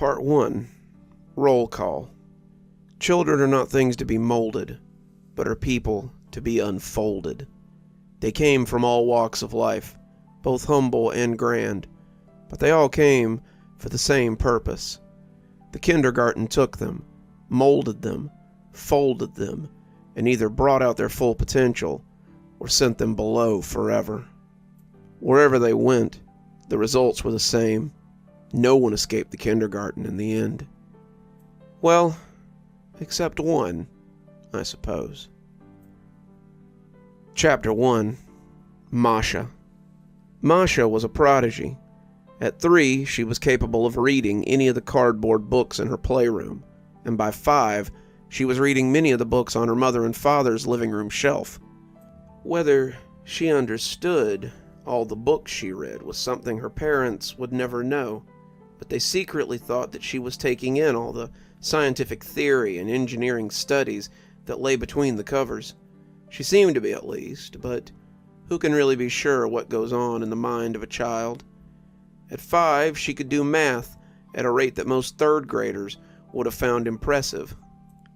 Part 1. Roll Call. Children are not things to be molded, but are people to be unfolded. They came from all walks of life, both humble and grand, but they all came for the same purpose. The kindergarten took them, molded them, folded them, and either brought out their full potential or sent them below forever. Wherever they went, the results were the same. No one escaped the kindergarten in the end. Well, except one, I suppose. Chapter 1. Masha. Masha was a prodigy. At 3, she was capable of reading any of the cardboard books in her playroom, and by 5, she was reading many of the books on her mother and father's living room shelf. Whether she understood all the books she read was something her parents would never know, but they secretly thought that she was taking in all the scientific theory and engineering studies that lay between the covers. She seemed to be, at least, but who can really be sure what goes on in the mind of a child? At 5, she could do math at a rate that most third graders would have found impressive.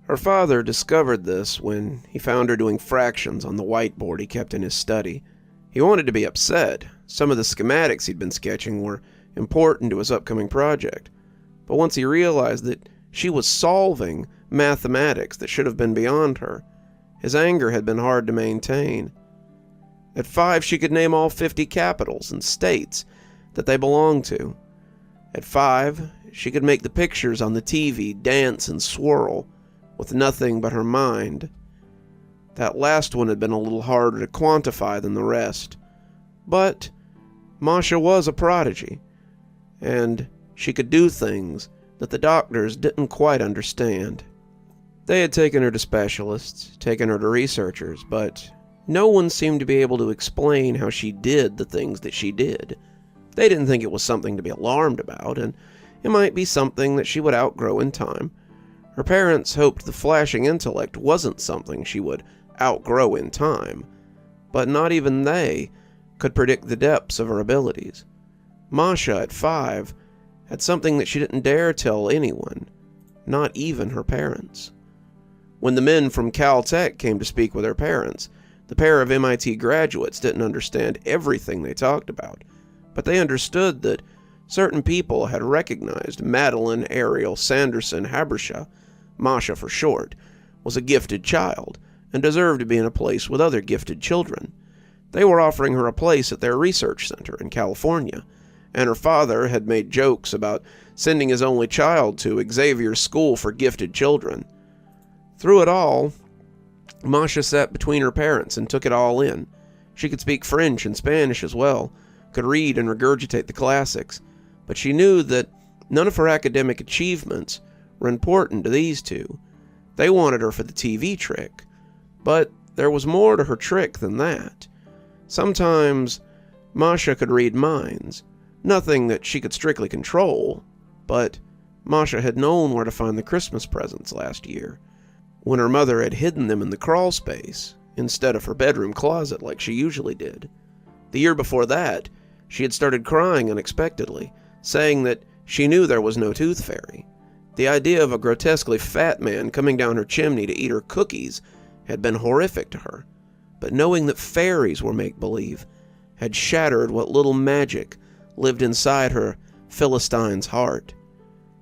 Her father discovered this when he found her doing fractions on the whiteboard he kept in his study. He wanted to be upset. Some of the schematics he'd been sketching were important to his upcoming project, but once he realized that she was solving mathematics that should have been beyond her, his anger had been hard to maintain. At 5, she could name all 50 capitals and states that they belonged to. At 5, she could make the pictures on the TV dance and swirl with nothing but her mind. That last one had been a little harder to quantify than the rest, but Masha was a prodigy, and she could do things that the doctors didn't quite understand. They had taken her to specialists, taken her to researchers, but no one seemed to be able to explain how she did the things that she did. They didn't think it was something to be alarmed about, and it might be something that she would outgrow in time. Her parents hoped the flashing intellect wasn't something she would outgrow in time, but not even they could predict the depths of her abilities. Masha, at 5, had something that she didn't dare tell anyone, not even her parents. When the men from Caltech came to speak with her parents, the pair of MIT graduates didn't understand everything they talked about, but they understood that certain people had recognized Madeline Ariel Sanderson Habersha, Masha for short, was a gifted child and deserved to be in a place with other gifted children. They were offering her a place at their research center in California, and her father had made jokes about sending his only child to Xavier's School for Gifted Children. Through it all, Masha sat between her parents and took it all in. She could speak French and Spanish as well, could read and regurgitate the classics, but she knew that none of her academic achievements were important to these two. They wanted her for the TV trick, but there was more to her trick than that. Sometimes Masha could read minds, nothing that she could strictly control, but Masha had known where to find the Christmas presents last year, when her mother had hidden them in the crawl space instead of her bedroom closet like she usually did. The year before that, she had started crying unexpectedly, saying that she knew there was no tooth fairy. The idea of a grotesquely fat man coming down her chimney to eat her cookies had been horrific to her, but knowing that fairies were make-believe had shattered what little magic lived inside her Philistine's heart.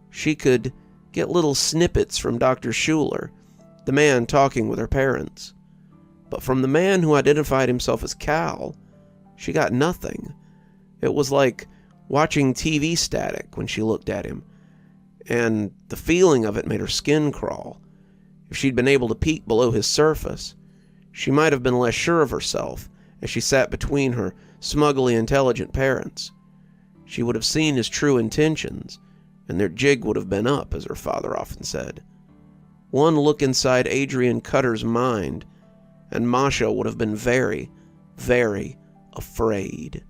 She could get little snippets from Dr. Schuler, the man talking with her parents, but from the man who identified himself as Cal, she got nothing. It was like watching TV static when she looked at him, and the feeling of it made her skin crawl. If she'd been able to peek below his surface, she might have been less sure of herself as she sat between her smugly intelligent parents. She would have seen his true intentions, and their jig would have been up, as her father often said. One look inside Adrian Cutter's mind, and Masha would have been very, very afraid.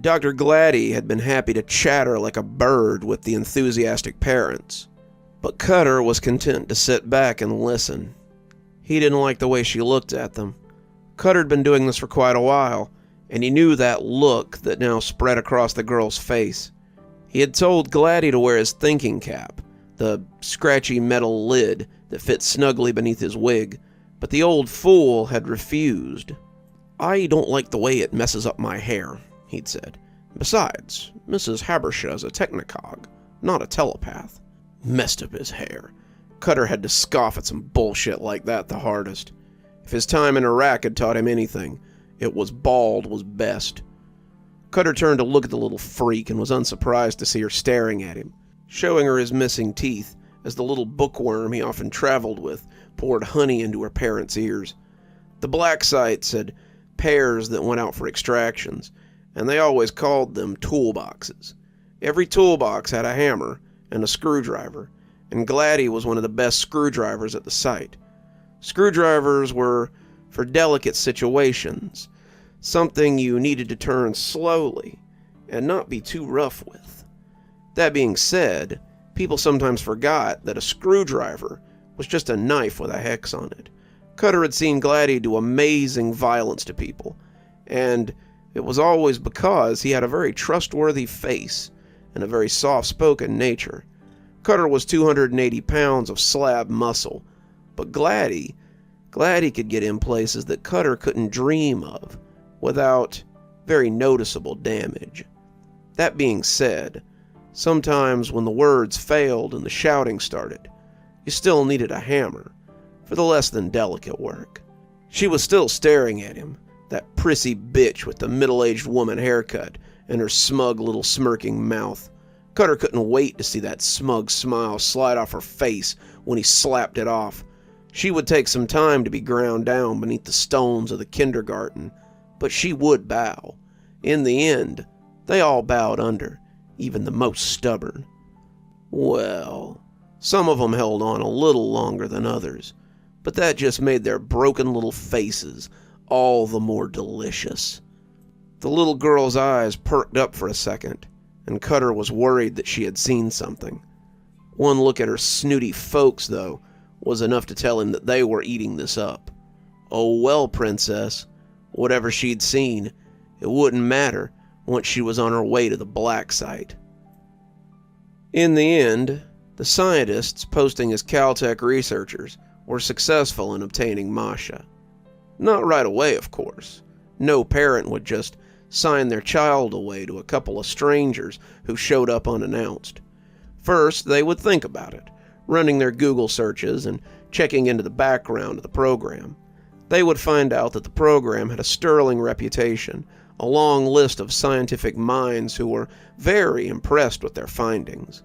Dr. Gladdy had been happy to chatter like a bird with the enthusiastic parents, but Cutter was content to sit back and listen. He didn't like the way she looked at them. Cutter had been doing this for quite a while, and he knew that look that now spread across the girl's face. He had told Gladdy to wear his thinking cap, the scratchy metal lid that fit snugly beneath his wig, but the old fool had refused. "I don't like the way it messes up my hair," he'd said. "Besides, Mrs. Habersha's a technicog, not a telepath." Messed up his hair. Cutter had to scoff at some bullshit like that the hardest. If his time in Iraq had taught him anything, it was bald was best. Cutter turned to look at the little freak and was unsurprised to see her staring at him, showing her his missing teeth as the little bookworm he often traveled with poured honey into her parents' ears. The black sites had pairs that went out for extractions, and they always called them toolboxes. Every toolbox had a hammer and a screwdriver, and Gladdy was one of the best screwdrivers at the site. Screwdrivers were for delicate situations, something you needed to turn slowly and not be too rough with. That being said, people sometimes forgot that a screwdriver was just a knife with a hex on it. Cutter had seen Gladdy do amazing violence to people, and it was always because he had a very trustworthy face and a very soft-spoken nature. Cutter was 280 pounds of slab muscle, but Gladdy could get in places that Cutter couldn't dream of without very noticeable damage. That being said, sometimes when the words failed and the shouting started, you still needed a hammer for the less than delicate work. She was still staring at him, that prissy bitch with the middle-aged woman haircut and her smug little smirking mouth. Cutter couldn't wait to see that smug smile slide off her face when he slapped it off. She would take some time to be ground down beneath the stones of the kindergarten, but she would bow. In the end, they all bowed under, even the most stubborn. Well, some of them held on a little longer than others, but that just made their broken little faces all the more delicious. The little girl's eyes perked up for a second, and Cutter was worried that she had seen something. One look at her snooty folks, though, was enough to tell him that they were eating this up. Oh well, princess, whatever she'd seen, it wouldn't matter once she was on her way to the black site. In the end, the scientists posting as Caltech researchers were successful in obtaining Masha. Not right away, of course. No parent would just sign their child away to a couple of strangers who showed up unannounced. First, they would think about it, running their Google searches and checking into the background of the program. They would find out that the program had a sterling reputation, a long list of scientific minds who were very impressed with their findings.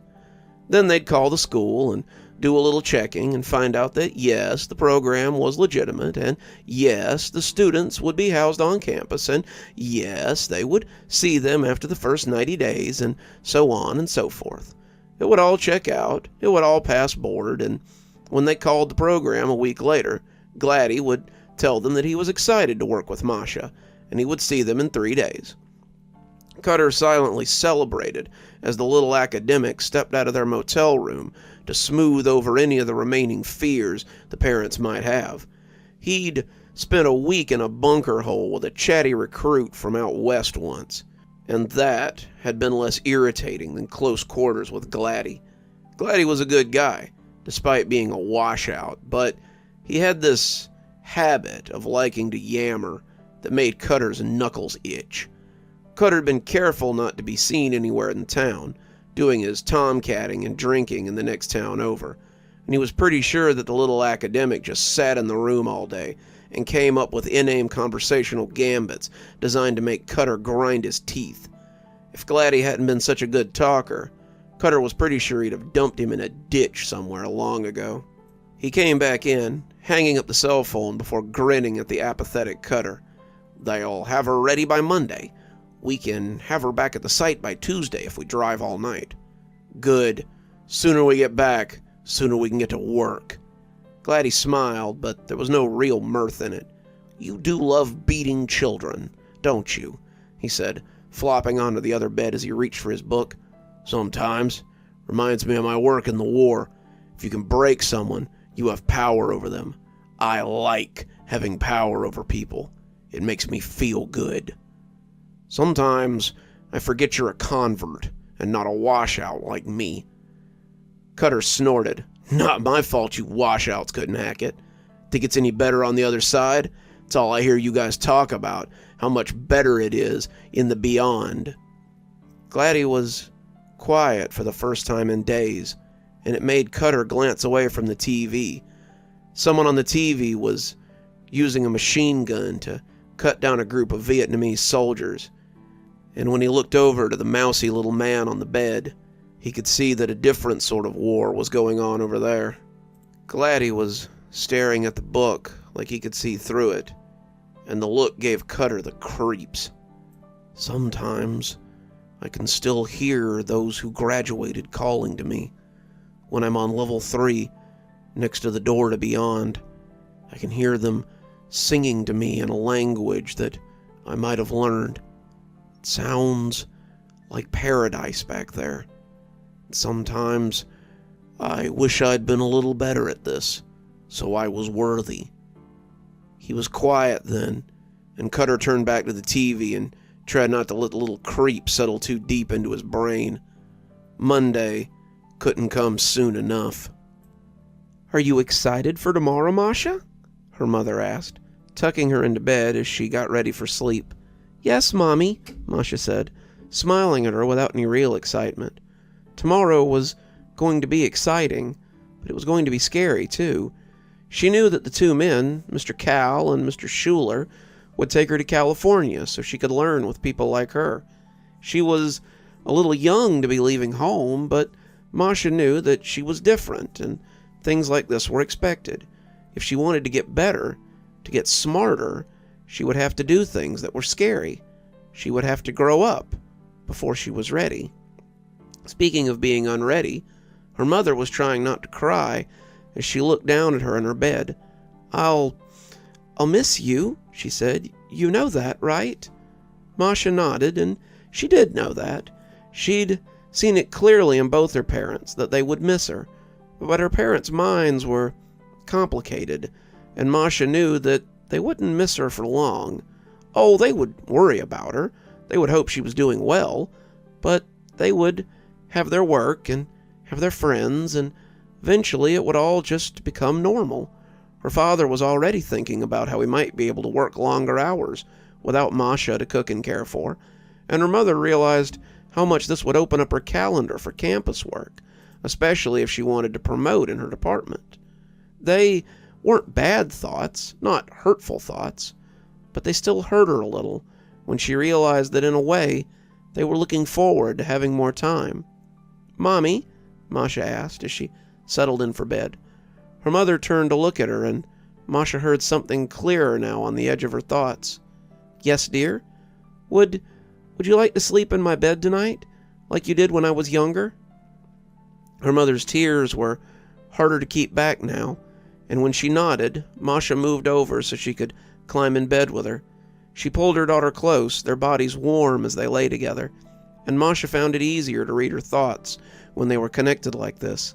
Then they'd call the school and do a little checking and find out that yes, the program was legitimate, and yes, the students would be housed on campus, and yes, they would see them after the first 90 days, and so on and so forth. It would all check out, it would all pass board, and when they called the program a week later, Gladdy would tell them that he was excited to work with Masha, and he would see them in 3 days. Cutter silently celebrated as the little academics stepped out of their motel room to smooth over any of the remaining fears the parents might have. He'd spent a week in a bunker hole with a chatty recruit from out west once, and that had been less irritating than close quarters with Gladdy. Gladdy was a good guy, despite being a washout, but he had this habit of liking to yammer that made Cutter's knuckles itch. Cutter had been careful not to be seen anywhere in town, doing his tomcatting and drinking in the next town over, and he was pretty sure that the little academic just sat in the room all day and came up with inane conversational gambits designed to make Cutter grind his teeth. If Gladdy hadn't been such a good talker, Cutter was pretty sure he'd have dumped him in a ditch somewhere long ago. He came back in, hanging up the cell phone before grinning at the apathetic Cutter. "They'll have her ready by Monday. We can have her back at the site by Tuesday if we drive all night." "Good. Sooner we get back, sooner we can get to work." Gladdy smiled, but there was no real mirth in it. "You do love beating children, don't you?" he said, flopping onto the other bed as he reached for his book. "Sometimes. Reminds me of my work in the war. If you can break someone, you have power over them. I like having power over people. It makes me feel good. Sometimes I forget you're a convert and not a washout like me. Cutter snorted. Not my fault you washouts couldn't hack it. Think it's any better on the other side? It's all I hear you guys talk about, how much better it is in the beyond. Gladdy was quiet for the first time in days, and it made Cutter glance away from the TV. Someone on the TV was using a machine gun to cut down a group of Vietnamese soldiers, and when he looked over to the mousy little man on the bed, he could see that a different sort of war was going on over there. Gladdy was staring at the book like he could see through it, and the look gave Cutter the creeps. Sometimes I can still hear those who graduated calling to me. When I'm on level 3, next to the door to beyond, I can hear them singing to me in a language that I might have learned. It sounds like paradise back there. Sometimes I wish I'd been a little better at this, so I was worthy. He was quiet then, and Cutter turned back to the TV and tried not to let the little creep settle too deep into his brain. Monday couldn't come soon enough. Are you excited for tomorrow, Masha? Her mother asked, tucking her into bed as she got ready for sleep. Yes, Mommy, Masha said, smiling at her without any real excitement. Tomorrow was going to be exciting, but it was going to be scary, too. She knew that the two men, Mr. Cal and Mr. Schuler, would take her to California so she could learn with people like her. She was a little young to be leaving home, but Masha knew that she was different, and things like this were expected. If she wanted to get better, to get smarter, she would have to do things that were scary. She would have to grow up before she was ready. Speaking of being unready, her mother was trying not to cry as she looked down at her in her bed. I'll miss you, she said. You know that, right? Masha nodded, and she did know that. She'd seen it clearly in both her parents that they would miss her, but her parents' minds were complicated, and Masha knew that they wouldn't miss her for long. Oh, they would worry about her. They would hope she was doing well, but they would have their work and have their friends, and eventually it would all just become normal. Her father was already thinking about how he might be able to work longer hours without Masha to cook and care for, and her mother realized how much this would open up her calendar for campus work, especially if she wanted to promote in her department. They weren't bad thoughts, not hurtful thoughts, but they still hurt her a little when she realized that in a way they were looking forward to having more time. Mommy, Masha asked as she settled in for bed. Her mother turned to look at her, and Masha heard something clearer now on the edge of her thoughts. Yes, dear? Would you like to sleep in my bed tonight, like you did when I was younger? Her mother's tears were harder to keep back now, and when she nodded, Masha moved over so she could climb in bed with her. She pulled her daughter close, their bodies warm as they lay together, and Masha found it easier to read her thoughts when they were connected like this.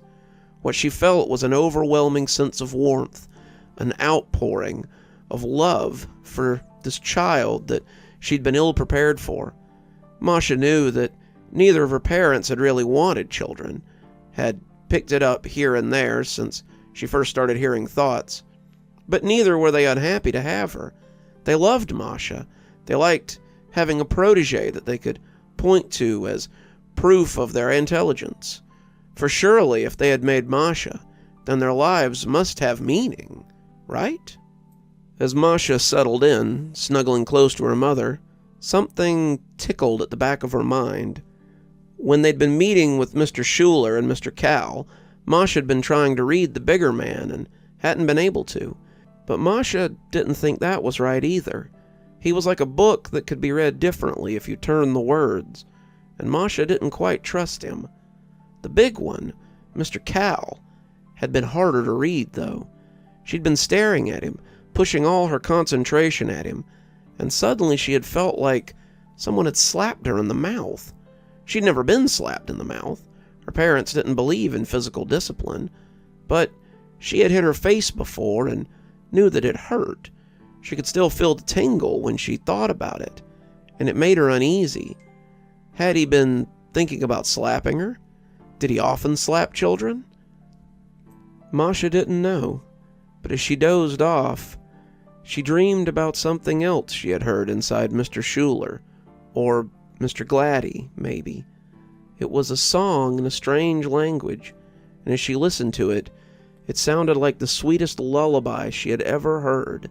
What she felt was an overwhelming sense of warmth, an outpouring of love for this child that she'd been ill-prepared for. Masha knew that neither of her parents had really wanted children, had picked it up here and there since she first started hearing thoughts, but neither were they unhappy to have her. They loved Masha. They liked having a protege that they could point to as proof of their intelligence. For surely if they had made Masha, then their lives must have meaning, right? As Masha settled in, snuggling close to her mother, something tickled at the back of her mind. When they'd been meeting with Mr. Schuler and Mr. Cal, Masha had been trying to read The Bigger Man and hadn't been able to. But Masha didn't think that was right either. He was like a book that could be read differently if you turned the words, and Masha didn't quite trust him. The big one, Mr. Cal, had been harder to read, though. She'd been staring at him, pushing all her concentration at him, and suddenly she had felt like someone had slapped her in the mouth. She'd never been slapped in the mouth. Her parents didn't believe in physical discipline, but she had hit her face before and knew that it hurt. She could still feel the tingle when she thought about it, and it made her uneasy. Had he been thinking about slapping her? Did he often slap children? Masha didn't know, but as she dozed off, she dreamed about something else she had heard inside Mr. Schuler, or Mr. Gladdy, maybe. It was a song in a strange language, and as she listened to it, it sounded like the sweetest lullaby she had ever heard.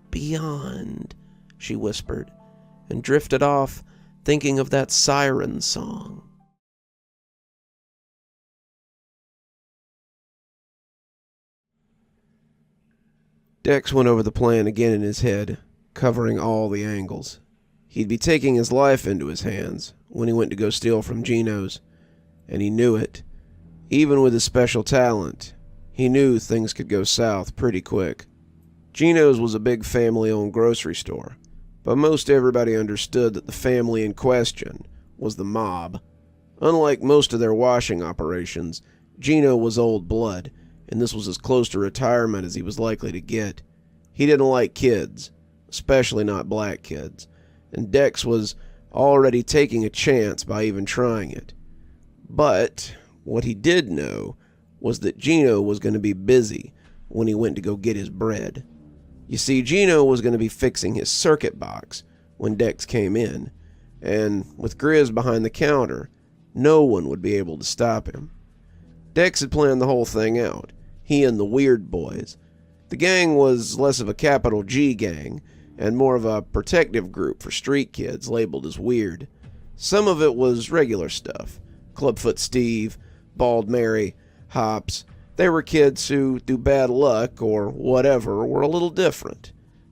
"Beyond," she whispered, and drifted off, thinking of that siren song. Dex went over the plan again in his head, covering all the angles. He'd be taking his life into his hands when he went to go steal from Gino's, and he knew it. Even with his special talent, he knew things could go south pretty quick. Gino's was a big family-owned grocery store, but most everybody understood that the family in question was the mob. Unlike most of their washing operations, Gino was old blood, and this was as close to retirement as he was likely to get. He didn't like kids, especially not black kids, and Dex was already taking a chance by even trying it. But what he did know was that Gino was going to be busy when he went to go get his bread. You see, Gino was going to be fixing his circuit box when Dex came in, and with Grizz behind the counter, no one would be able to stop him. Dex had planned the whole thing out, he and the Weird Boys. The gang was less of a capital G gang, and more of a protective group for street kids labeled as weird. Some of it was regular stuff. Clubfoot Steve, Bald Mary, Hops. They were kids who, through bad luck or whatever, were a little different.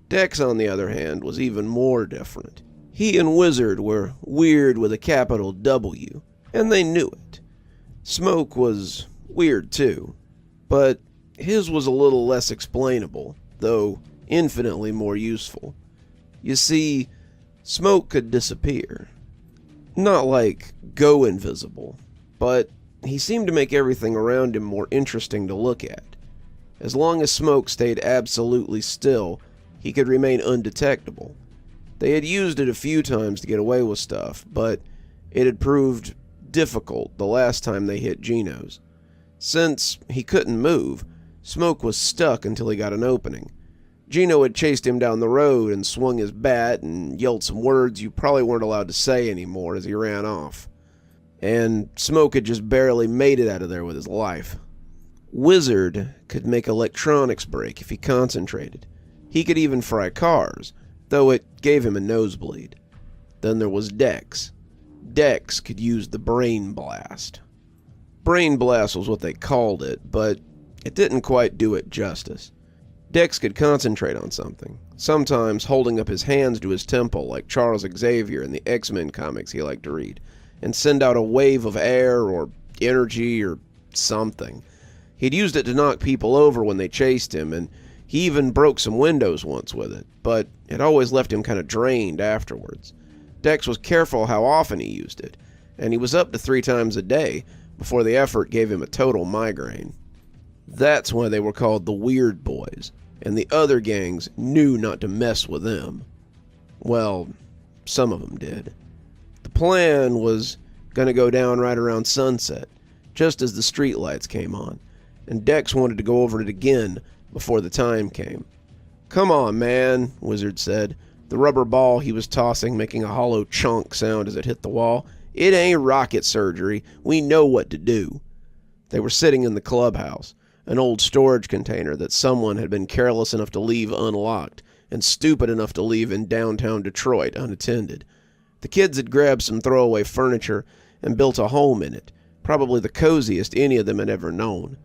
Dex, on the other hand, was even more different. He and Wizard were weird with a capital W, and they knew it. Smoke was weird too, but his was a little less explainable, though infinitely more useful. You see, Smoke could disappear. Not like go invisible, but he seemed to make everything around him more interesting to look at. As long as Smoke stayed absolutely still, he could remain undetectable. They had used it a few times to get away with stuff, but it had proved difficult the last time they hit Gino's. Since he couldn't move, Smoke was stuck until he got an opening. Gino had chased him down the road and swung his bat and yelled some words you probably weren't allowed to say anymore as he ran off. And Smoke had just barely made it out of there with his life. Wizard could make electronics break if he concentrated. He could even fry cars, though it gave him a nosebleed. Then there was Dex. Dex could use the Brain Blast. Brain Blast was what they called it, but it didn't quite do it justice. Dex could concentrate on something, sometimes holding up his hands to his temple like Charles Xavier in the X-Men comics he liked to read, and send out a wave of air or energy or something. He'd used it to knock people over when they chased him, and he even broke some windows once with it, but it always left him kind of drained afterwards. Dex was careful how often he used it, and he was up to 3 times a day before the effort gave him a total migraine. That's why they were called the Weird Boys, and the other gangs knew not to mess with them. Well, some of them did. The plan was going to go down right around sunset, just as the streetlights came on, and Dex wanted to go over it again before the time came. "Come on, man," Wizard said, the rubber ball he was tossing making a hollow chunk sound as it hit the wall. "It ain't rocket surgery. We know what to do." They were sitting in the clubhouse, an old storage container that someone had been careless enough to leave unlocked and stupid enough to leave in downtown Detroit unattended. The kids had grabbed some throwaway furniture and built a home in it, probably the coziest any of them had ever known.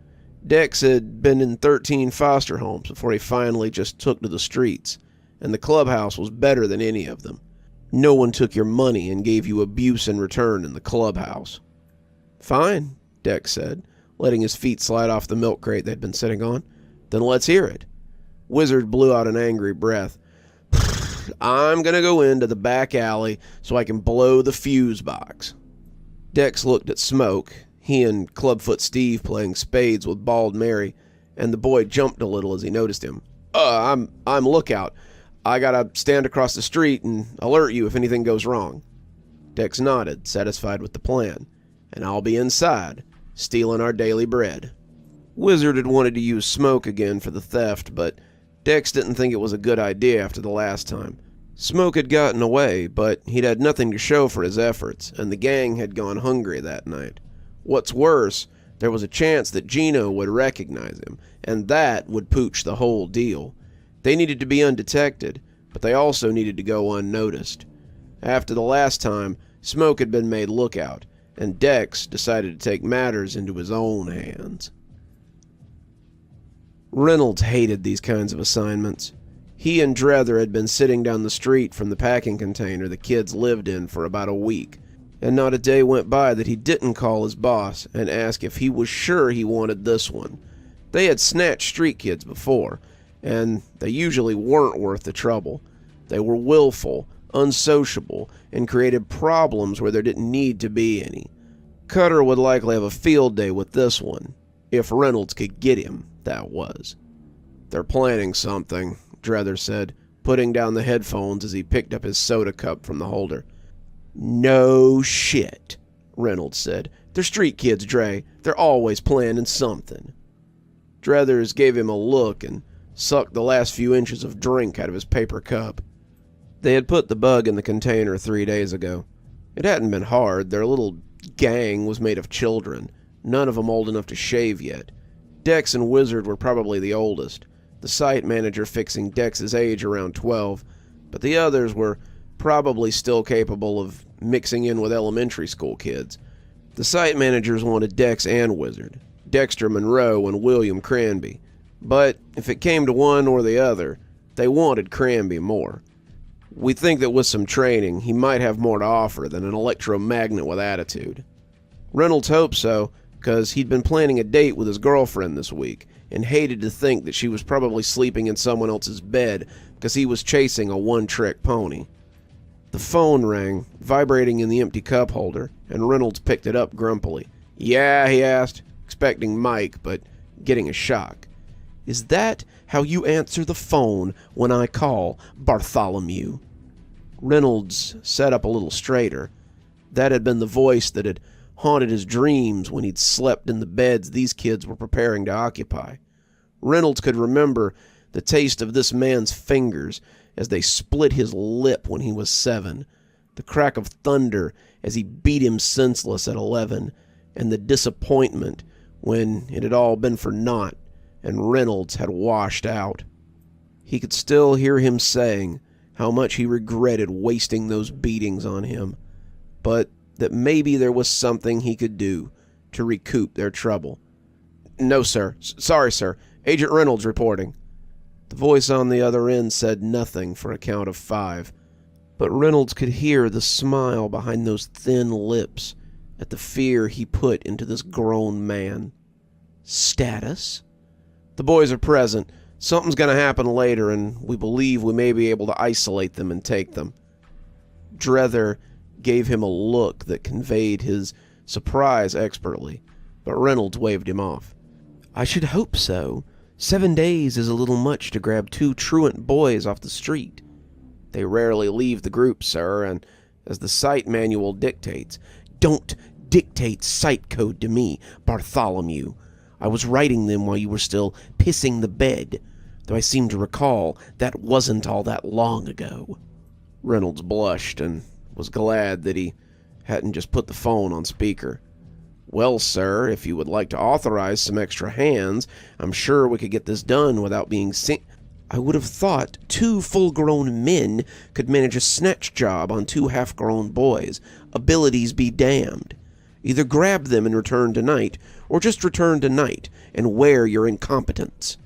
Dex had been in 13 foster homes before he finally just took to the streets, and the clubhouse was better than any of them. No one took your money and gave you abuse in return in the clubhouse. "Fine," Dex said, letting his feet slide off the milk crate they'd been sitting on. "Then let's hear it." Wizard blew out an angry breath. "I'm gonna go into the back alley so I can blow the fuse box." Dex looked at Smoke, he and Clubfoot Steve playing spades with Bald Mary, and the boy jumped a little as he noticed him. I'm Lookout. I gotta stand across the street and alert you if anything goes wrong." Dex nodded, satisfied with the plan. "And I'll be inside, stealing our daily bread." Wizard had wanted to use Smoke again for the theft, but Dex didn't think it was a good idea after the last time. Smoke had gotten away, but he'd had nothing to show for his efforts, and the gang had gone hungry that night. What's worse, there was a chance that Gino would recognize him, and that would pooch the whole deal. They needed to be undetected, but they also needed to go unnoticed. After the last time, Smoke had been made lookout, and Dex decided to take matters into his own hands. Reynolds hated these kinds of assignments. He and Drether had been sitting down the street from the packing container the kids lived in for about a week, and not a day went by that he didn't call his boss and ask if he was sure he wanted this one. They had snatched street kids before, and they usually weren't worth the trouble. They were willful, unsociable, and created problems where there didn't need to be any. Cutter would likely have a field day with this one, if Reynolds could get him, that was. "They're planning something," Drether said, putting down the headphones as he picked up his soda cup from the holder. "No shit," Reynolds said. "They're street kids, Dre. They're always planning something." Drethers gave him a look and sucked the last few inches of drink out of his paper cup. They had put the bug in the container 3 days ago. It hadn't been hard. Their little gang was made of children, none of them old enough to shave yet. Dex and Wizard were probably the oldest, the site manager fixing Dex's age around 12, but the others were probably still capable of mixing in with elementary school kids. The site managers wanted Dex and Wizard, Dexter Monroe and William Cranby, but if it came to one or the other, they wanted Cranby more. We think that with some training, he might have more to offer than an electromagnet with attitude. Reynolds hoped so, because he'd been planning a date with his girlfriend this week, and hated to think that she was probably sleeping in someone else's bed because he was chasing a one-trick pony. The phone rang, vibrating in the empty cup holder, and Reynolds picked it up grumpily. "Yeah," he asked, expecting Mike, but getting a shock. "Is that how you answer the phone when I call, Bartholomew?" Reynolds sat up a little straighter. That had been the voice that had haunted his dreams when he'd slept in the beds these kids were preparing to occupy. Reynolds could remember the taste of this man's fingers as they split his lip when he was 7, the crack of thunder as he beat him senseless at 11, and the disappointment when it had all been for naught and Reynolds had washed out. He could still hear him saying how much he regretted wasting those beatings on him, but that maybe there was something he could do to recoup their trouble. "No, sir. Sorry, sir. Agent Reynolds reporting." The voice on the other end said nothing for a count of 5, but Reynolds could hear the smile behind those thin lips at the fear he put into this grown man. "Status?" "The boys are present. Something's going to happen later, and we believe we may be able to isolate them and take them." Drether gave him a look that conveyed his surprise expertly, but Reynolds waved him off. "I should hope so. 7 days is a little much to grab 2 truant boys off the street. They rarely leave the group, sir, and as the site manual dictates—" "Don't dictate site code to me, Bartholomew. I was writing them while you were still pissing the bed, though I seem to recall that wasn't all that long ago." Reynolds blushed and was glad that he hadn't just put the phone on speaker. "Well, sir, if you would like to authorize some extra hands, I'm sure we could get this done without being seen." "I would have thought 2 full-grown men could manage a snatch job on 2 half-grown boys. Abilities be damned. Either grab them and return tonight, or just return tonight and wear your incompetence."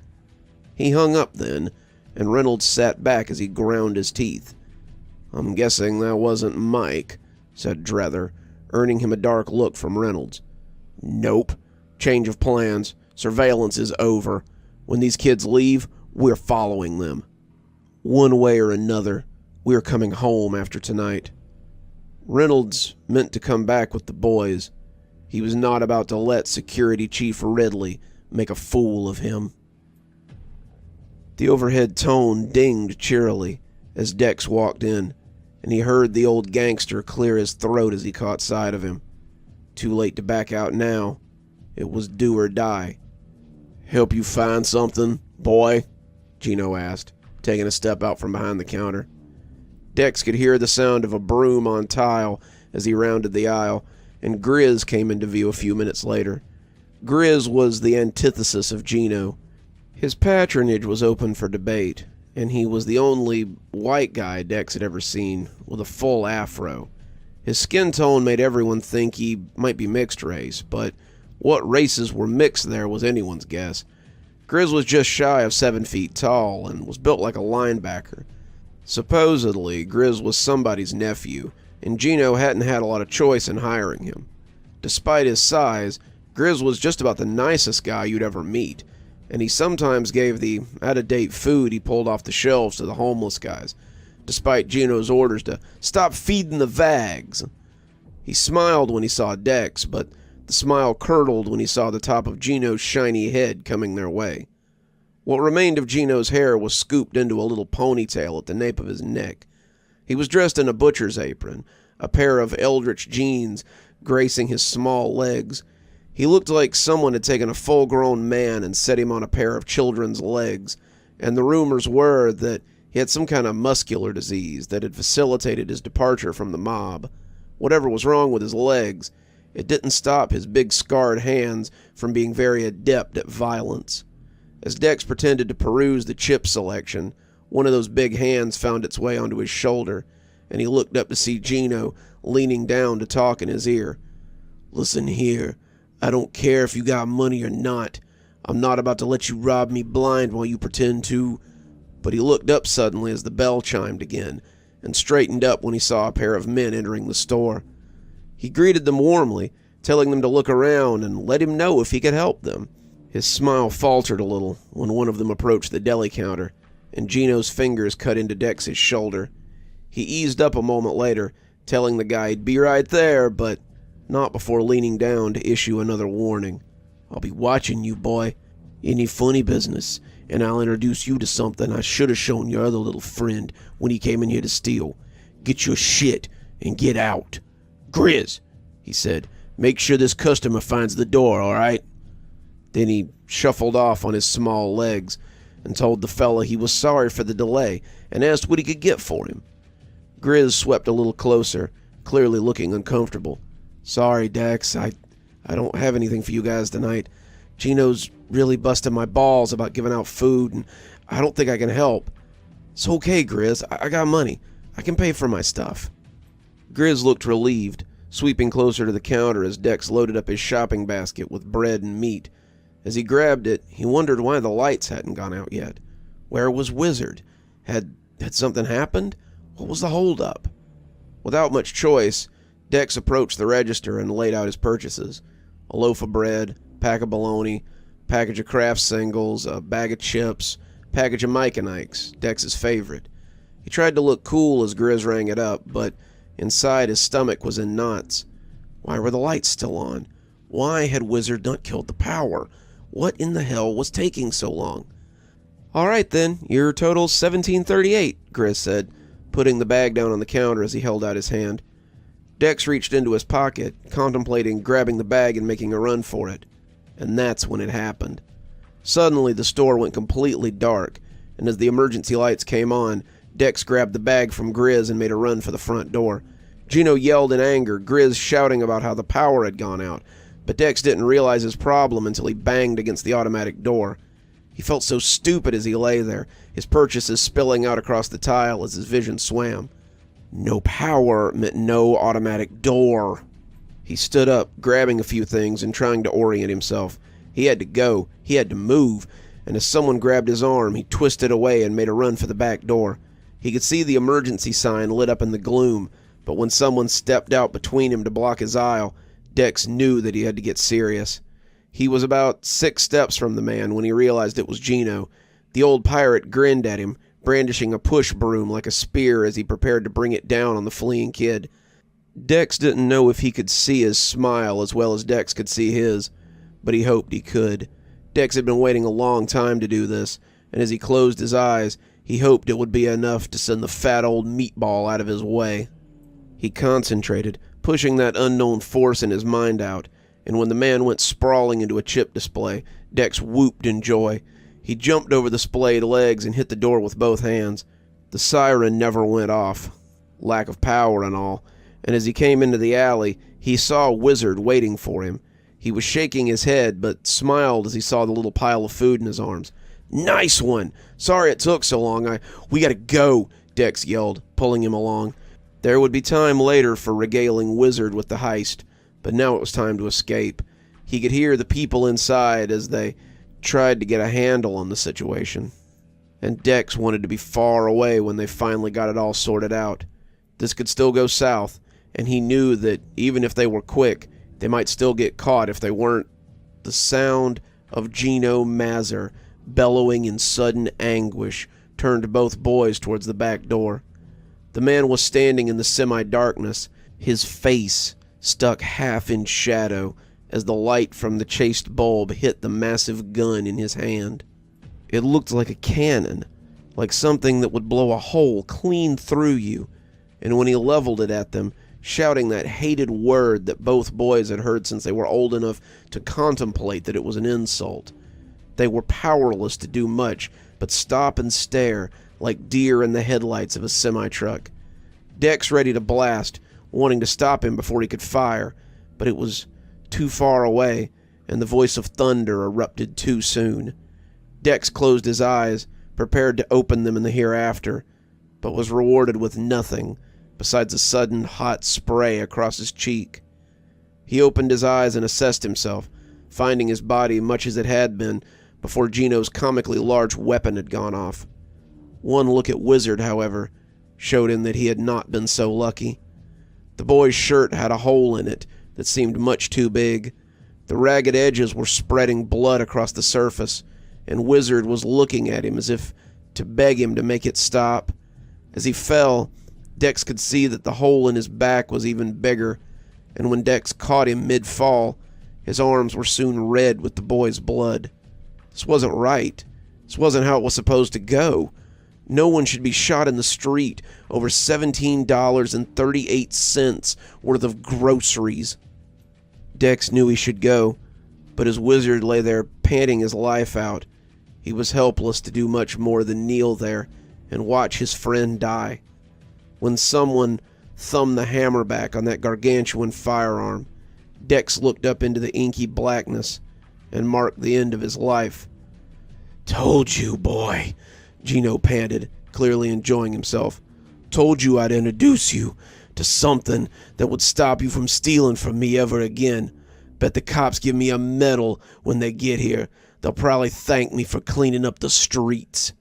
He hung up then, and Reynolds sat back as he ground his teeth. "I'm guessing that wasn't Mike," said Drether, earning him a dark look from Reynolds. "Nope. Change of plans. Surveillance is over. When these kids leave, we're following them. One way or another, we're coming home after tonight." Reynolds meant to come back with the boys. He was not about to let Security Chief Ridley make a fool of him. The overhead tone dinged cheerily as Dex walked in, and he heard the old gangster clear his throat as he caught sight of him. Too late to back out now. It was do or die. "Help you find something, boy?" Gino asked, taking a step out from behind the counter. Dex could hear the sound of a broom on tile as he rounded the aisle, and Grizz came into view a few minutes later. Grizz was the antithesis of Gino. His patronage was open for debate, and he was the only white guy Dex had ever seen with a full afro. His skin tone made everyone think he might be mixed race, but what races were mixed there was anyone's guess. Grizz was just shy of 7 feet tall and was built like a linebacker. Supposedly, Grizz was somebody's nephew, and Gino hadn't had a lot of choice in hiring him. Despite his size, Grizz was just about the nicest guy you'd ever meet, and he sometimes gave the out-of-date food he pulled off the shelves to the homeless guys, despite Gino's orders to stop feeding the vags. He smiled when he saw Dex, but the smile curdled when he saw the top of Gino's shiny head coming their way. What remained of Gino's hair was scooped into a little ponytail at the nape of his neck. He was dressed in a butcher's apron, a pair of eldritch jeans gracing his small legs. He looked like someone had taken a full-grown man and set him on a pair of children's legs, and the rumors were that he had some kind of muscular disease that had facilitated his departure from the mob. Whatever was wrong with his legs, it didn't stop his big scarred hands from being very adept at violence. As Dex pretended to peruse the chip selection, one of those big hands found its way onto his shoulder, and he looked up to see Gino leaning down to talk in his ear. "Listen here, I don't care if you got money or not. I'm not about to let you rob me blind while you pretend to..." But he looked up suddenly as the bell chimed again, and straightened up when he saw a pair of men entering the store. He greeted them warmly, telling them to look around and let him know if he could help them. His smile faltered a little when one of them approached the deli counter, and Gino's fingers cut into Dex's shoulder. He eased up a moment later, telling the guy he'd be right there, but not before leaning down to issue another warning. "I'll be watching you, boy. Any funny business, and I'll introduce you to something I should have shown your other little friend when he came in here to steal. Get your shit and get out." "Grizz," he said, "make sure this customer finds the door, all right?" Then he shuffled off on his small legs and told the fella he was sorry for the delay and asked what he could get for him. Grizz swept a little closer, clearly looking uncomfortable. "Sorry, Dex, I don't have anything for you guys tonight. Gino's really busting my balls about giving out food, and I don't think I can help." "It's okay, Grizz. I got money. I can pay for my stuff." Grizz looked relieved, sweeping closer to the counter as Dex loaded up his shopping basket with bread and meat. As he grabbed it, he wondered why the lights hadn't gone out yet. Where was Wizard? Had something happened? What was the holdup? Without much choice, Dex approached the register and laid out his purchases. A loaf of bread, pack of bologna, package of Kraft singles, a bag of chips, package of Mike and Ike's, Dex's favorite. He tried to look cool as Grizz rang it up, but inside his stomach was in knots. Why were the lights still on? Why had Wizard not killed the power? What in the hell was taking so long? "All right then, your total's $17.38, Grizz said, putting the bag down on the counter as he held out his hand. Dex reached into his pocket, contemplating grabbing the bag and making a run for it. And that's when it happened. Suddenly, the store went completely dark, and as the emergency lights came on, Dex grabbed the bag from Grizz and made a run for the front door. Gino yelled in anger, Grizz shouting about how the power had gone out, but Dex didn't realize his problem until he banged against the automatic door. He felt so stupid as he lay there, his purchases spilling out across the tile as his vision swam. No power meant no automatic door. He stood up, grabbing a few things and trying to orient himself. He had to go, he had to move, and as someone grabbed his arm, he twisted away and made a run for the back door. He could see the emergency sign lit up in the gloom, but when someone stepped out between him to block his aisle, Dex knew that he had to get serious. He was about 6 steps from the man when he realized it was Gino. The old pirate grinned at him, brandishing a push broom like a spear as he prepared to bring it down on the fleeing kid. Dex didn't know if he could see his smile as well as Dex could see his, but he hoped he could. Dex had been waiting a long time to do this, and as he closed his eyes, He hoped it would be enough to send the fat old meatball out of his way. He concentrated, pushing that unknown force in his mind out, and when the man went sprawling into a chip display, Dex whooped in joy. He jumped over the splayed legs and hit the door with both hands. The siren never went off. Lack of power and all. And as he came into the alley, he saw Wizard waiting for him. He was shaking his head, but smiled as he saw the little pile of food in his arms. "Nice one! Sorry it took so long. We gotta go," Dex yelled, pulling him along. There would be time later for regaling Wizard with the heist, but now it was time to escape. He could hear the people inside as they tried to get a handle on the situation. And Dex wanted to be far away when they finally got it all sorted out. This could still go south, and he knew that even if they were quick, they might still get caught if they weren't. The sound of Gino Mazur, bellowing in sudden anguish, turned both boys towards the back door. The man was standing in the semi-darkness, his face stuck half in shadow as the light from the chased bulb hit the massive gun in his hand. It looked like a cannon, like something that would blow a hole clean through you, and when he leveled it at them, shouting that hated word that both boys had heard since they were old enough to contemplate that it was an insult, they were powerless to do much but stop and stare like deer in the headlights of a semi-truck. Dex ready to blast, wanting to stop him before he could fire, but it was too far away, and the voice of thunder erupted too soon. Dex closed his eyes, prepared to open them in the hereafter, but was rewarded with nothing besides a sudden hot spray across his cheek. He opened his eyes and assessed himself, finding his body much as it had been before Gino's comically large weapon had gone off. One look at Wizard, however, showed him that he had not been so lucky. The boy's shirt had a hole in it that seemed much too big. The ragged edges were spreading blood across the surface, and Wizard was looking at him as if to beg him to make it stop. As he fell, Dex could see that the hole in his back was even bigger, and when Dex caught him mid-fall, his arms were soon red with the boy's blood. This wasn't right. This wasn't how it was supposed to go. No one should be shot in the street over $17.38 worth of groceries. Dex knew he should go, but as Wizard lay there panting his life out, he was helpless to do much more than kneel there and watch his friend die. When someone thumbed the hammer back on that gargantuan firearm, Dex looked up into the inky blackness and marked the end of his life. "Told you, boy," Gino panted, clearly enjoying himself. "Told you I'd introduce you to something that would stop you from stealing from me ever again. Bet the cops give me a medal when they get here. They'll probably thank me for cleaning up the streets."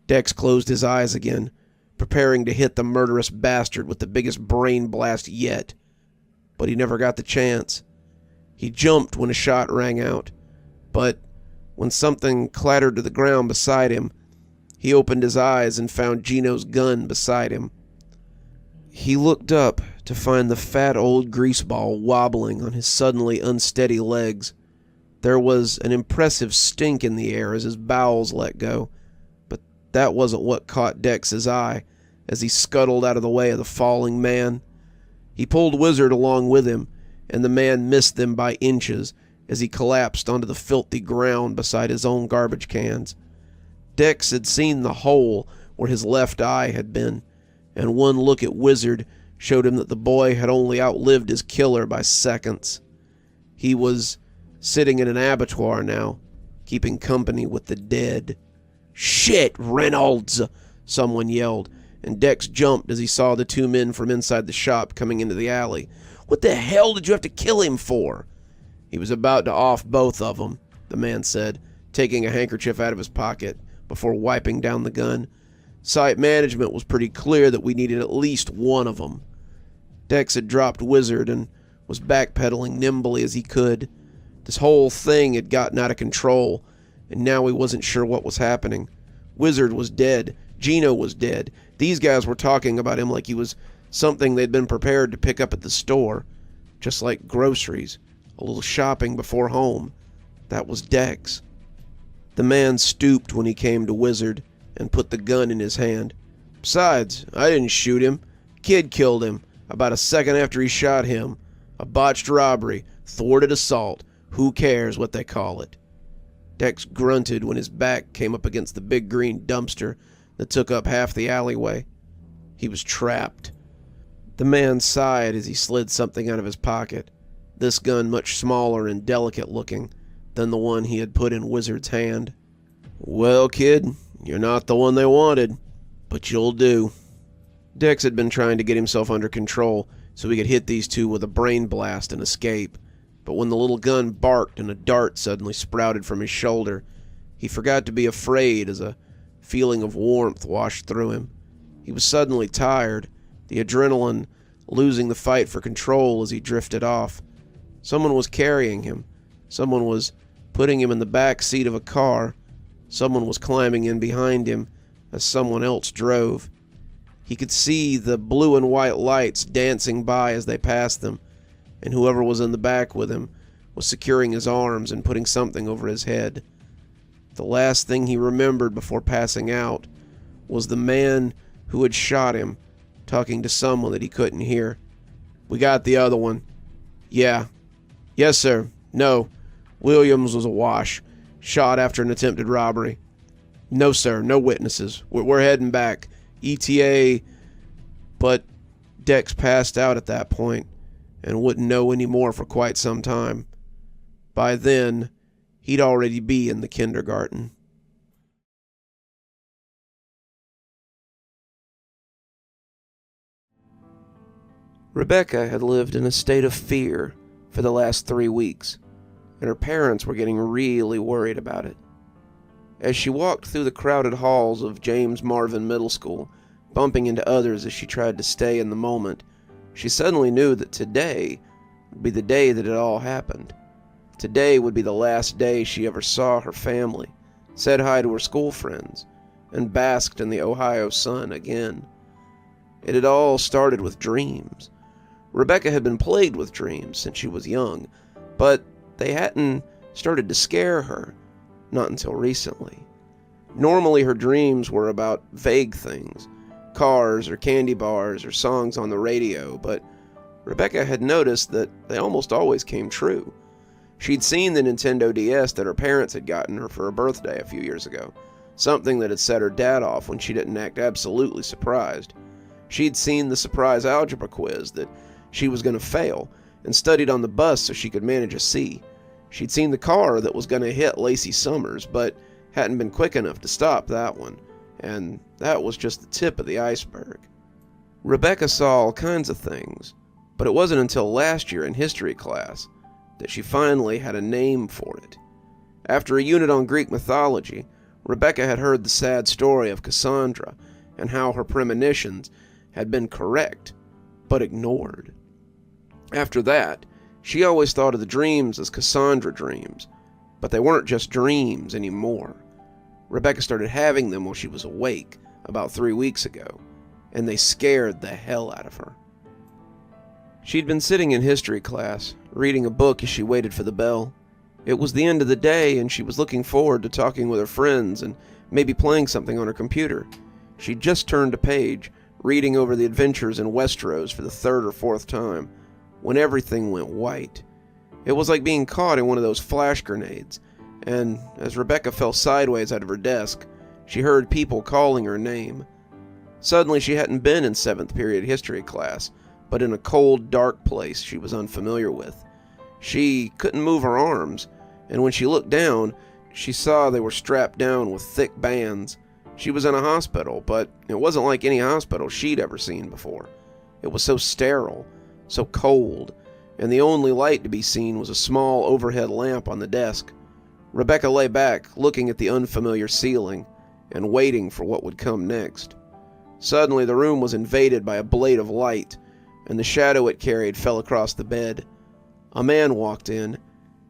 Dex closed his eyes again, preparing to hit the murderous bastard with the biggest brain blast yet. But he never got the chance. He jumped when a shot rang out, but when something clattered to the ground beside him, he opened his eyes and found Gino's gun beside him. He looked up to find the fat old greaseball wobbling on his suddenly unsteady legs. There was an impressive stink in the air as his bowels let go, but that wasn't what caught Dex's eye as he scuttled out of the way of the falling man. He pulled Wizard along with him, and the man missed them by inches as he collapsed onto the filthy ground beside his own garbage cans. Dex had seen the hole where his left eye had been, and one look at Wizard showed him that the boy had only outlived his killer by seconds. He was sitting in an abattoir now, keeping company with the dead. "Shit, Reynolds!" someone yelled, and Dex jumped as he saw the two men from inside the shop coming into the alley. "What the hell did you have to kill him for?" "He was about to off both of them," the man said, taking a handkerchief out of his pocket before wiping down the gun. "Site management was pretty clear that we needed at least one of them." Dex had dropped Wizard and was backpedaling nimbly as he could. This whole thing had gotten out of control, and now he wasn't sure what was happening. Wizard was dead. Gino was dead. These guys were talking about him like he was something they'd been prepared to pick up at the store. Just like groceries. A little shopping before home. That was Dex. The man stooped when he came to Wizard, and put the gun in his hand. "Besides, I didn't shoot him. Kid killed him about a second after he shot him. A botched robbery, thwarted assault. Who cares what they call it?" Dex grunted when his back came up against the big green dumpster that took up half the alleyway. He was trapped. The man sighed as he slid something out of his pocket, this gun much smaller and delicate looking than the one he had put in Wizard's hand. "Well, kid, you're not the one they wanted, but you'll do." Dex had been trying to get himself under control so he could hit these two with a brain blast and escape, but when the little gun barked and a dart suddenly sprouted from his shoulder, he forgot to be afraid as a feeling of warmth washed through him. He was suddenly tired, the adrenaline losing the fight for control as he drifted off. Someone was carrying him. Someone was putting him in the back seat of a car. Someone was climbing in behind him as someone else drove. He could see the blue and white lights dancing by as they passed them, and whoever was in the back with him was securing his arms and putting something over his head. The last thing he remembered before passing out was the man who had shot him talking to someone that he couldn't hear. "We got the other one." "Yeah." "Yes, sir." "No. Williams was a wash. Shot after an attempted robbery." "No, sir. No witnesses. We're heading back. ETA." But Dex passed out at that point and wouldn't know any more for quite some time. By then, he'd already be in the kindergarten. Rebecca had lived in a state of fear for the last 3 weeks, and her parents were getting really worried about it. As she walked through the crowded halls of James Marvin Middle School, bumping into others as she tried to stay in the moment, she suddenly knew that today would be the day that it all happened. Today would be the last day she ever saw her family, said hi to her school friends, and basked in the Ohio sun again. It had all started with dreams. Rebecca had been plagued with dreams since she was young, but they hadn't started to scare her, not until recently. Normally her dreams were about vague things, cars or candy bars or songs on the radio, but Rebecca had noticed that they almost always came true. She'd seen the Nintendo DS that her parents had gotten her for her birthday a few years ago, something that had set her dad off when she didn't act absolutely surprised. She'd seen the surprise algebra quiz that she was going to fail and studied on the bus so she could manage a C. She'd seen the car that was going to hit Lacey Summers, but hadn't been quick enough to stop that one, and that was just the tip of the iceberg. Rebecca saw all kinds of things, but it wasn't until last year in history class that she finally had a name for it. After a unit on Greek mythology, Rebecca had heard the sad story of Cassandra and how her premonitions had been correct, but ignored. After that, she always thought of the dreams as Cassandra dreams, but they weren't just dreams anymore. Rebecca started having them while she was awake about 3 weeks ago, and they scared the hell out of her. She'd been sitting in history class, reading a book as she waited for the bell. It was the end of the day, and she was looking forward to talking with her friends and maybe playing something on her computer. She'd just turned a page, reading over the adventures in Westeros for the 3rd or 4th time, when everything went white. It was like being caught in one of those flash grenades, and as Rebecca fell sideways out of her desk, she heard people calling her name. Suddenly she hadn't been in 7th period history class, but in a cold, dark place she was unfamiliar with. She couldn't move her arms, and when she looked down, she saw they were strapped down with thick bands. She was in a hospital, but it wasn't like any hospital she'd ever seen before. It was so sterile, so cold, and the only light to be seen was a small overhead lamp on the desk. Rebecca lay back, looking at the unfamiliar ceiling, and waiting for what would come next. Suddenly the room was invaded by a blade of light, and the shadow it carried fell across the bed. A man walked in.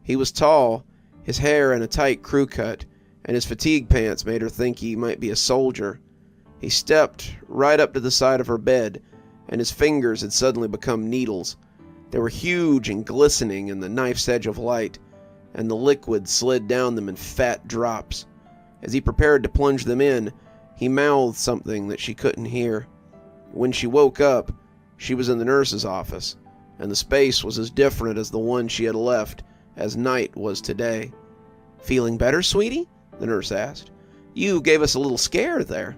He was tall, his hair in a tight crew cut, and his fatigue pants made her think he might be a soldier. He stepped right up to the side of her bed, and his fingers had suddenly become needles. They were huge and glistening in the knife's edge of light, and the liquid slid down them in fat drops. As he prepared to plunge them in, He mouthed something that she couldn't hear. When she woke up, she was in the nurse's office, and the space was as different as the one she had left as night was today. "Feeling better, sweetie?" the nurse asked. "You gave us a little scare there."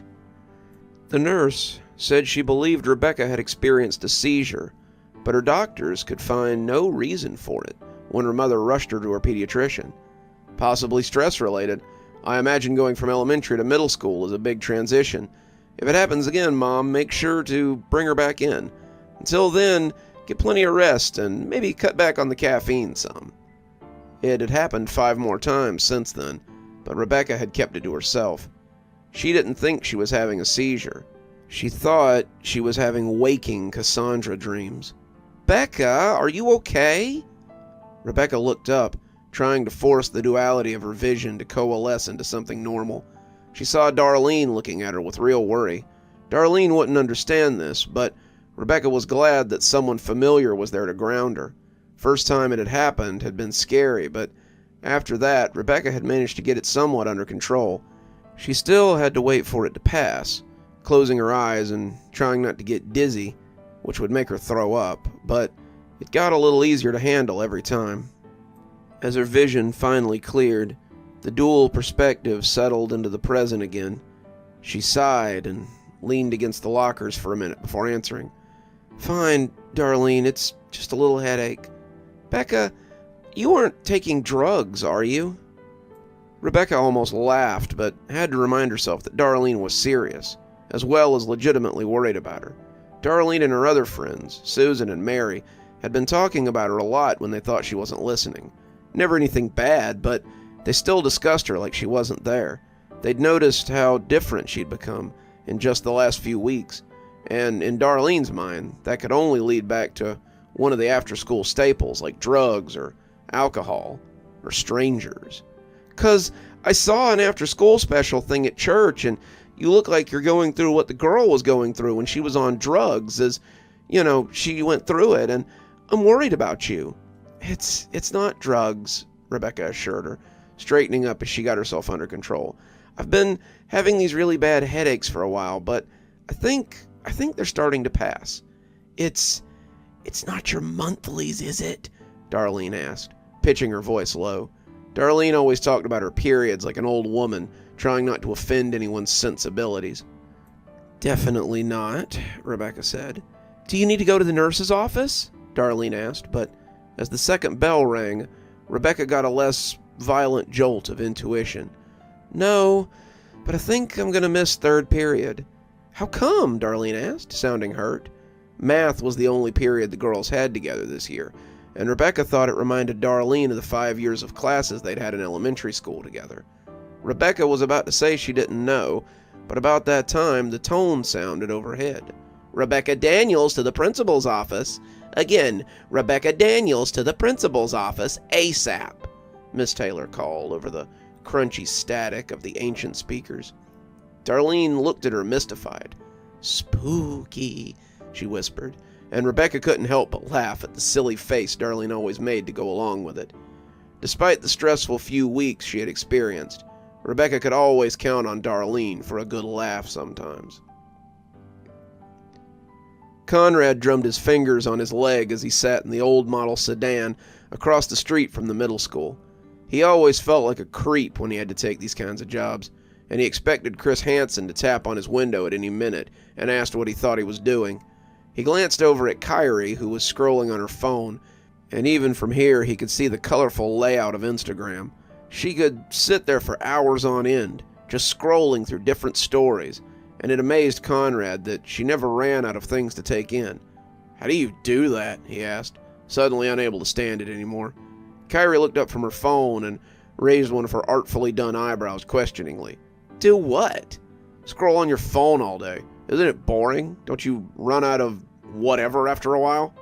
The nurse said she believed Rebecca had experienced a seizure, but her doctors could find no reason for it when her mother rushed her to her pediatrician. Possibly stress-related. I imagine going from elementary to middle school is a big transition. If it happens again, Mom, make sure to bring her back in. Until then, get plenty of rest and maybe cut back on the caffeine some. It had happened 5 more times since then, but Rebecca had kept it to herself. She didn't think she was having a seizure. She thought she was having waking Cassandra dreams. "Becca, are you okay?" Rebecca looked up, trying to force the duality of her vision to coalesce into something normal. She saw Darlene looking at her with real worry. Darlene wouldn't understand this, but Rebecca was glad that someone familiar was there to ground her. First time it had happened had been scary, but after that, Rebecca had managed to get it somewhat under control. She still had to wait for it to pass, closing her eyes and trying not to get dizzy, which would make her throw up, but it got a little easier to handle every time. As her vision finally cleared, the dual perspective settled into the present again. She sighed and leaned against the lockers for a minute before answering. "Fine, Darlene, it's just a little headache." "Becca, you aren't taking drugs, are you?" Rebecca almost laughed, but had to remind herself that Darlene was serious, as well as legitimately worried about her. Darlene and her other friends, Susan and Mary, had been talking about her a lot when they thought she wasn't listening. Never anything bad, but they still discussed her like she wasn't there. They'd noticed how different she'd become in just the last few weeks, and in Darlene's mind, that could only lead back to one of the after-school staples like drugs or alcohol or strangers. "'Cause I saw an after-school special thing at church, and you look like you're going through what the girl was going through when she was on drugs, as, she went through it, and I'm worried about you." It's not drugs," Rebecca assured her, straightening up as she got herself under control. "I've been having these really bad headaches for a while, but I think they're starting to pass." It's not your monthlies, is it?" Darlene asked, pitching her voice low. Darlene always talked about her periods like an old woman, trying not to offend anyone's sensibilities. "Definitely not," Rebecca said. "Do you need to go to the nurse's office?" Darlene asked, but as the second bell rang, Rebecca got a less violent jolt of intuition. "No, but I think I'm going to miss 3rd period." "How come?" Darlene asked, sounding hurt. Math was the only period the girls had together this year, and Rebecca thought it reminded Darlene of the 5 years of classes they'd had in elementary school together. Rebecca was about to say she didn't know, but about that time the tone sounded overhead. "Rebecca Daniels to the principal's office. Again, Rebecca Daniels to the principal's office ASAP," Miss Taylor called over the crunchy static of the ancient speakers. Darlene looked at her mystified. "Spooky," she whispered, and Rebecca couldn't help but laugh at the silly face Darlene always made to go along with it. Despite the stressful few weeks she had experienced, Rebecca could always count on Darlene for a good laugh sometimes. Conrad drummed his fingers on his leg as he sat in the old model sedan across the street from the middle school. He always felt like a creep when he had to take these kinds of jobs, and he expected Chris Hansen to tap on his window at any minute and asked what he thought he was doing. He glanced over at Kyrie, who was scrolling on her phone, and even from here he could see the colorful layout of Instagram. She could sit there for hours on end, just scrolling through different stories, and it amazed Conrad that she never ran out of things to take in. "How do you do that?" he asked, suddenly unable to stand it anymore. Kyrie looked up from her phone and raised one of her artfully done eyebrows questioningly. "Do what?" "Scroll on your phone all day. Isn't it boring? Don't you run out of whatever after a while?"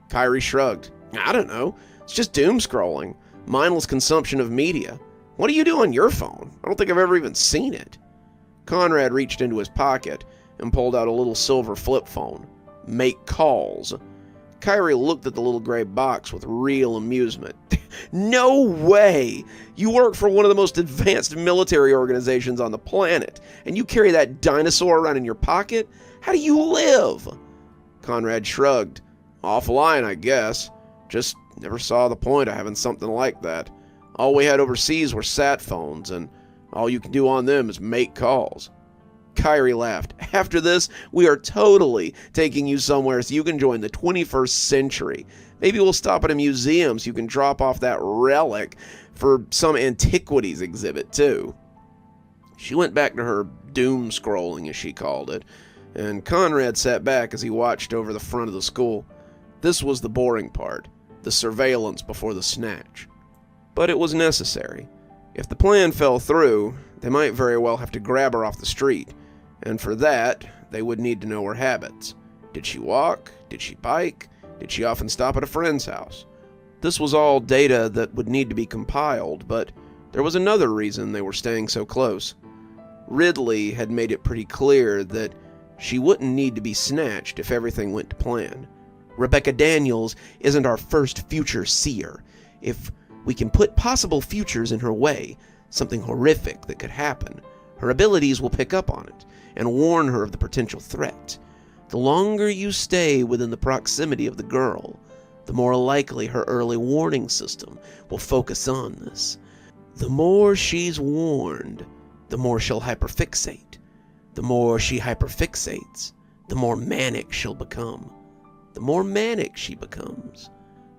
Kyrie shrugged. "I don't know. It's just doom scrolling. Mindless consumption of media. What do you do on your phone? I don't think I've ever even seen it." Conrad reached into his pocket and pulled out a little silver flip phone. "Make calls." Kyrie looked at the little gray box with real amusement. No way! You work for one of the most advanced military organizations on the planet, and you carry that dinosaur around in your pocket? How do you live? Conrad shrugged. Offline, I guess. Just never saw the point of having something like that. All we had overseas were sat phones, and all you can do on them is make calls. Kyrie laughed. After this, we are totally taking you somewhere so you can join the 21st century. Maybe we'll stop at a museum so you can drop off that relic for some antiquities exhibit, too. She went back to her doom scrolling, as she called it, and Conrad sat back as he watched over the front of the school. This was the boring part, the surveillance before the snatch. But it was necessary. If the plan fell through, they might very well have to grab her off the street, and for that, they would need to know her habits. Did she walk? Did she bike? Did she often stop at a friend's house? This was all data that would need to be compiled, but there was another reason they were staying so close. Ridley had made it pretty clear that she wouldn't need to be snatched if everything went to plan. Rebecca Daniels isn't our first future seer. If we can put possible futures in her way, something horrific that could happen, her abilities will pick up on it and warn her of the potential threat. The longer you stay within the proximity of the girl, the more likely her early warning system will focus on this. The more she's warned, the more she'll hyperfixate. The more she hyperfixates, the more manic she'll become. The more manic she becomes,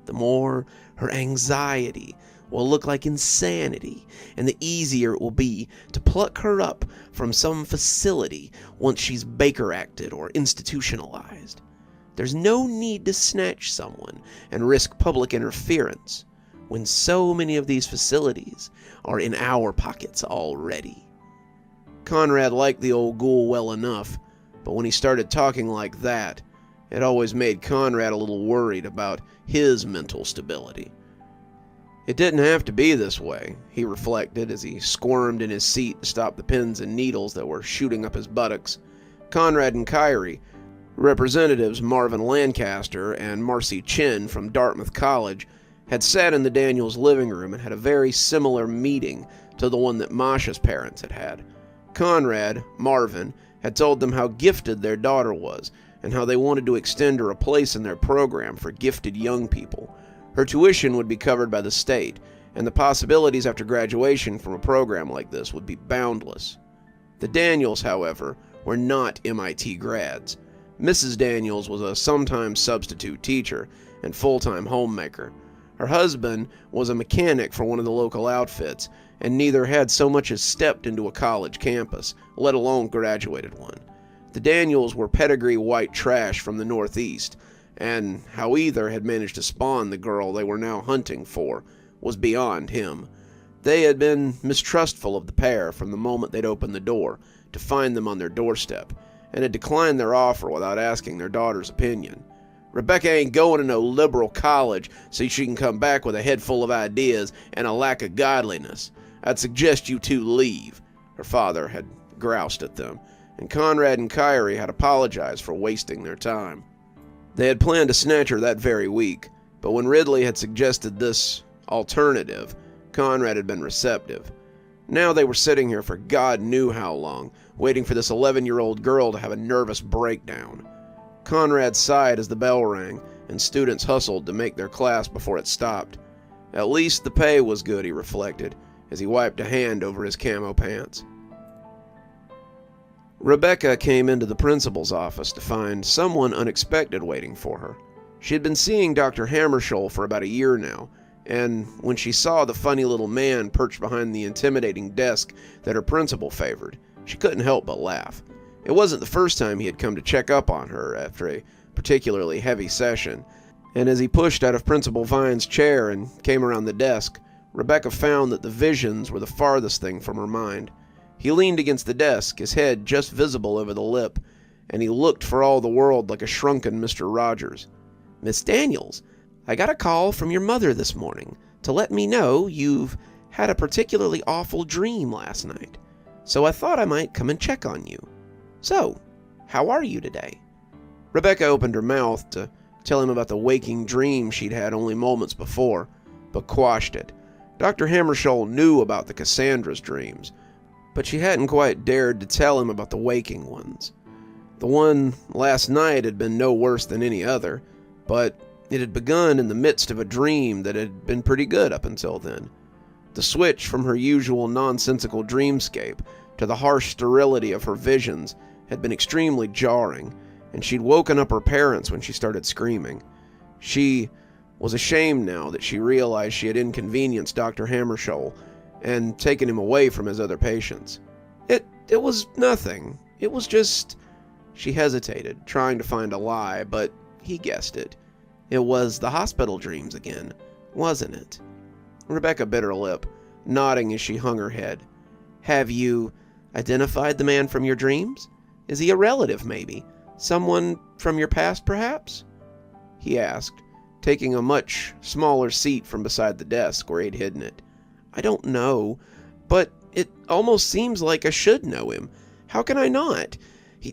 the more her anxiety will look like insanity, and the easier it will be to pluck her up from some facility once she's Baker-acted or institutionalized. There's no need to snatch someone and risk public interference when so many of these facilities are in our pockets already. Conrad liked the old ghoul well enough, but when he started talking like that, it always made Conrad a little worried about his mental stability. It didn't have to be this way, he reflected as he squirmed in his seat to stop the pins and needles that were shooting up his buttocks. Conrad and Kyrie, Representatives Marvin Lancaster and Marcy Chin from Dartmouth College, had sat in the Daniels' living room and had a very similar meeting to the one that Masha's parents had had. Conrad, Marvin, had told them how gifted their daughter was and how they wanted to extend her a place in their program for gifted young people. Her tuition would be covered by the state, and the possibilities after graduation from a program like this would be boundless. The Daniels, however, were not MIT grads. Mrs. Daniels was a sometime substitute teacher and full-time homemaker. Her husband was a mechanic for one of the local outfits, and neither had so much as stepped into a college campus, let alone graduated one. The Daniels were pedigree white trash from the Northeast, and how either had managed to spawn the girl they were now hunting for was beyond him. They had been mistrustful of the pair from the moment they'd opened the door to find them on their doorstep, and had declined their offer without asking their daughter's opinion. Rebecca ain't going to no liberal college so she can come back with a head full of ideas and a lack of godliness. I'd suggest you two leave, her father had groused at them, and Conrad and Kyrie had apologized for wasting their time. They had planned to snatch her that very week, but when Ridley had suggested this alternative, Conrad had been receptive. Now they were sitting here for God knew how long, waiting for this 11-year-old girl to have a nervous breakdown. Conrad sighed as the bell rang, and students hustled to make their class before it stopped. At least the pay was good, he reflected, as he wiped a hand over his camo pants. Rebecca came into the principal's office to find someone unexpected waiting for her. She had been seeing Dr. Hammarskjöld for about a year now, and when she saw the funny little man perched behind the intimidating desk that her principal favored, she couldn't help but laugh. It wasn't the first time he had come to check up on her after a particularly heavy session, and as he pushed out of Principal Vine's chair and came around the desk, Rebecca found that the visions were the farthest thing from her mind. He leaned against the desk, his head just visible over the lip, and he looked for all the world like a shrunken Mr. Rogers. "Miss Daniels, I got a call from your mother this morning to let me know you've had a particularly awful dream last night, so I thought I might come and check on you. So, how are you today?" Rebecca opened her mouth to tell him about the waking dream she'd had only moments before, but quashed it. Dr. Hammarskjöld knew about the Cassandra's dreams, but she hadn't quite dared to tell him about the waking ones. The one last night had been no worse than any other, but it had begun in the midst of a dream that had been pretty good up until then. The switch from her usual nonsensical dreamscape to the harsh sterility of her visions had been extremely jarring, and she'd woken up her parents when she started screaming. She was ashamed now that she realized she had inconvenienced Dr. Hammarskjöld and taken him away from his other patients. It was nothing. It was just... She hesitated, trying to find a lie, but he guessed it. It was the hospital dreams again, wasn't it? Rebecca bit her lip, nodding as she hung her head. Have you identified the man from your dreams? Is he a relative, maybe? Someone from your past, perhaps? He asked, taking a much smaller seat from beside the desk where he'd hidden it. I don't know, but it almost seems like I should know him. How can I not?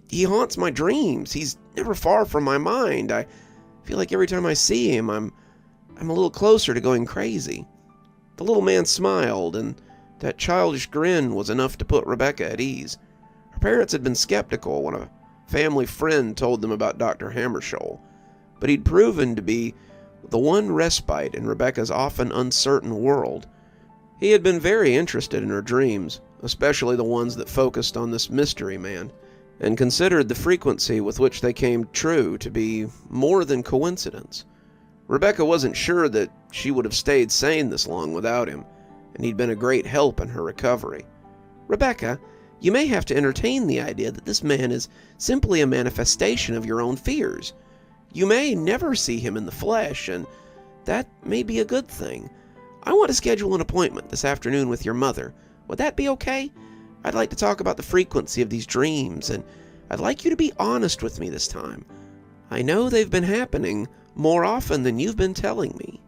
He haunts my dreams. He's never far from my mind. I feel like every time I see him, I'm a little closer to going crazy. The little man smiled, and that childish grin was enough to put Rebecca at ease. Her parents had been skeptical when a family friend told them about Dr. Hammarskjöld, but he'd proven to be the one respite in Rebecca's often uncertain world. He had been very interested in her dreams, especially the ones that focused on this mystery man, and considered the frequency with which they came true to be more than coincidence. Rebecca wasn't sure that she would have stayed sane this long without him, and he'd been a great help in her recovery. Rebecca, you may have to entertain the idea that this man is simply a manifestation of your own fears. You may never see him in the flesh, and that may be a good thing. I want to schedule an appointment this afternoon with your mother. Would that be okay? I'd like to talk about the frequency of these dreams, and I'd like you to be honest with me this time. I know they've been happening more often than you've been telling me.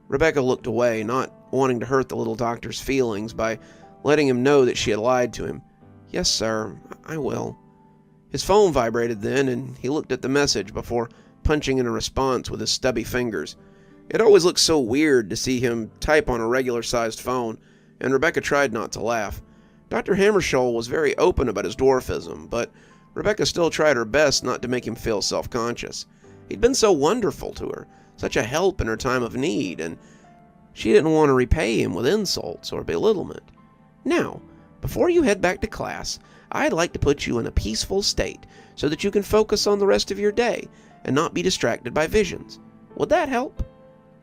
Rebecca looked away, not wanting to hurt the little doctor's feelings by letting him know that she had lied to him. Yes, sir, I will. His phone vibrated then, and he looked at the message before punching in a response with his stubby fingers. It always looked so weird to see him type on a regular-sized phone, and Rebecca tried not to laugh. Dr. Hammarskjöld was very open about his dwarfism, but Rebecca still tried her best not to make him feel self-conscious. He'd been so wonderful to her, such a help in her time of need, and she didn't want to repay him with insults or belittlement. Now, before you head back to class, I'd like to put you in a peaceful state so that you can focus on the rest of your day and not be distracted by visions. Would that help?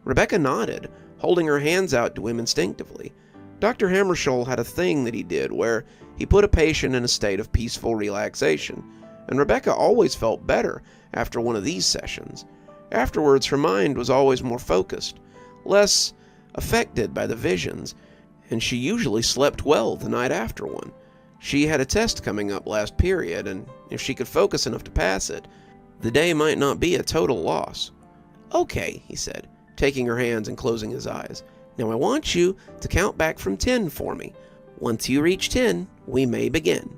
Rebecca nodded, holding her hands out to him instinctively. Dr. Hammarskjöld had a thing that he did where he put a patient in a state of peaceful relaxation, and Rebecca always felt better after one of these sessions. Afterwards, her mind was always more focused, less affected by the visions, and she usually slept well the night after one. She had a test coming up last period, and if she could focus enough to pass it, the day might not be a total loss. Okay, he said, taking her hands and closing his eyes. Now I want you to count back from 10 for me. Once you reach 10, we may begin.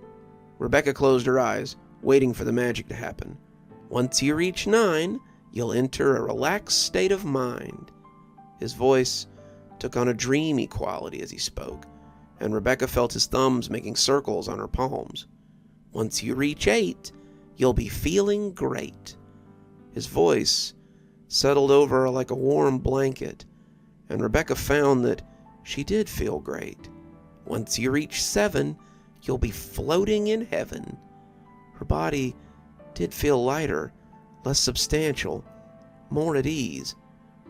Rebecca closed her eyes, waiting for the magic to happen. Once you reach 9, you'll enter a relaxed state of mind. His voice took on a dreamy quality as he spoke, and Rebecca felt his thumbs making circles on her palms. Once you reach 8, you'll be feeling great. His voice settled over her like a warm blanket, and Rebecca found that she did feel great. Once you reach 7, you'll be floating in heaven. Her body did feel lighter, less substantial, more at ease.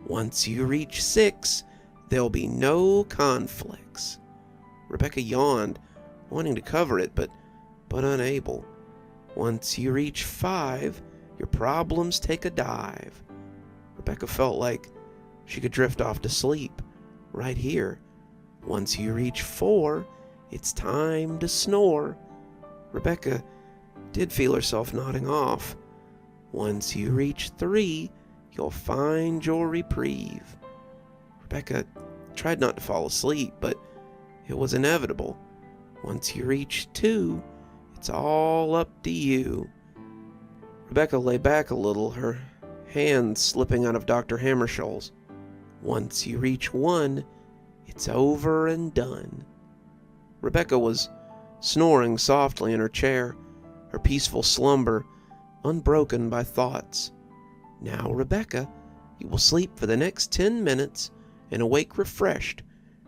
Once you reach 6, there'll be no conflicts. Rebecca yawned, wanting to cover it, but unable. Once you reach 5, your problems take a dive. Rebecca felt like she could drift off to sleep, right here. Once you reach 4, it's time to snore. Rebecca did feel herself nodding off. Once you reach 3, you'll find your reprieve. Rebecca tried not to fall asleep, but it was inevitable. Once you reach 2, it's all up to you. Rebecca lay back a little, her hand slipping out of Dr. Hammershoal's. "Once you reach 1, it's over and done." Rebecca was snoring softly in her chair, her peaceful slumber unbroken by thoughts. "Now, Rebecca, you will sleep for the next 10 minutes and awake refreshed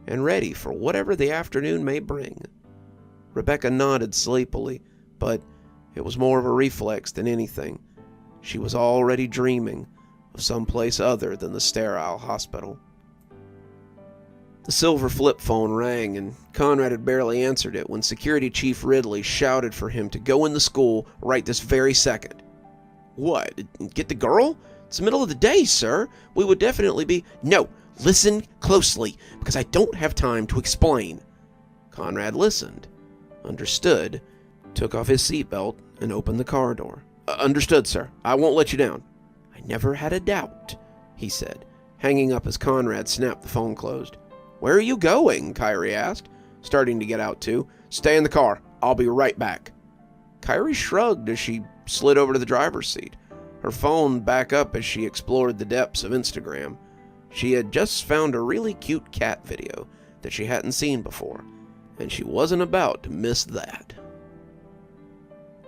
and ready for whatever the afternoon may bring." Rebecca nodded sleepily, but it was more of a reflex than anything. She was already dreaming of some place other than the sterile hospital. The silver flip phone rang, and Conrad had barely answered it when Security Chief Ridley shouted for him to go in the school right this very second. "What? Get the girl? It's the middle of the day, sir. We would definitely be—" "No, listen closely, because I don't have time to explain." Conrad listened, understood, took off his seatbelt, and opened the car door. Understood, sir. I won't let you down." "I never had a doubt," he said, hanging up as Conrad snapped the phone closed. "Where are you going?" Kyrie asked, starting to get out too. "Stay in the car. I'll be right back." Kyrie shrugged as she slid over to the driver's seat, her phone back up as she explored the depths of Instagram. She had just found a really cute cat video that she hadn't seen before, and she wasn't about to miss that.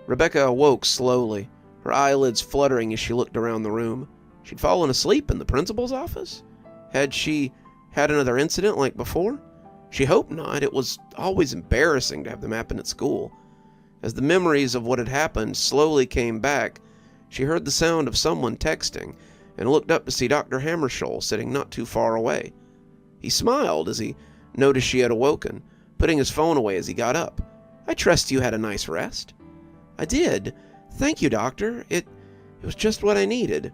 Rebecca awoke slowly, her eyelids fluttering as she looked around the room. She'd fallen asleep in the principal's office? Had she had another incident like before? She hoped not. It was always embarrassing to have them happen at school. As the memories of what had happened slowly came back, she heard the sound of someone texting and looked up to see Dr. Hammershoal sitting not too far away. He smiled as he noticed she had awoken, putting his phone away as he got up. "I trust you had a nice rest." "I did. Thank you, Doctor. It was just what I needed."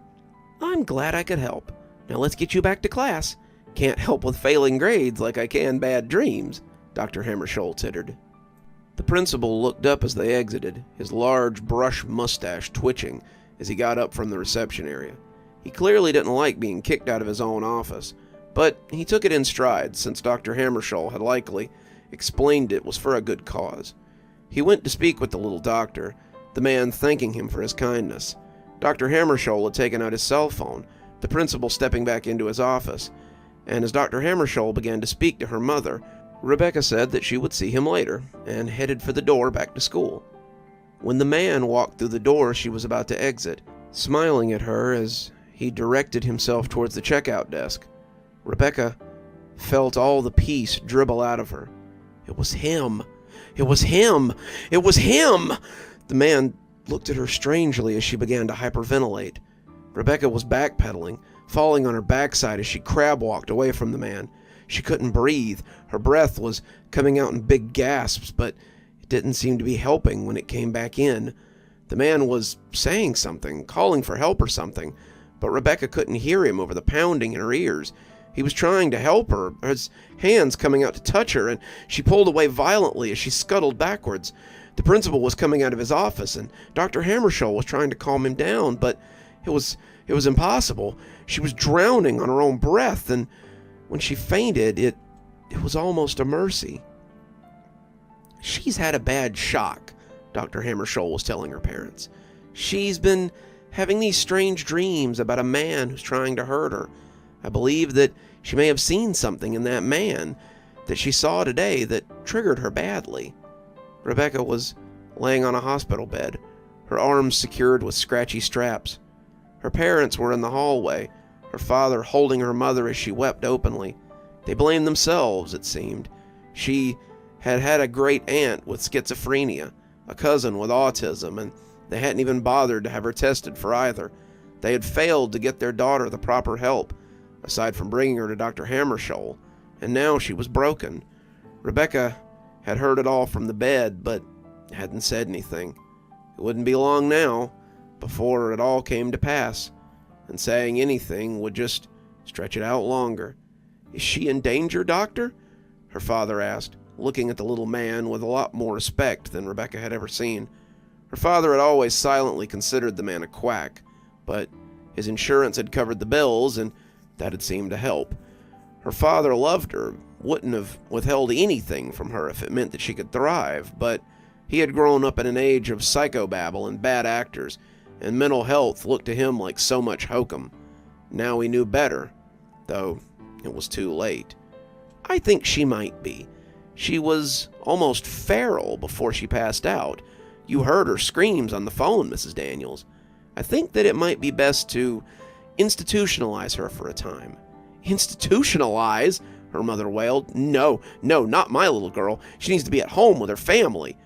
"I'm glad I could help. Now let's get you back to class. Can't help with failing grades like I can bad dreams," Dr. Hammershoal tittered. The principal looked up as they exited, his large brush mustache twitching as he got up from the reception area. He clearly didn't like being kicked out of his own office, but he took it in stride since Dr. Hammershoal had likely explained it was for a good cause. He went to speak with the little doctor, the man thanking him for his kindness. Dr. Hammershoal had taken out his cell phone, the principal stepping back into his office, and as Dr. Hammershoal began to speak to her mother, Rebecca said that she would see him later, and headed for the door back to school. When the man walked through the door she was about to exit, smiling at her as he directed himself towards the checkout desk, Rebecca felt all the peace dribble out of her. It was him! It was him! It was him! The man looked at her strangely as she began to hyperventilate. Rebecca was backpedaling, falling on her backside as she crab-walked away from the man. She couldn't breathe. Her breath was coming out in big gasps, but it didn't seem to be helping when it came back in. The man was saying something, calling for help or something, but Rebecca couldn't hear him over the pounding in her ears. He was trying to help her, his hands coming out to touch her, and she pulled away violently as she scuttled backwards. The principal was coming out of his office, and Dr. Hammershoal was trying to calm him down, but it was impossible. She was drowning on her own breath, and when she fainted, it was almost a mercy. "She's had a bad shock," Dr. Hammershoal was telling her parents. "She's been having these strange dreams about a man who's trying to hurt her. I believe that she may have seen something in that man that she saw today that triggered her badly." Rebecca was laying on a hospital bed, her arms secured with scratchy straps. Her parents were in the hallway, her father holding her mother as she wept openly. They blamed themselves, it seemed. She had had a great aunt with schizophrenia, a cousin with autism, and they hadn't even bothered to have her tested for either. They had failed to get their daughter the proper help, aside from bringing her to Dr. Hammershoal, and now she was broken. Rebecca had heard it all from the bed, but hadn't said anything. It wouldn't be long now before it all came to pass, and saying anything would just stretch it out longer. "Is she in danger, Doctor?" her father asked, looking at the little man with a lot more respect than Rebecca had ever seen. Her father had always silently considered the man a quack, but his insurance had covered the bills, and that had seemed to help. Her father loved her, wouldn't have withheld anything from her if it meant that she could thrive, but he had grown up in an age of psychobabble and bad actors, and mental health looked to him like so much hokum. Now he knew better, though it was too late. I think she might be. She was almost feral before she passed out. You heard her screams on the phone, Mrs. Daniels. I think that it might be best to institutionalize her for a time. Institutionalize? Her mother wailed. No, not my little girl. She needs to be at home with her family.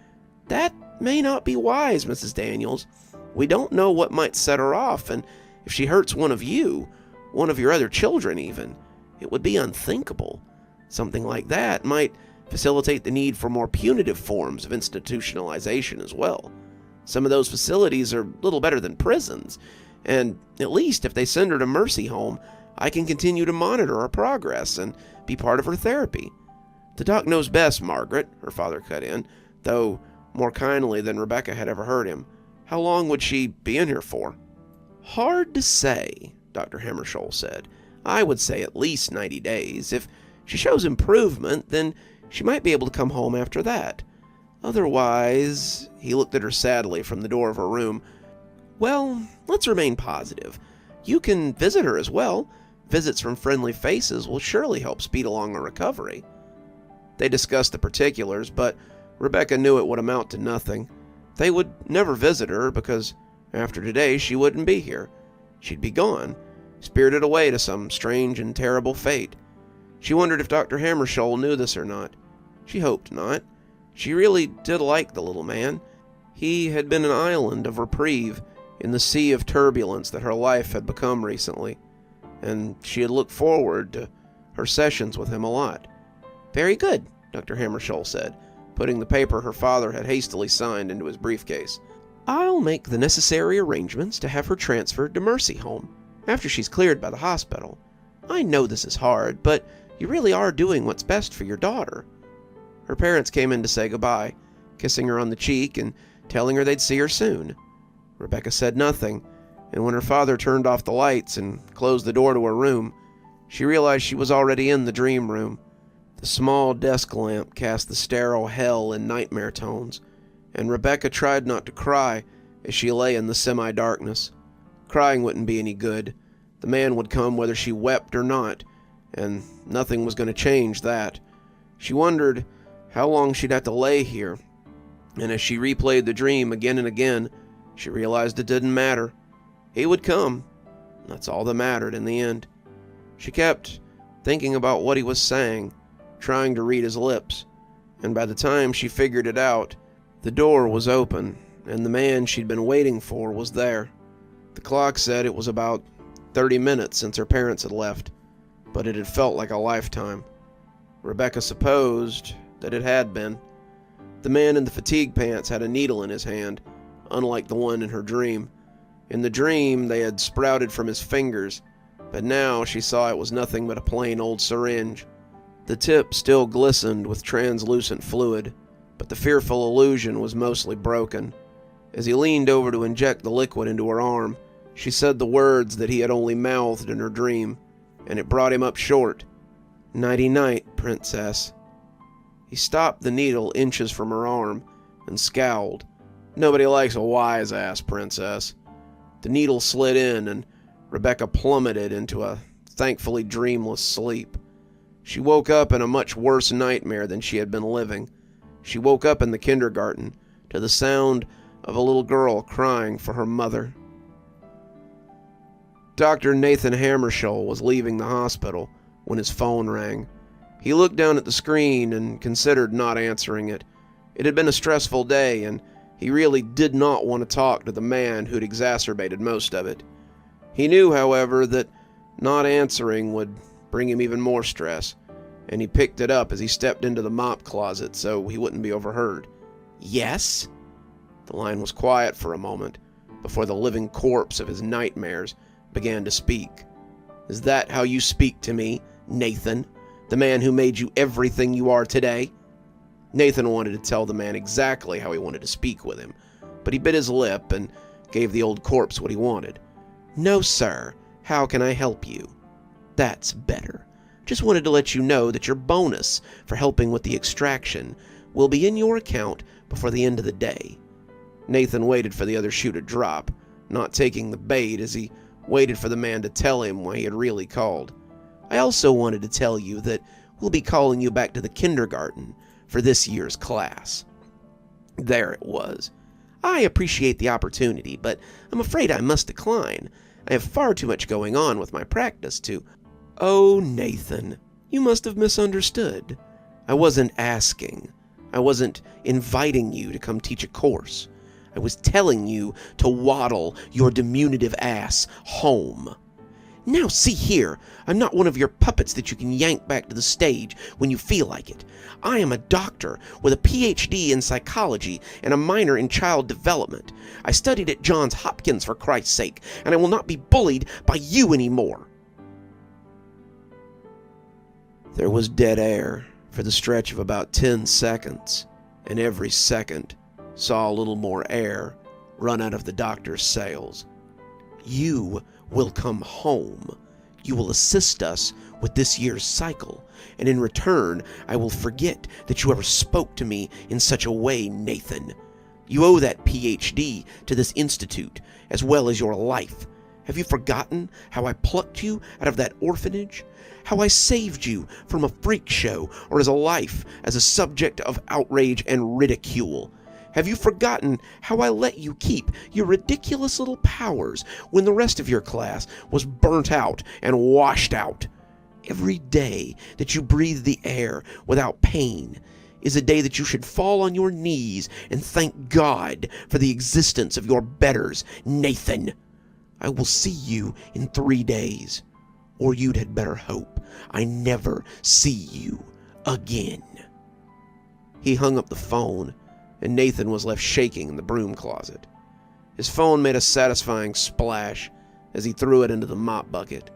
That may not be wise, Mrs. Daniels. We don't know what might set her off, and if she hurts one of you, one of your other children even, it would be unthinkable. Something like that might facilitate the need for more punitive forms of institutionalization as well. Some of those facilities are little better than prisons, and at least if they send her to Mercy Home, I can continue to monitor her progress and be part of her therapy. The doc knows best, Margaret, her father cut in, though more kindly than Rebecca had ever heard him. How long would she be in here for? Hard to say, Dr. Hammarskjöld said. I would say at least 90 days. If she shows improvement, then she might be able to come home after that. Otherwise, he looked at her sadly from the door of her room. Well, let's remain positive. You can visit her as well. Visits from friendly faces will surely help speed along her recovery. They discussed the particulars, but Rebecca knew it would amount to nothing. They would never visit her because after today she wouldn't be here. She'd be gone, spirited away to some strange and terrible fate. She wondered if Dr. Hammarskjöld knew this or not. She hoped not. She really did like the little man. He had been an island of reprieve in the sea of turbulence that her life had become recently, and she had looked forward to her sessions with him a lot. Very good, Dr. Hammarskjöld said, putting the paper her father had hastily signed into his briefcase. I'll make the necessary arrangements to have her transferred to Mercy Home after she's cleared by the hospital. I know this is hard, but you really are doing what's best for your daughter. Her parents came in to say goodbye, kissing her on the cheek and telling her they'd see her soon. Rebecca said nothing, and when her father turned off the lights and closed the door to her room, she realized she was already in the dream room. The small desk lamp cast the sterile hell in nightmare tones, and Rebecca tried not to cry as she lay in the semi-darkness. Crying wouldn't be any good. The man would come whether she wept or not, and nothing was going to change that. She wondered how long she'd have to lay here, and as she replayed the dream again and again, she realized it didn't matter. He would come. That's all that mattered in the end. She kept thinking about what he was saying, trying to read his lips, and by the time she figured it out, the door was open, and the man she'd been waiting for was there. The clock said it was about 30 minutes since her parents had left, but it had felt like a lifetime. Rebecca supposed that it had been. The man in the fatigue pants had a needle in his hand, unlike the one in her dream. In the dream, they had sprouted from his fingers, but now she saw it was nothing but a plain old syringe. The tip still glistened with translucent fluid, but the fearful illusion was mostly broken. As he leaned over to inject the liquid into her arm, she said the words that he had only mouthed in her dream, and it brought him up short. Nighty-night, princess. He stopped the needle inches from her arm and scowled. Nobody likes a wise-ass princess. The needle slid in, and Rebecca plummeted into a thankfully dreamless sleep. She woke up in a much worse nightmare than she had been living. She woke up in the kindergarten to the sound of a little girl crying for her mother. Dr. Nathan Hammarskjöld was leaving the hospital when his phone rang. He looked down at the screen and considered not answering it. It had been a stressful day, and he really did not want to talk to the man who'd exacerbated most of it. He knew, however, that not answering would bring him even more stress, and he picked it up as he stepped into the mop closet so he wouldn't be overheard. Yes? The line was quiet for a moment before the living corpse of his nightmares began to speak. Is that how you speak to me, Nathan, the man who made you everything you are today? Nathan wanted to tell the man exactly how he wanted to speak with him, but he bit his lip and gave the old corpse what he wanted. No, sir. How can I help you? That's better. Just wanted to let you know that your bonus for helping with the extraction will be in your account before the end of the day. Nathan waited for the other shoe to drop, not taking the bait as he waited for the man to tell him why he had really called. "I also wanted to tell you that we'll be calling you back to the kindergarten for this year's class." There it was. "I appreciate the opportunity, but I'm afraid I must decline. I have far too much going on with my practice to—" "Oh, Nathan, you must have misunderstood. I wasn't asking. I wasn't inviting you to come teach a course. I was telling you to waddle your diminutive ass home. Now see here, I'm not one of your puppets that you can yank back to the stage when you feel like it. I am a doctor with a PhD in psychology and a minor in child development. I studied at Johns Hopkins, for Christ's sake, and I will not be bullied by you anymore." There was dead air for the stretch of about 10 seconds, and every second saw a little more air run out of the doctor's sails. "You will come home. You will assist us with this year's cycle, and in return, I will forget that you ever spoke to me in such a way, Nathan. You owe that PhD to this institute, as well as your life. Have you forgotten how I plucked you out of that orphanage? How I saved you from a freak show or as a life as a subject of outrage and ridicule? Have you forgotten how I let you keep your ridiculous little powers when the rest of your class was burnt out and washed out? Every day that you breathe the air without pain is a day that you should fall on your knees and thank God for the existence of your betters, Nathan. I will see you in 3 days, or you'd had better hope I never see you again." He hung up the phone, and Nathan was left shaking in the broom closet. His phone made a satisfying splash as he threw it into the mop bucket,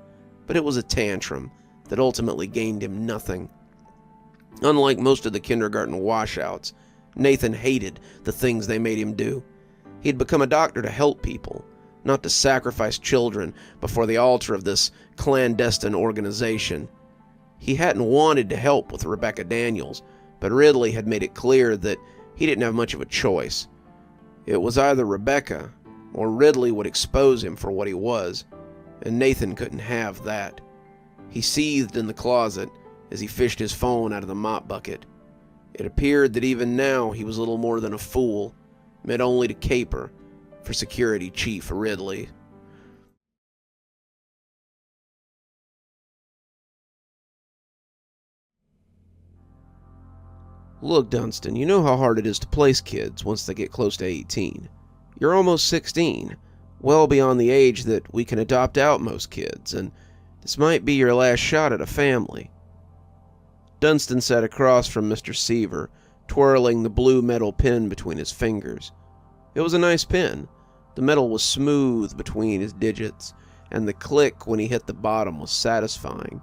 but it was a tantrum that ultimately gained him nothing. Unlike most of the kindergarten washouts, Nathan hated the things they made him do. He'd become a doctor to help people, not to sacrifice children before the altar of this clandestine organization. He hadn't wanted to help with Rebecca Daniels, but Ridley had made it clear that he didn't have much of a choice. It was either Rebecca, or Ridley would expose him for what he was, and Nathan couldn't have that. He seethed in the closet as he fished his phone out of the mop bucket. It appeared that even now he was little more than a fool, meant only to caper for Security Chief Ridley. "Look, Dunston, you know how hard it is to place kids once they get close to 18. You're almost 16, well beyond the age that we can adopt out most kids, and this might be your last shot at a family." Dunston sat across from Mr. Seaver, twirling the blue metal pen between his fingers. It was a nice pen. The metal was smooth between his digits, and the click when he hit the bottom was satisfying.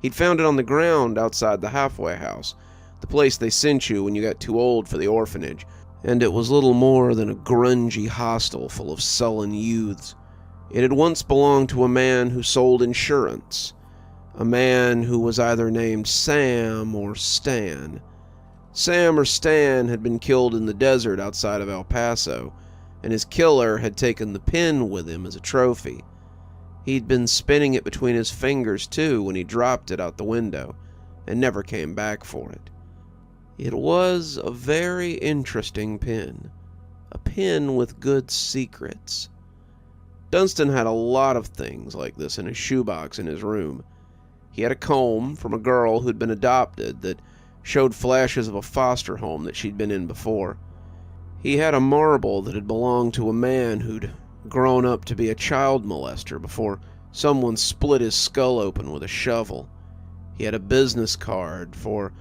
He'd found it on the ground outside the halfway house, the place they sent you when you got too old for the orphanage, and it was little more than a grungy hostel full of sullen youths. It had once belonged to a man who sold insurance, a man who was either named Sam or Stan. Sam or Stan had been killed in the desert outside of El Paso, and his killer had taken the pen with him as a trophy. He'd been spinning it between his fingers, too, when he dropped it out the window, and never came back for it. It was a very interesting pen, a pen with good secrets. Dunston had a lot of things like this in his shoebox in his room. He had a comb from a girl who'd been adopted that showed flashes of a foster home that she'd been in before. He had a marble that had belonged to a man who'd grown up to be a child molester before someone split his skull open with a shovel. He had a business card for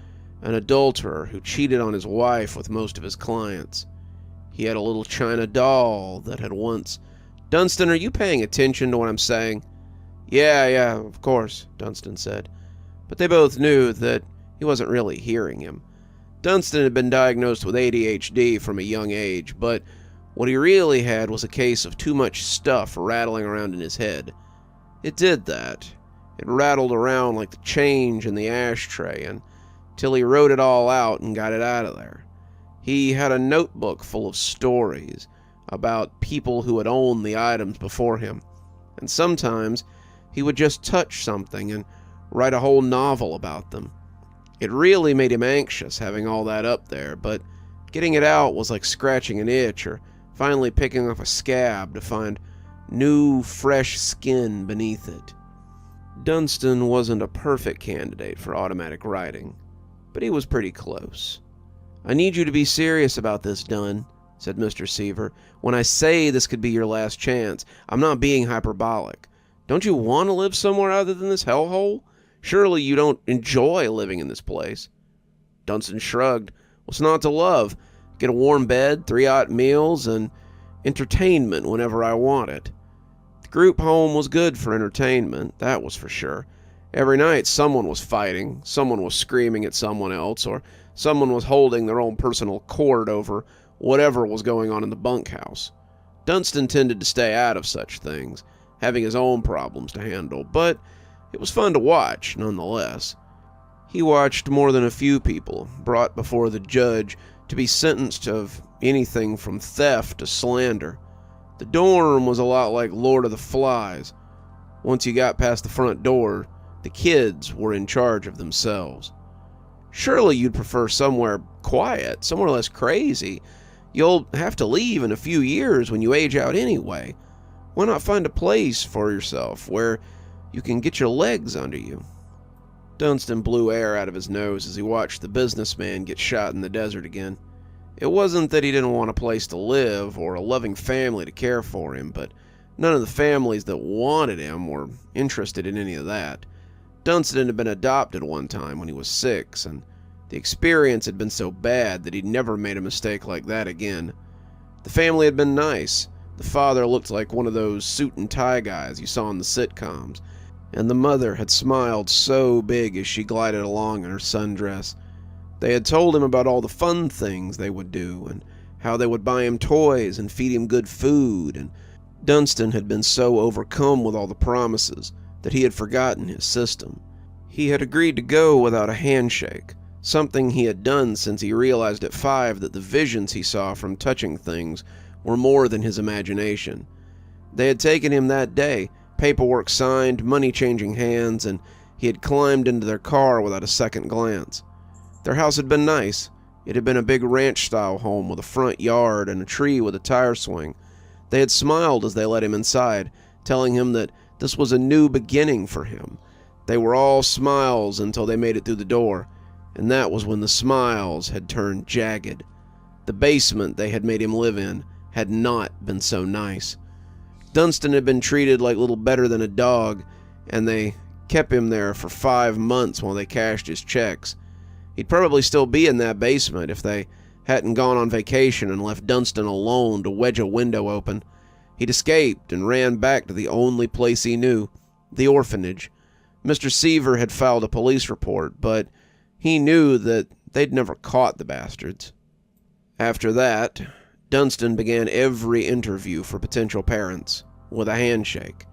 an adulterer who cheated on his wife with most of his clients. He had a little china doll that had once... Dunston, are you paying attention to what I'm saying? Yeah, of course, Dunston said. But they both knew that he wasn't really hearing him. Dunston had been diagnosed with ADHD from a young age, but what he really had was a case of too much stuff rattling around in his head. It did that. It rattled around like the change in the ashtray until he wrote it all out and got it out of there. He had a notebook full of stories, about people who had owned the items before him. And sometimes he would just touch something and write a whole novel about them. It really made him anxious having all that up there, but getting it out was like scratching an itch or finally picking off a scab to find new, fresh skin beneath it. Dunston wasn't a perfect candidate for automatic writing, but he was pretty close. "I need you to be serious about this, Dun," said Mr. Seaver. "When I say this could be your last chance, I'm not being hyperbolic. Don't you want to live somewhere other than this hellhole? Surely you don't enjoy living in this place." Dunston shrugged. "What's not to love? Get a warm bed, 3 hot meals, and entertainment whenever I want it." The group home was good for entertainment, that was for sure. Every night someone was fighting, someone was screaming at someone else, or someone was holding their own personal court over whatever was going on in the bunkhouse. Dunston tended to stay out of such things, having his own problems to handle, but it was fun to watch, nonetheless. He watched more than a few people brought before the judge to be sentenced of anything from theft to slander. The dorm was a lot like Lord of the Flies. Once you got past the front door, the kids were in charge of themselves. Surely you'd prefer somewhere quiet, somewhere less crazy. You'll have to leave in a few years when you age out anyway. Why not find a place for yourself where you can get your legs under you? Dunston blew air out of his nose as he watched the businessman get shot in the desert again. It wasn't that he didn't want a place to live or a loving family to care for him, but none of the families that wanted him were interested in any of that. Dunston had been adopted one time when he was 6, and the experience had been so bad that he'd never made a mistake like that again. The family had been nice. The father looked like one of those suit and tie guys you saw in the sitcoms, and the mother had smiled so big as she glided along in her sundress. They had told him about all the fun things they would do, and how they would buy him toys and feed him good food, and Dunston had been so overcome with all the promises that he had forgotten his system. He had agreed to go without a handshake, something he had done since he realized at 5 that the visions he saw from touching things were more than his imagination. They had taken him that day, paperwork signed, money changing hands, and he had climbed into their car without a second glance. Their house had been nice. It had been a big ranch-style home with a front yard and a tree with a tire swing. They had smiled as they let him inside, telling him that this was a new beginning for him. They were all smiles until they made it through the door, and that was when the smiles had turned jagged. The basement they had made him live in had not been so nice. Dunston had been treated like little better than a dog, and they kept him there for 5 months while they cashed his checks. He'd probably still be in that basement if they hadn't gone on vacation and left Dunston alone to wedge a window open. He'd escaped and ran back to the only place he knew, the orphanage. Mr. Seaver had filed a police report, but he knew that they'd never caught the bastards. After that, Dunston began every interview for potential parents with a handshake.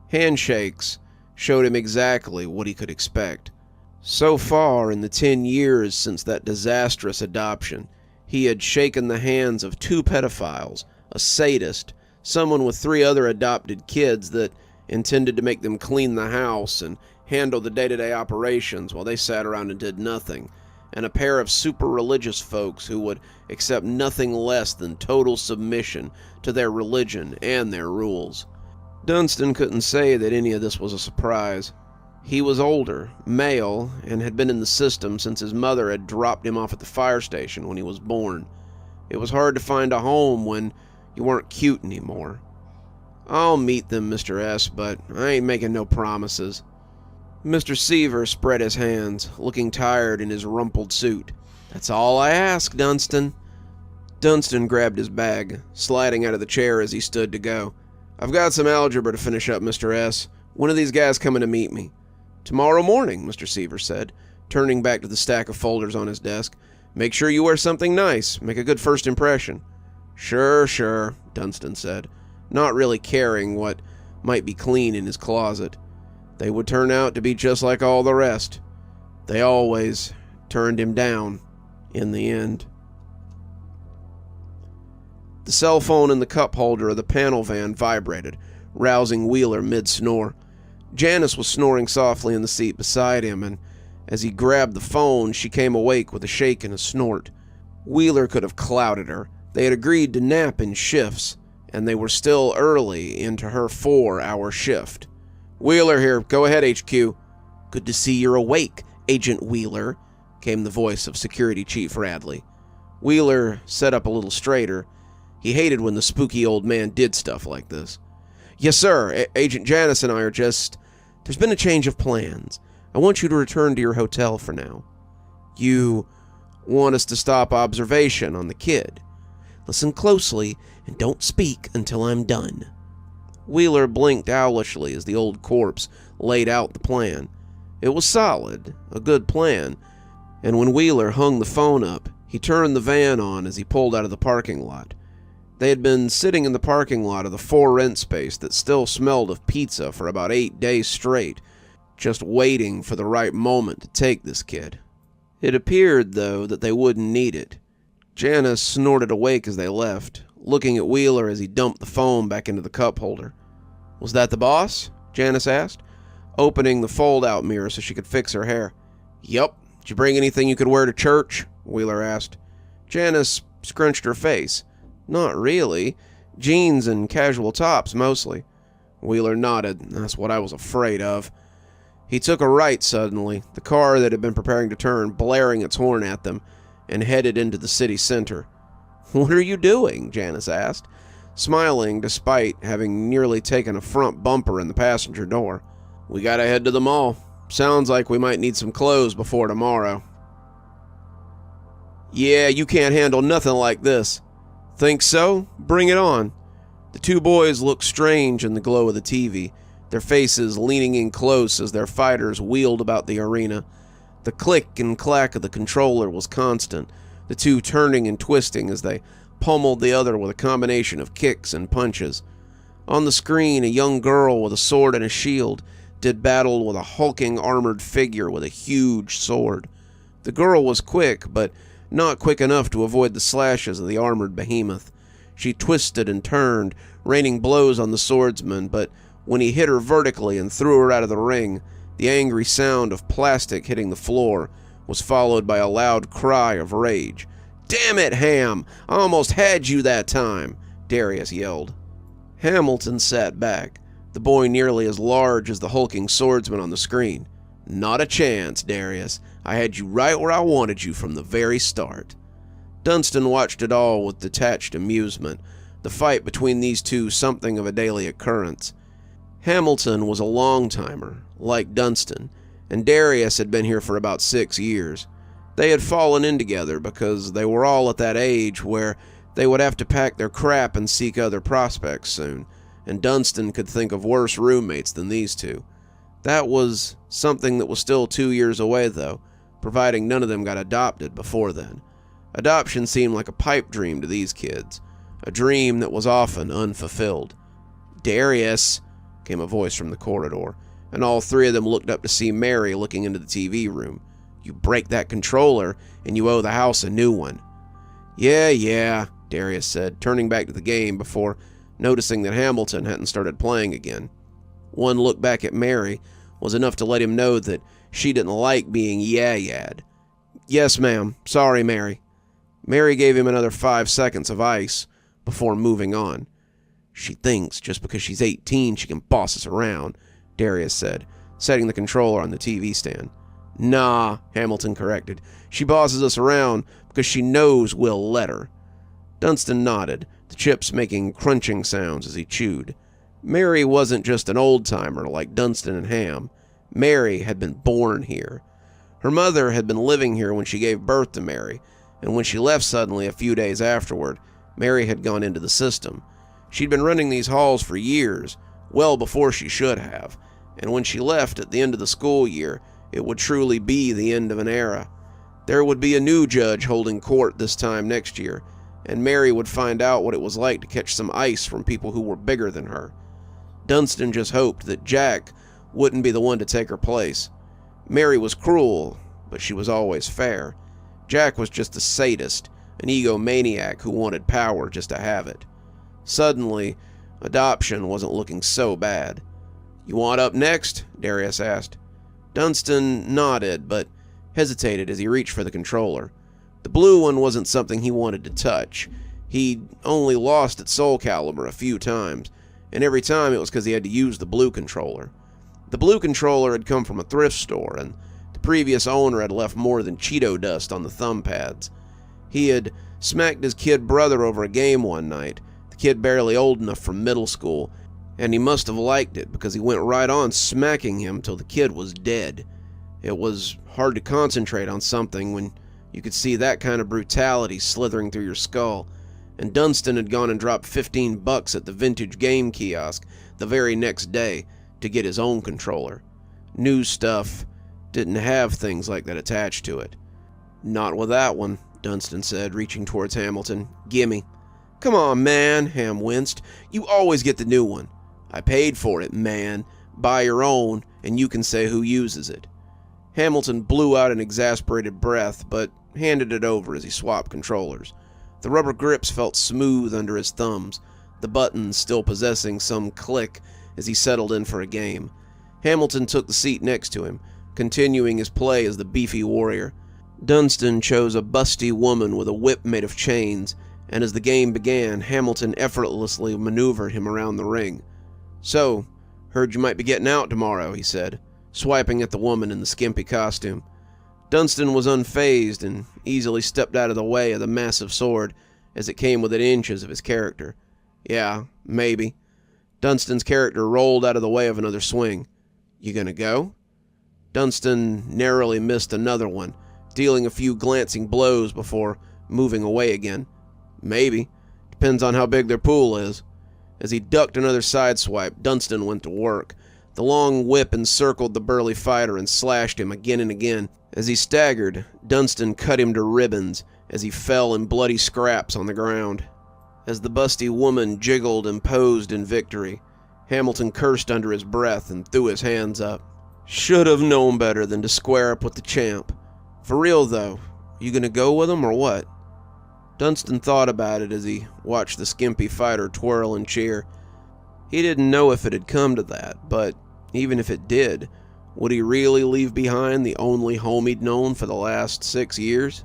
Handshakes showed him exactly what he could expect. So far, in the 10 years since that disastrous adoption, he had shaken the hands of 2 pedophiles, a sadist, someone with 3 other adopted kids that intended to make them clean the house and handle the day-to-day operations while they sat around and did nothing, and a pair of super religious folks who would accept nothing less than total submission to their religion and their rules. Dunston couldn't say that any of this was a surprise. He was older, male, and had been in the system since his mother had dropped him off at the fire station when he was born. It was hard to find a home when you weren't cute anymore. "I'll meet them, Mr. S., but I ain't making no promises." Mr. Seaver spread his hands, looking tired in his rumpled suit. "That's all I ask, Dunston." Dunston grabbed his bag, sliding out of the chair as he stood to go. "I've got some algebra to finish up, Mr. S. When are these guys coming to meet me?" "Tomorrow morning," Mr. Seaver said, turning back to the stack of folders on his desk. "Make sure you wear something nice. Make a good first impression." Sure, Dunston said, not really caring what might be clean in his closet. They would turn out to be just like all the rest. They always turned him down in the end. The cell phone in the cup holder of the panel van vibrated, rousing Wheeler mid-snore. Janice was snoring softly in the seat beside him, and as he grabbed the phone, she came awake with a shake and a snort. Wheeler could have clouted her. They had agreed to nap in shifts, and they were still early into her 4-hour shift. "Wheeler here. Go ahead, HQ." "Good to see you're awake, Agent Wheeler," came the voice of Security Chief Radley. Wheeler sat up a little straighter. He hated when the spooky old man did stuff like this. "Yes, sir. Agent Janice and I are just... There's been a change of plans. I want you to return to your hotel for now." "You want us to stop observation on the kid?" "Listen closely and don't speak until I'm done." Wheeler blinked owlishly as the old corpse laid out the plan. It was solid, a good plan, and when Wheeler hung the phone up, he turned the van on as he pulled out of the parking lot. They had been sitting in the parking lot of the for-rent space that still smelled of pizza for about 8 days straight, just waiting for the right moment to take this kid. It appeared, though, that they wouldn't need it. Janice snorted awake as they left, looking at Wheeler as he dumped the phone back into the cup holder. "Was that the boss?" Janice asked, opening the fold-out mirror so she could fix her hair. "Yup. Did you bring anything you could wear to church?" Wheeler asked. Janice scrunched her face. "Not really. Jeans and casual tops, mostly." Wheeler nodded. "That's what I was afraid of." He took a right suddenly, the car that had been preparing to turn blaring its horn at them, and headed into the city center. "What are you doing?" Janice asked, smiling despite having nearly taken a front bumper in the passenger door. "We gotta head to the mall. Sounds like we might need some clothes before tomorrow." "Yeah, you can't handle nothing like this." "Think so? Bring it on." The two boys looked strange in the glow of the TV, their faces leaning in close as their fighters wheeled about the arena. The click and clack of the controller was constant, the two turning and twisting as they pummeled the other with a combination of kicks and punches. On the screen, a young girl with a sword and a shield did battle with a hulking armored figure with a huge sword. The girl was quick, but not quick enough to avoid the slashes of the armored behemoth. She twisted and turned, raining blows on the swordsman, but when he hit her vertically and threw her out of the ring, the angry sound of plastic hitting the floor was followed by a loud cry of rage. "Damn it, Ham! I almost had you that time!" Darius yelled. Hamilton sat back, the boy nearly as large as the hulking swordsman on the screen. "Not a chance, Darius. I had you right where I wanted you from the very start." Dunston watched it all with detached amusement, the fight between these two something of a daily occurrence. Hamilton was a long-timer, like Dunston, and Darius had been here for about 6 years. They had fallen in together because they were all at that age where they would have to pack their crap and seek other prospects soon, and Dunston could think of worse roommates than these two. That was something that was still 2 years away, though, providing none of them got adopted before then. Adoption seemed like a pipe dream to these kids, a dream that was often unfulfilled. "Darius," came a voice from the corridor, and all three of them looked up to see Mary looking into the TV room. "You break that controller, and you owe the house a new one." Yeah, Darius said, turning back to the game before noticing that Hamilton hadn't started playing again. One look back at Mary was enough to let him know that she didn't like being yeah-yahed. "Yes, ma'am. Sorry, Mary." Mary gave him another 5 seconds of ice before moving on. "She thinks just because she's 18 she can boss us around," Darius said, setting the controller on the TV stand. "Nah," Hamilton corrected. "She bosses us around because she knows we'll let her." Dunston nodded, the chips making crunching sounds as he chewed. Mary wasn't just an old-timer like Dunston and Ham. Mary had been born here. Her mother had been living here when she gave birth to Mary, and when she left suddenly a few days afterward, Mary had gone into the system. She'd been running these halls for years, well before she should have, and when she left at the end of the school year, it would truly be the end of an era. There would be a new judge holding court this time next year, and Mary would find out what it was like to catch some ice from people who were bigger than her. Dunston just hoped that Jack wouldn't be the one to take her place. Mary was cruel, but she was always fair. Jack was just a sadist, an egomaniac who wanted power just to have it. Suddenly, adoption wasn't looking so bad. "You want up next?" Darius asked. Dunston nodded, but hesitated as he reached for the controller. The blue one wasn't something he wanted to touch. He'd only lost at Soul Calibur a few times, and every time it was because he had to use the blue controller. The blue controller had come from a thrift store, and the previous owner had left more than Cheeto dust on the thumb pads. He had smacked his kid brother over a game one night, the kid barely old enough for middle school, and he must have liked it because he went right on smacking him till the kid was dead. It was hard to concentrate on something when you could see that kind of brutality slithering through your skull, and Dunston had gone and dropped $15 at the vintage game kiosk the very next day to get his own controller. New stuff didn't have things like that attached to it. "Not with that one," Dunston said, reaching towards Hamilton. "Gimme." "Come on, man," Ham winced. "You always get the new one." "I paid for it, man. Buy your own, and you can say who uses it." Hamilton blew out an exasperated breath, but handed it over as he swapped controllers. The rubber grips felt smooth under his thumbs, the buttons still possessing some click as he settled in for a game. Hamilton took the seat next to him, continuing his play as the beefy warrior. Dunston chose a busty woman with a whip made of chains, and as the game began, Hamilton effortlessly maneuvered him around the ring. "So, heard you might be getting out tomorrow," he said, swiping at the woman in the skimpy costume. Dunston was unfazed and easily stepped out of the way of the massive sword as it came within inches of his character. "Yeah, maybe." Dunston's character rolled out of the way of another swing. "You gonna go?" Dunston narrowly missed another one, dealing a few glancing blows before moving away again. "Maybe. Depends on how big their pool is." As he ducked another sideswipe, Dunston went to work. The long whip encircled the burly fighter and slashed him again and again. As he staggered, Dunston cut him to ribbons as he fell in bloody scraps on the ground. As the busty woman jiggled and posed in victory, Hamilton cursed under his breath and threw his hands up. "Should have known better than to square up with the champ. For real, though, you gonna go with him or what?" Dunston thought about it as he watched the skimpy fighter twirl and cheer. He didn't know if it had come to that, but even if it did, would he really leave behind the only home he'd known for the last 6 years?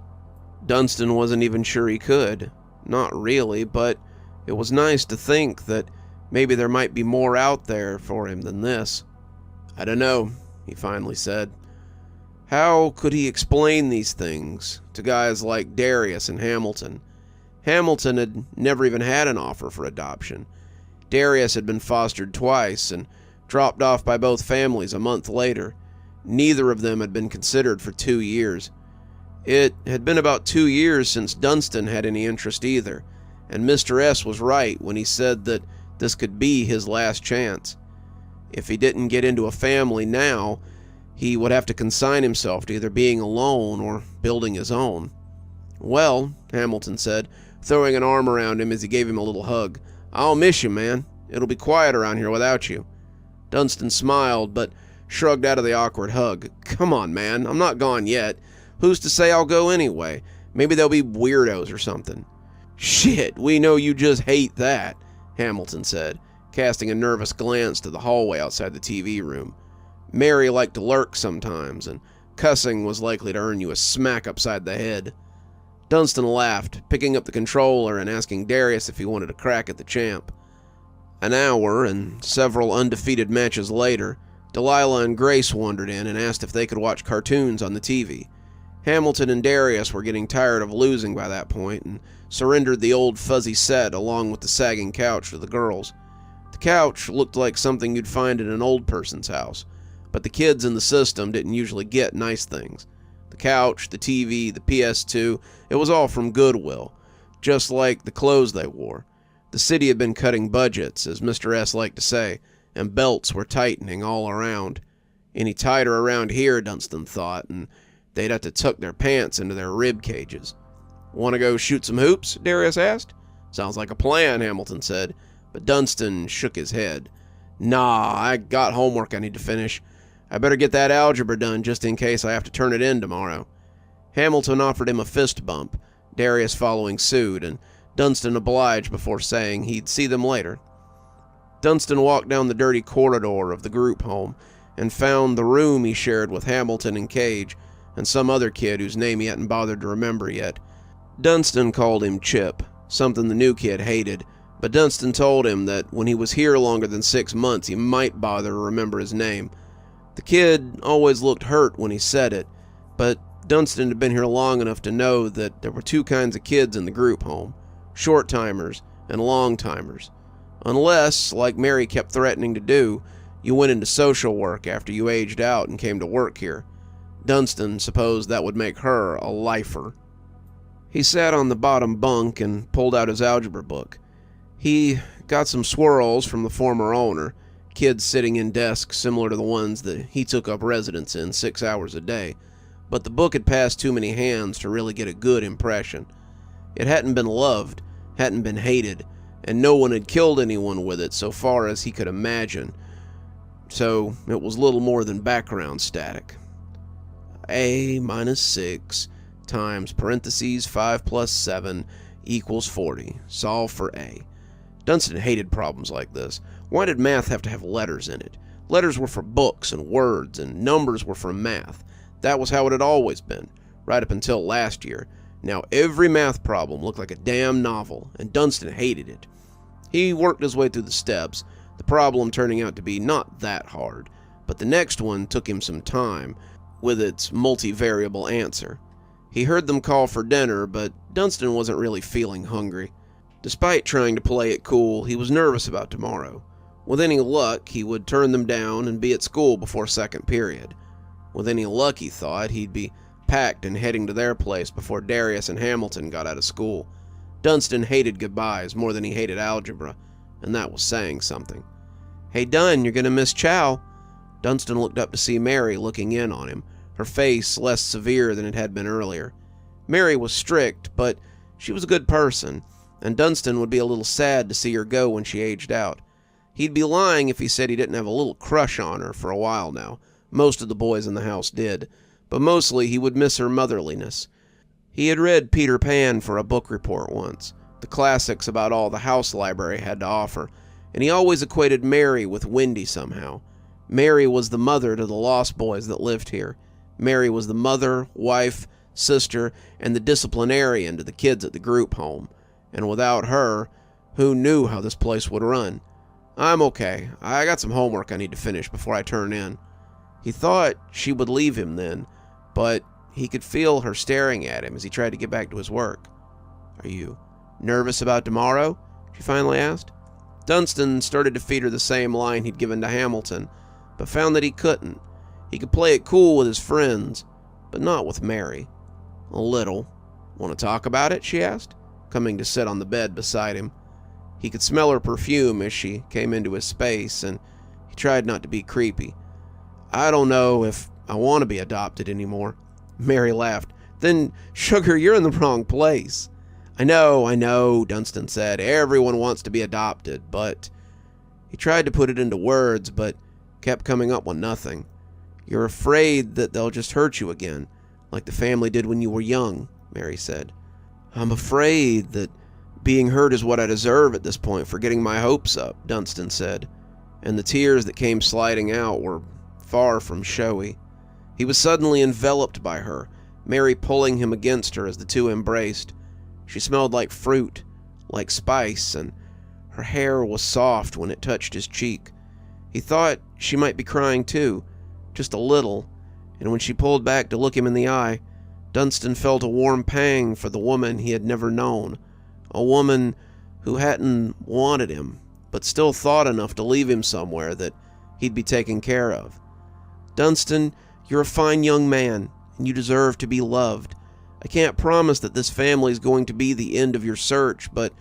Dunston wasn't even sure he could. Not really, but it was nice to think that maybe there might be more out there for him than this. "I don't know," he finally said. How could he explain these things to guys like Darius and Hamilton? Hamilton had never even had an offer for adoption. Darius had been fostered twice and dropped off by both families a month later. Neither of them had been considered for 2 years. It had been about 2 years since Dunston had any interest either, and Mr. S was right when he said that this could be his last chance. If he didn't get into a family now, he would have to consign himself to either being alone or building his own. "Well," Hamilton said, throwing an arm around him as he gave him a little hug, "I'll miss you, man. It'll be quiet around here without you." Dunston smiled, but shrugged out of the awkward hug. "Come on, man. I'm not gone yet. Who's to say I'll go anyway? Maybe they'll be weirdos or something." "Shit, we know you just hate that," Hamilton said, casting a nervous glance to the hallway outside the TV room. Mary liked to lurk sometimes, and cussing was likely to earn you a smack upside the head. Dunston laughed, picking up the controller and asking Darius if he wanted a crack at the champ. An hour and several undefeated matches later, Delilah and Grace wandered in and asked if they could watch cartoons on the TV. Hamilton and Darius were getting tired of losing by that point and surrendered the old fuzzy set along with the sagging couch to the girls. The couch looked like something you'd find in an old person's house, but the kids in the system didn't usually get nice things. The couch, the TV, the PS2, it was all from Goodwill, just like the clothes they wore. The city had been cutting budgets, as Mr. S liked to say, and belts were tightening all around. Any tighter around here, Dunston thought, and they'd have to tuck their pants into their rib cages. "Want to go shoot some hoops?" Darius asked. "Sounds like a plan," Hamilton said, but Dunston shook his head. "Nah, I got homework I need to finish. I better get that algebra done just in case I have to turn it in tomorrow." Hamilton offered him a fist bump. Darius following suit, and Dunston obliged before saying he'd see them later. Dunston walked down the dirty corridor of the group home and found the room he shared with Hamilton and Cage and some other kid whose name he hadn't bothered to remember yet. Dunston called him Chip, something the new kid hated, but Dunston told him that when he was here longer than 6 months he might bother to remember his name. The kid always looked hurt when he said it, but Dunston had been here long enough to know that there were two kinds of kids in the group home, short-timers and long-timers. Unless, like Mary kept threatening to do, you went into social work after you aged out and came to work here. Dunston supposed that would make her a lifer. He sat on the bottom bunk and pulled out his algebra book. He got some swirls from the former owner, kids sitting in desks similar to the ones that he took up residence in 6 hours a day, but the book had passed too many hands to really get a good impression. It hadn't been loved, hadn't been hated, and no one had killed anyone with it so far as he could imagine, so it was little more than background static. A minus 6 times parentheses 5 plus 7 equals 40. Solve for A. Dunston hated problems like this. Why did math have to have letters in it? Letters were for books and words, and numbers were for math. That was how it had always been, right up until last year. Now every math problem looked like a damn novel, and Dunston hated it. He worked his way through the steps, the problem turning out to be not that hard, but the next one took him some time, with its multivariable answer. He heard them call for dinner, but Dunston wasn't really feeling hungry. Despite trying to play it cool, he was nervous about tomorrow. With any luck, he would turn them down and be at school before second period. With any luck, he thought, he'd be packed and heading to their place before Darius and Hamilton got out of school. Dunston hated goodbyes more than he hated algebra, and that was saying something. "Hey, Dun, you're gonna miss chow." Dunston looked up to see Mary looking in on him, her face less severe than it had been earlier. Mary was strict, but she was a good person, and Dunston would be a little sad to see her go when she aged out. He'd be lying if he said he didn't have a little crush on her for a while now. Most of the boys in the house did, but mostly he would miss her motherliness. He had read Peter Pan for a book report once, the classics about all the house library had to offer, and he always equated Mary with Wendy somehow. Mary was the mother to the lost boys that lived here. Mary was the mother, wife, sister, and the disciplinarian to the kids at the group home. And without her, who knew how this place would run? "I'm okay. I got some homework I need to finish before I turn in." He thought she would leave him then, but he could feel her staring at him as he tried to get back to his work. "Are you nervous about tomorrow?" she finally asked. Dunston started to feed her the same line he'd given to Hamilton, but found that he couldn't. He could play it cool with his friends, but not with Mary. "A little." "Want to talk about it?" she asked, coming to sit on the bed beside him. He could smell her perfume as she came into his space, and he tried not to be creepy. "I don't know if I want to be adopted anymore." Mary laughed. "Then, sugar, you're in the wrong place." I know, Dunston said. "Everyone wants to be adopted, but..." He tried to put it into words, but kept coming up with nothing. "You're afraid that they'll just hurt you again, like the family did when you were young," Mary said. "I'm afraid that being hurt is what I deserve at this point for getting my hopes up," Dunston said, and the tears that came sliding out were far from showy. He was suddenly enveloped by her, Mary pulling him against her as the two embraced. She smelled like fruit, like spice, and her hair was soft when it touched his cheek. He thought she might be crying too, just a little, and when she pulled back to look him in the eye, Dunston felt a warm pang for the woman he had never known, a woman who hadn't wanted him, but still thought enough to leave him somewhere that he'd be taken care of. "Dunston, you're a fine young man, and you deserve to be loved. I can't promise that this family's going to be the end of your search, but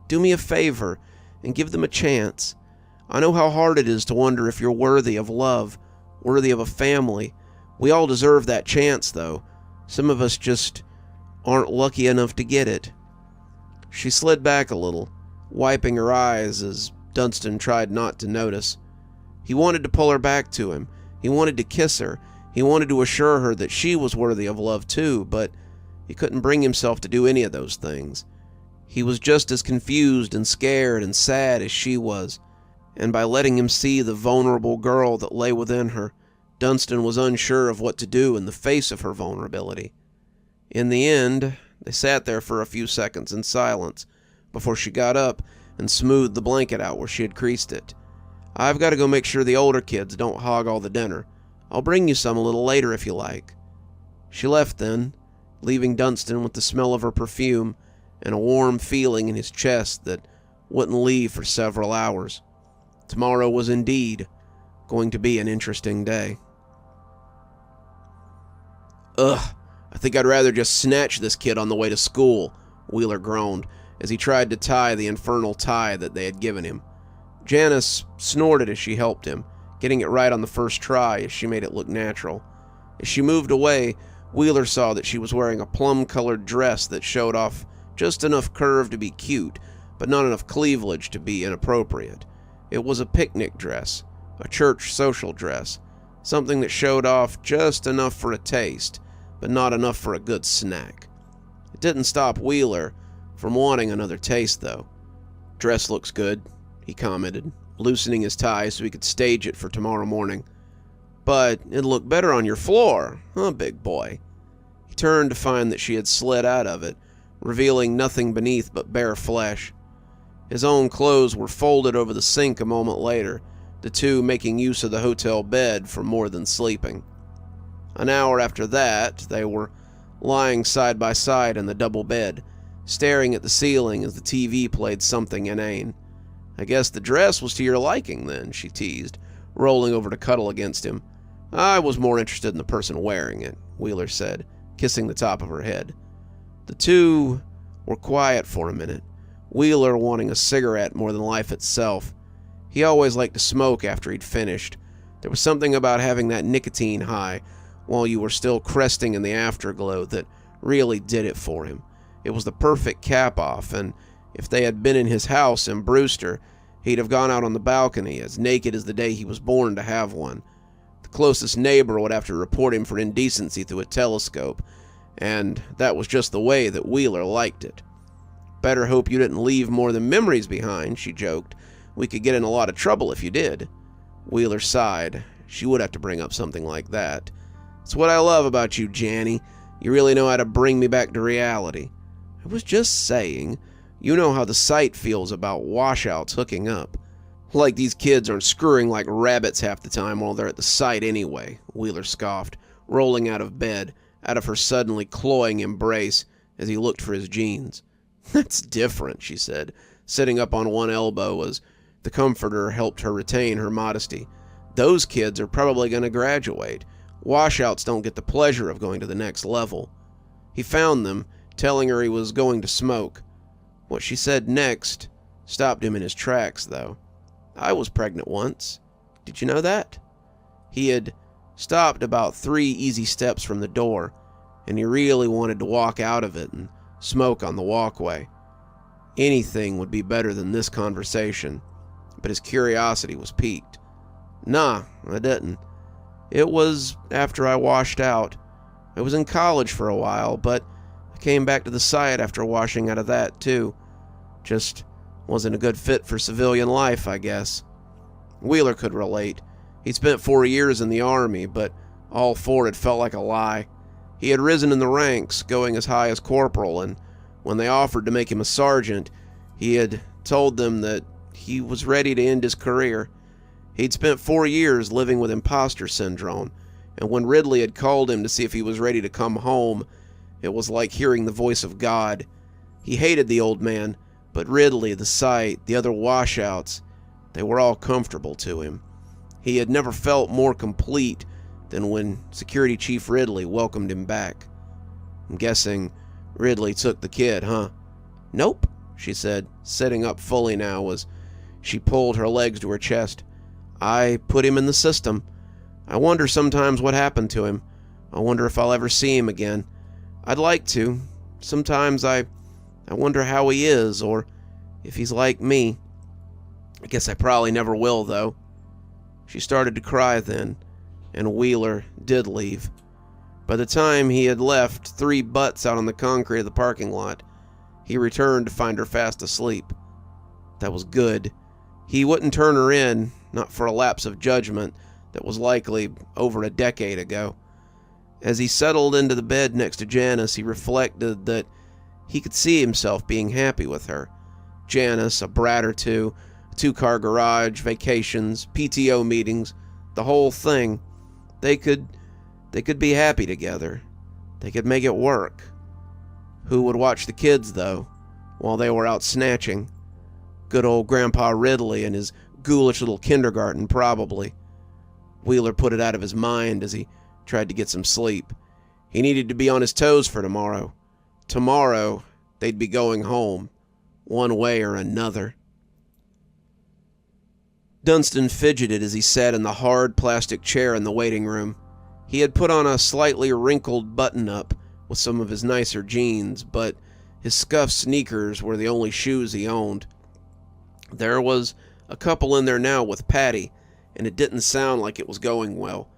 do me a favor and give them a chance. I know how hard it is to wonder if you're worthy of love, worthy of a family. We all deserve that chance, though. Some of us just aren't lucky enough to get it." She slid back a little, wiping her eyes as Dunston tried not to notice. He wanted to pull her back to him. He wanted to kiss her. He wanted to assure her that she was worthy of love too, but He couldn't bring himself to do any of those things. He was just as confused and scared and sad as she was, and by letting him see the vulnerable girl that lay within her, Dunston was unsure of what to do in the face of her vulnerability. In the end, they sat there for a few seconds in silence before she got up and smoothed the blanket out where she had creased it. "I've got to go make sure the older kids don't hog all the dinner. I'll bring you some a little later if you like." She left then, leaving Dunston with the smell of her perfume and a warm feeling in his chest that wouldn't leave for several hours. Tomorrow was indeed going to be an interesting day. "Ugh, I think I'd rather just snatch this kid on the way to school," Wheeler groaned as he tried to tie the infernal tie that they had given him. Janice snorted as she helped him, getting it right on the first try as she made it look natural. As she moved away, Wheeler saw that she was wearing a plum-colored dress that showed off just enough curve to be cute, but not enough cleavage to be inappropriate. It was a picnic dress, a church social dress, something that showed off just enough for a taste, but not enough for a good snack. It didn't stop Wheeler from wanting another taste, though. "Dress looks good," he commented, loosening his tie so he could stage it for tomorrow morning. "But it'd look better on your floor, huh, big boy?" He turned to find that she had slid out of it, revealing nothing beneath but bare flesh. His own clothes were folded over the sink a moment later, the two making use of the hotel bed for more than sleeping. An hour after that, they were lying side by side in the double bed, staring at the ceiling as the TV played something inane. "I guess the dress was to your liking then," she teased, rolling over to cuddle against him. "I was more interested in the person wearing it," Wheeler said, kissing the top of her head. The two were quiet for a minute, Wheeler wanting a cigarette more than life itself. He always liked to smoke after he'd finished. There was something about having that nicotine high while you were still cresting in the afterglow that really did it for him. It was the perfect cap-off, and if they had been in his house in Brewster, he'd have gone out on the balcony, as naked as the day he was born to have one. The closest neighbor would have to report him for indecency through a telescope, and that was just the way that Wheeler liked it. "Better hope you didn't leave more than memories behind," she joked. "We could get in a lot of trouble if you did." Wheeler sighed. She would have to bring up something like that. "It's what I love about you, Janny. You really know how to bring me back to reality." "I was just saying, you know how the site feels about washouts hooking up. Like these kids aren't screwing like rabbits half the time while they're at the site anyway," Wheeler scoffed, rolling out of bed, out of her suddenly cloying embrace as he looked for his jeans. "That's different," she said, sitting up on one elbow as the comforter helped her retain her modesty. "Those kids are probably going to graduate. Washouts don't get the pleasure of going to the next level." He found them, telling her he was going to smoke. What she said next stopped him in his tracks, though. "I was pregnant once. Did you know that?" He had stopped about 3 easy steps from the door, and he really wanted to walk out of it and smoke on the walkway. Anything would be better than this conversation, but his curiosity was piqued. "Nah, I didn't. It was after I washed out. I was in college for a while, but I came back to the site after washing out of that, too. Just wasn't a good fit for civilian life, I guess." Wheeler could relate. He'd spent 4 years in the Army, but all 4 had felt like a lie. He had risen in the ranks, going as high as corporal, and when they offered to make him a sergeant, he had told them that he was ready to end his career. He'd spent 4 years living with imposter syndrome, and when Ridley had called him to see if he was ready to come home, it was like hearing the voice of God. He hated the old man, but Ridley, the site, the other washouts, they were all comfortable to him. He had never felt more complete than when Security Chief Ridley welcomed him back. "I'm guessing Ridley took the kid, huh?" "Nope," she said, sitting up fully now as she pulled her legs to her chest. "I put him in the system. I wonder sometimes what happened to him. I wonder if I'll ever see him again. I'd like to. Sometimes I wonder how he is, or if he's like me. I guess I probably never will, though." She started to cry then, and Wheeler did leave. By the time he had left 3 butts out on the concrete of the parking lot, he returned to find her fast asleep. That was good. He wouldn't turn her in, not for a lapse of judgment that was likely over a decade ago. As he settled into the bed next to Janice, he reflected that he could see himself being happy with her. Janice, a brat or two, a 2-car garage, vacations, PTO meetings, the whole thing. They could be happy together. They could make it work. Who would watch the kids, though, while they were out snatching? Good old Grandpa Ridley and his ghoulish little kindergarten, probably. Wheeler put it out of his mind as he tried to get some sleep. He needed to be on his toes for tomorrow. Tomorrow, they'd be going home, one way or another. Dunston fidgeted as he sat in the hard plastic chair in the waiting room. He had put on a slightly wrinkled button-up with some of his nicer jeans, but his scuffed sneakers were the only shoes he owned. There was a couple in there now with Patty, and it didn't sound like it was going well.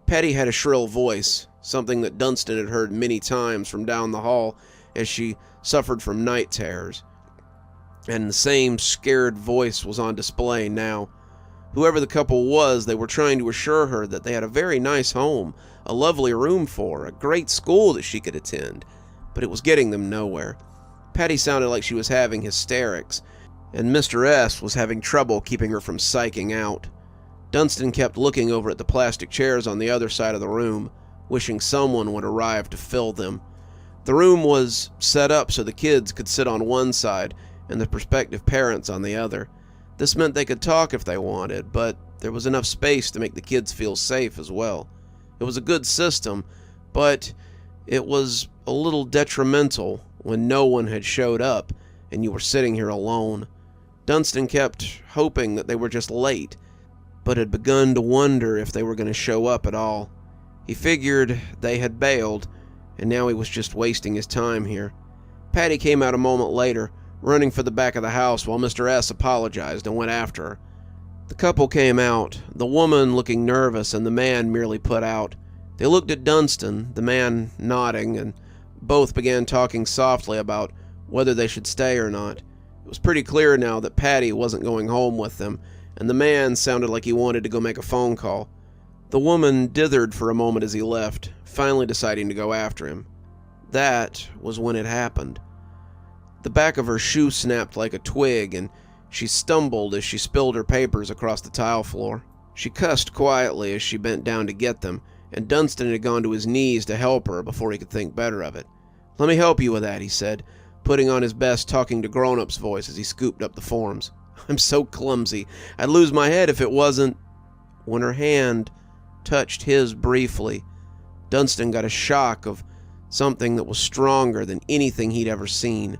Patty had a shrill voice, something that Dunston had heard many times from down the hall as she suffered from night terrors. And the same scared voice was on display now. Whoever the couple was, they were trying to assure her that they had a very nice home, a lovely room for her, a great school that she could attend, but it was getting them nowhere. Patty sounded like she was having hysterics, and Mr. S was having trouble keeping her from psyching out. Dunston kept looking over at the plastic chairs on the other side of the room, wishing someone would arrive to fill them. The room was set up so the kids could sit on one side and the prospective parents on the other. This meant they could talk if they wanted, but there was enough space to make the kids feel safe as well. It was a good system, but it was a little detrimental when no one had showed up and you were sitting here alone. Dunston kept hoping that they were just late, but had begun to wonder if they were going to show up at all. He figured they had bailed, and now he was just wasting his time here. Patty came out a moment later, running for the back of the house while Mr. S apologized and went after her. The couple came out, the woman looking nervous and the man merely put out. They looked at Dunston, the man nodding, and both began talking softly about whether they should stay or not. It was pretty clear now that Patty wasn't going home with them, and the man sounded like he wanted to go make a phone call. The woman dithered for a moment as he left, finally deciding to go after him. That was when it happened. The back of her shoe snapped like a twig, and she stumbled as she spilled her papers across the tile floor. She cussed quietly as she bent down to get them, and Dunston had gone to his knees to help her before he could think better of it. "Let me help you with that," he said, putting on his best talking to grown-ups voice as he scooped up the forms. "I'm so clumsy. I'd lose my head if it wasn't—" When her hand touched his briefly, Dunston got a shock of something that was stronger than anything he'd ever seen.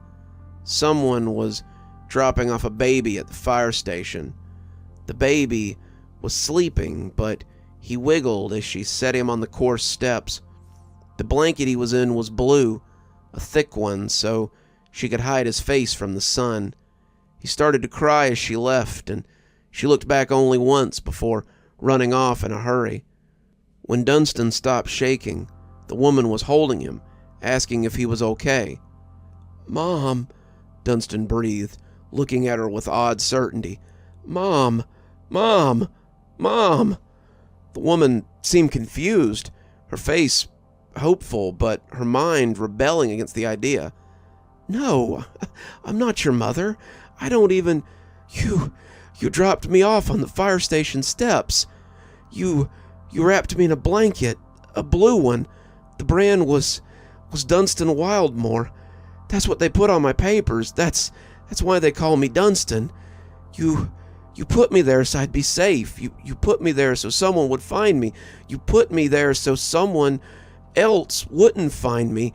Someone was dropping off a baby at the fire station. The baby was sleeping, but he wiggled as she set him on the coarse steps. The blanket he was in was blue, a thick one, so she could hide his face from the sun. He started to cry as she left, and she looked back only once before running off in a hurry. When Dunston stopped shaking, the woman was holding him, asking if he was okay. "Mom," Dunston breathed, looking at her with odd certainty. "Mom! Mom! Mom!" The woman seemed confused, her face hopeful, but her mind rebelling against the idea. "No, I'm not your mother. I don't even... You dropped me off on the fire station steps. You wrapped me in a blanket, a blue one. The brand was Dunston Wildmore. That's what they put on my papers. That's why they call me Dunston. You put me there so I'd be safe. You put me there so someone would find me. You put me there so someone else wouldn't find me.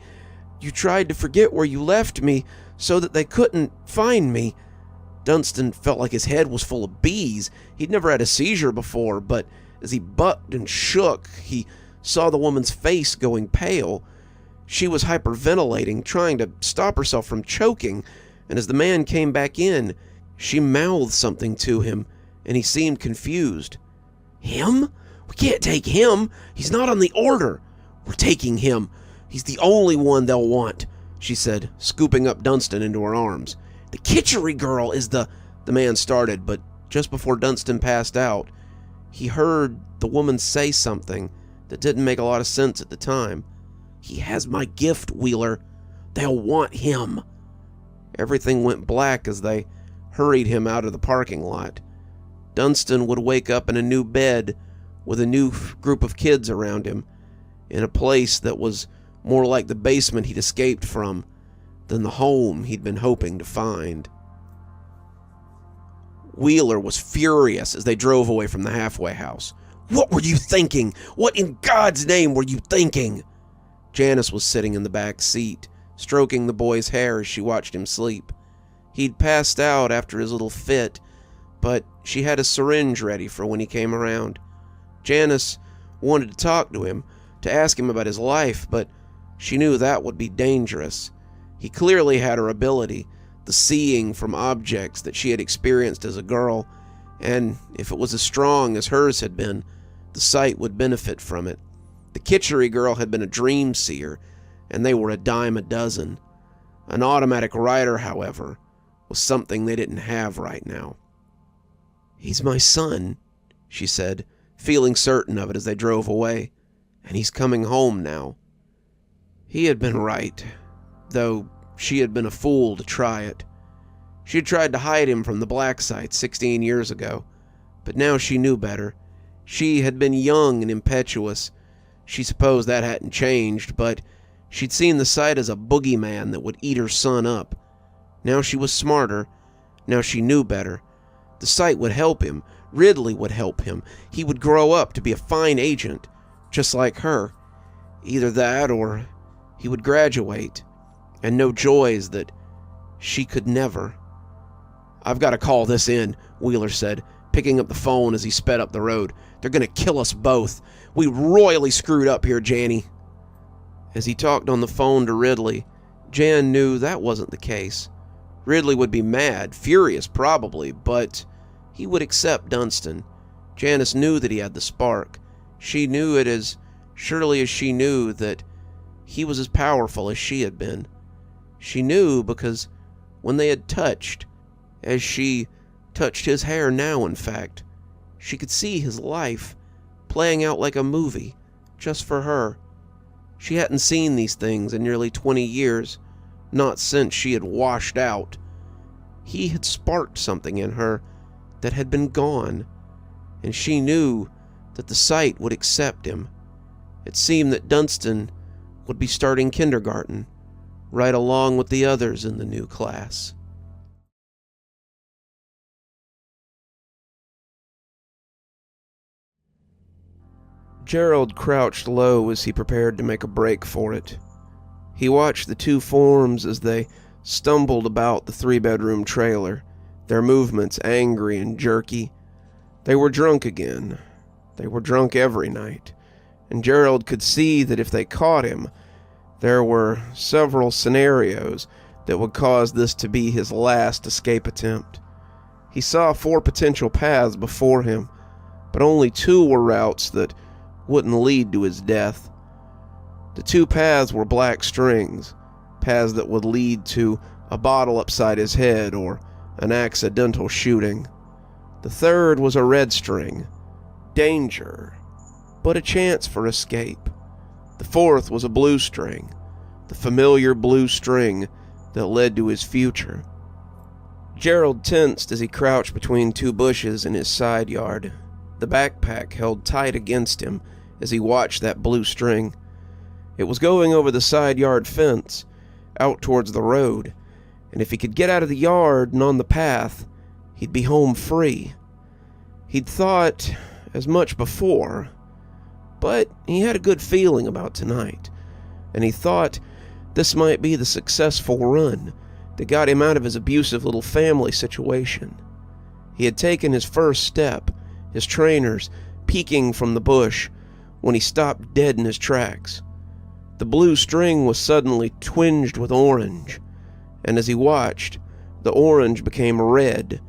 You tried to forget where you left me so that they couldn't find me." Dunston felt like his head was full of bees. He'd never had a seizure before, but as he bucked and shook, he saw the woman's face going pale. She was hyperventilating, trying to stop herself from choking, and as the man came back in, she mouthed something to him, and he seemed confused. "Him? We can't take him. He's not on the order. "We're taking him. He's the only one they'll want," she said, scooping up Dunston into her arms. "The Kitchery girl is the man started, but just before Dunston passed out, he heard the woman say something that didn't make a lot of sense at the time. "He has my gift, Wheeler. They'll want him." Everything went black as they hurried him out of the parking lot. Dunston would wake up in a new bed with a new group of kids around him, in a place that was more like the basement he'd escaped from than the home he'd been hoping to find. Wheeler was furious as they drove away from the halfway house. "What were you thinking? What in God's name were you thinking?" Janice was sitting in the back seat, stroking the boy's hair as she watched him sleep. He'd passed out after his little fit, but she had a syringe ready for when he came around. Janice wanted to talk to him, to ask him about his life, but she knew that would be dangerous. He clearly had her ability, the seeing from objects that she had experienced as a girl, and if it was as strong as hers had been, the sight would benefit from it. The Kitchery girl had been a dream seer, and they were a dime a dozen. An automatic writer, however, was something they didn't have right now. "He's my son," she said, feeling certain of it as they drove away, "and he's coming home now." He had been right, though she had been a fool to try it. She had tried to hide him from the black site 16 years ago, but now she knew better. She had been young and impetuous. She supposed that hadn't changed, but she'd seen the site as a boogeyman that would eat her son up. Now she was smarter. Now she knew better. The site would help him. Ridley would help him. He would grow up to be a fine agent, just like her. Either that or he would graduate and know joys that she could never. "I've got to call this in," Wheeler said, picking up the phone as he sped up the road. "They're going to kill us both. We royally screwed up here, Janny." As he talked on the phone to Ridley, Jan knew that wasn't the case. Ridley would be mad, furious probably, but he would accept Dunston. Janice knew that he had the spark. She knew it as surely as she knew that he was as powerful as she had been. She knew because when they had touched, as she touched his hair now in fact, she could see his life playing out like a movie, just for her. She hadn't seen these things in nearly 20 years, not since she had washed out. He had sparked something in her that had been gone, and she knew that the site would accept him. It seemed that Dunston would be starting kindergarten, right along with the others in the new class. Gerald crouched low as he prepared to make a break for it. He watched the two forms as they stumbled about the 3-bedroom trailer, their movements angry and jerky. They were drunk again. They were drunk every night, and Gerald could see that if they caught him, there were several scenarios that would cause this to be his last escape attempt. He saw 4 potential paths before him, but only 2 were routes that wouldn't lead to his death. The 2 paths were black strings, paths that would lead to a bottle upside his head or an accidental shooting. The third was a red string, danger, but a chance for escape. The fourth was a blue string, the familiar blue string that led to his future. Gerald tensed as he crouched between 2 bushes in his side yard, the backpack held tight against him as he watched that blue string. It was going over the side yard fence, out towards the road, and if he could get out of the yard and on the path, he'd be home free. He'd thought as much before, but he had a good feeling about tonight, and he thought this might be the successful run that got him out of his abusive little family situation. He had taken his first step, his trainers peeking from the bush, when he stopped dead in his tracks. The blue string was suddenly twinged with orange, and as he watched, the orange became red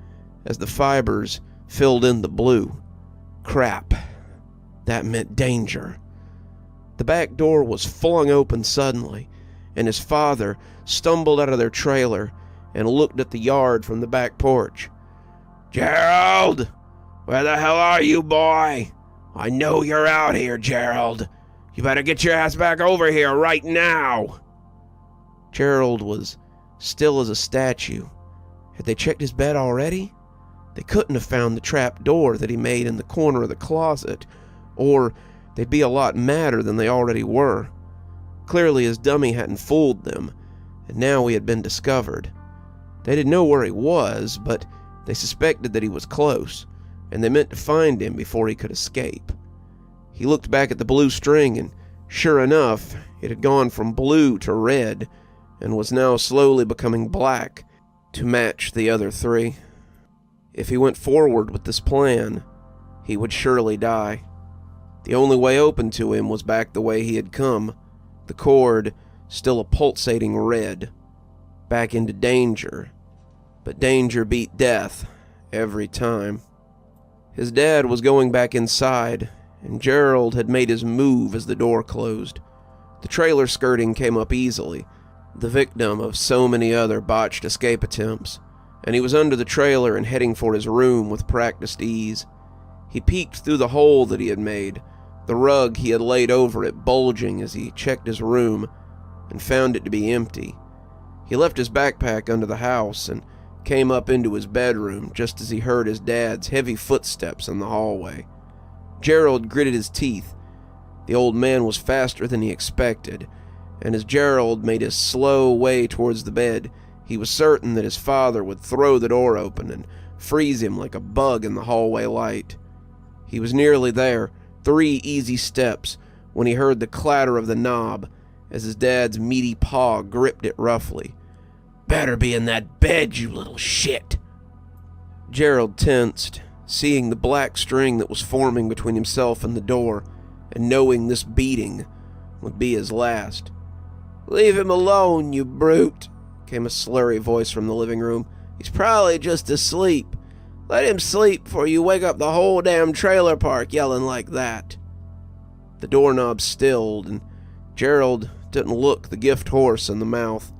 as the fibers filled in the blue. Crap. That meant danger. The back door was flung open suddenly, and his father stumbled out of their trailer and looked at the yard from the back porch. "Gerald! Where the hell are you, boy? I know you're out here, Gerald. You better get your ass back over here right now." Gerald was still as a statue. Had they checked his bed already? They couldn't have found the trap door that he made in the corner of the closet, or they'd be a lot madder than they already were. Clearly his dummy hadn't fooled them, and now he had been discovered. They didn't know where he was, but they suspected that he was close, and they meant to find him before he could escape. He looked back at the blue string, and sure enough, it had gone from blue to red, and was now slowly becoming black to match the other three. If he went forward with this plan, he would surely die. The only way open to him was back the way he had come, the cord still a pulsating red, back into danger. But danger beat death every time. His dad was going back inside, and Gerald had made his move as the door closed. The trailer skirting came up easily, the victim of so many other botched escape attempts, and he was under the trailer and heading for his room with practiced ease. He peeked through the hole that he had made, the rug he had laid over it bulging as he checked his room, and found it to be empty. He left his backpack under the house and came up into his bedroom just as he heard his dad's heavy footsteps in the hallway. Gerald gritted his teeth. The old man was faster than he expected, and as Gerald made his slow way towards the bed, he was certain that his father would throw the door open and freeze him like a bug in the hallway light. He was nearly there, 3 easy steps, when he heard the clatter of the knob as his dad's meaty paw gripped it roughly. "Better be in that bed, you little shit!" Gerald tensed, seeing the black string that was forming between himself and the door, and knowing this beating would be his last. "Leave him alone, you brute," came a slurry voice from the living room. "He's probably just asleep. Let him sleep before you wake up the whole damn trailer park yelling like that." The doorknob stilled, and Gerald didn't look the gift horse in the mouth.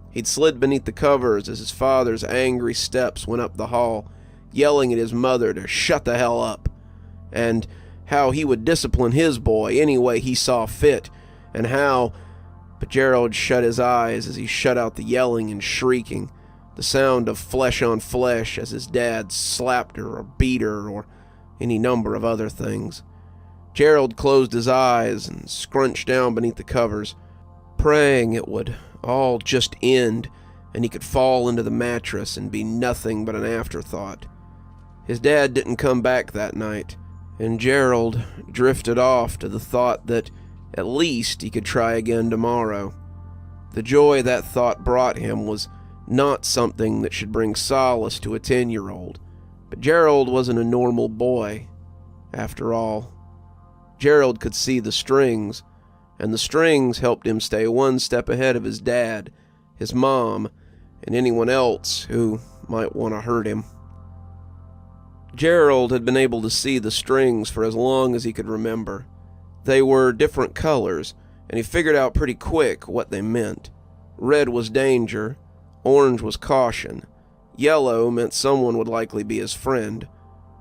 He'd slid beneath the covers as his father's angry steps went up the hall, yelling at his mother to shut the hell up, and how he would discipline his boy any way he saw fit, and how... But Gerald shut his eyes as he shut out the yelling and shrieking, the sound of flesh on flesh as his dad slapped her or beat her or any number of other things. Gerald closed his eyes and scrunched down beneath the covers, praying it would all just end and he could fall into the mattress and be nothing but an afterthought. His dad didn't come back that night, and Gerald drifted off to the thought that at least he could try again tomorrow. The joy that thought brought him was not something that should bring solace to a 10-year-old, but Gerald wasn't a normal boy, after all. Gerald could see the strings, and the strings helped him stay one step ahead of his dad, his mom, and anyone else who might want to hurt him. Gerald had been able to see the strings for as long as he could remember. They were different colors, and he figured out pretty quick what they meant. Red was danger, orange was caution, yellow meant someone would likely be his friend,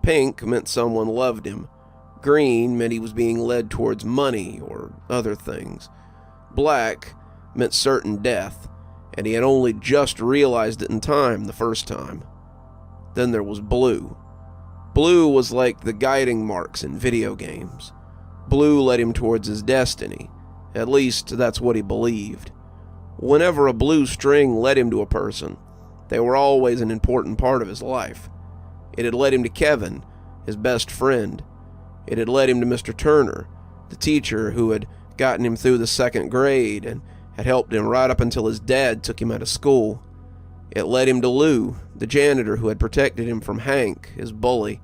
pink meant someone loved him, green meant he was being led towards money or other things, black meant certain death, and he had only just realized it in time the first time. Then there was blue. Blue was like the guiding marks in video games. Blue led him towards his destiny. At least, that's what he believed. Whenever a blue string led him to a person, they were always an important part of his life. It had led him to Kevin, his best friend. It had led him to Mr. Turner, the teacher who had gotten him through the 2nd grade and had helped him right up until his dad took him out of school. It led him to Lou, the janitor who had protected him from Hank, his bully.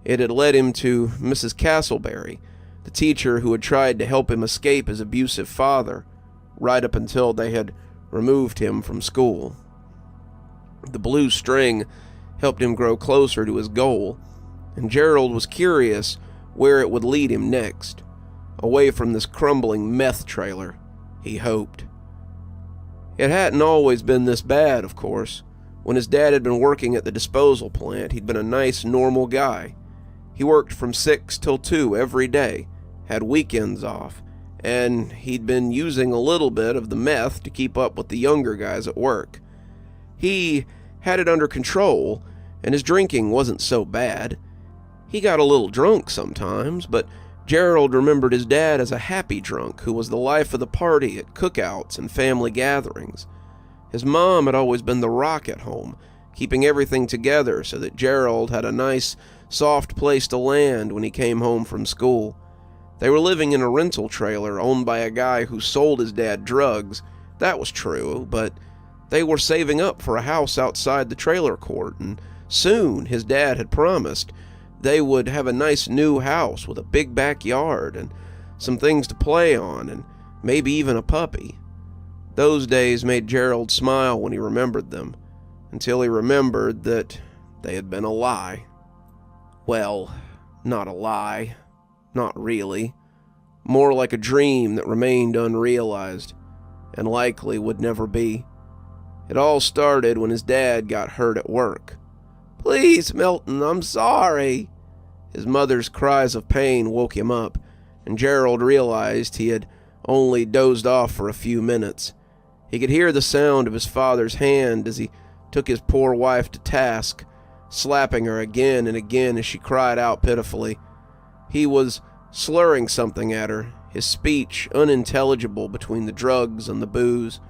It had led him to Mrs. Castleberry, the teacher who had tried to help him escape his abusive father, right up until they had removed him from school. The blue string helped him grow closer to his goal, and Gerald was curious where it would lead him next. away from this crumbling meth trailer, he hoped. It hadn't always been this bad, of course. When his dad had been working at the disposal plant, he'd been a nice, normal guy. He worked from 6 till 2 every day, had weekends off, and he'd been using a little bit of the meth to keep up with the younger guys at work. He had it under control, and his drinking wasn't so bad. He got a little drunk sometimes, but Gerald remembered his dad as a happy drunk who was the life of the party at cookouts and family gatherings. His mom had always been the rock at home, keeping everything together so that Gerald had a nice, soft place to land when he came home from school. They were living in a rental trailer owned by a guy who sold his dad drugs. That was true, but they were saving up for a house outside the trailer court, and soon, his dad had promised, they would have a nice new house with a big backyard and some things to play on, and maybe even a puppy. Those days made Gerald smile when he remembered them, until he remembered that they had been a lie. Well, not a lie. Not really. More like a dream that remained unrealized, and likely would never be. It all started when his dad got hurt at work. "Please, Milton, I'm sorry." His mother's cries of pain woke him up, and Gerald realized he had only dozed off for a few minutes. He could hear the sound of his father's hand as he took his poor wife to task, slapping her again and again as she cried out pitifully. He was slurring something at her, his speech unintelligible between the drugs and the booze.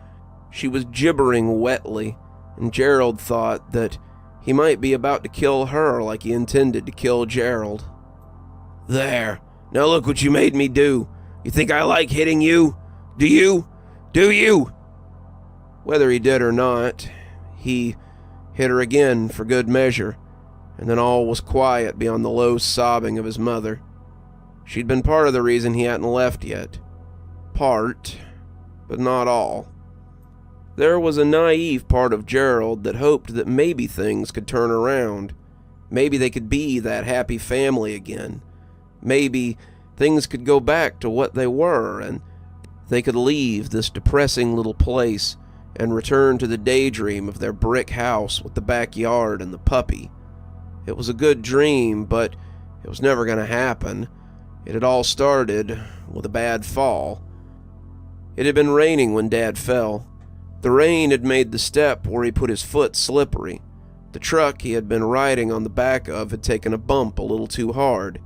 She was gibbering wetly, and Gerald thought that he might be about to kill her like he intended to kill Gerald. "There, now look what you made me do. You think I like hitting you? Do you? Do you?" Whether he did or not, he hit her again for good measure, and then all was quiet beyond the low sobbing of his mother. She'd been part of the reason he hadn't left yet. Part, but not all. There was a naive part of Gerald that hoped that maybe things could turn around. Maybe they could be that happy family again. Maybe things could go back to what they were, and they could leave this depressing little place and return to the daydream of their brick house with the backyard and the puppy. It was a good dream, but it was never going to happen. It had all started with a bad fall. It had been raining when Dad fell. The rain had made the step where he put his foot slippery. The truck he had been riding on the back of had taken a bump a little too hard.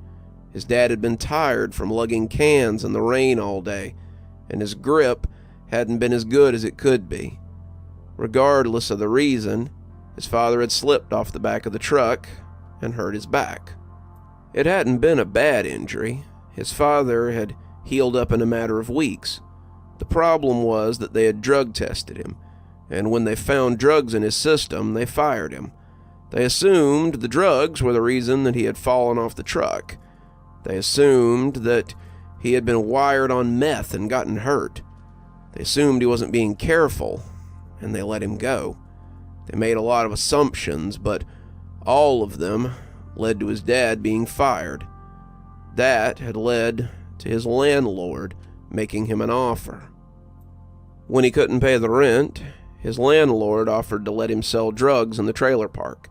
His dad had been tired from lugging cans in the rain all day, and his grip hadn't been as good as it could be. Regardless of the reason, his father had slipped off the back of the truck and hurt his back. It hadn't been a bad injury. His father had healed up in a matter of weeks. The problem was that they had drug tested him, and when they found drugs in his system, they fired him. They assumed the drugs were the reason that he had fallen off the truck. They assumed that he had been wired on meth and gotten hurt. They assumed he wasn't being careful, and they let him go. They made a lot of assumptions, but all of them led to his dad being fired. That had led to his landlord making him an offer. When he couldn't pay the rent, his landlord offered to let him sell drugs in the trailer park.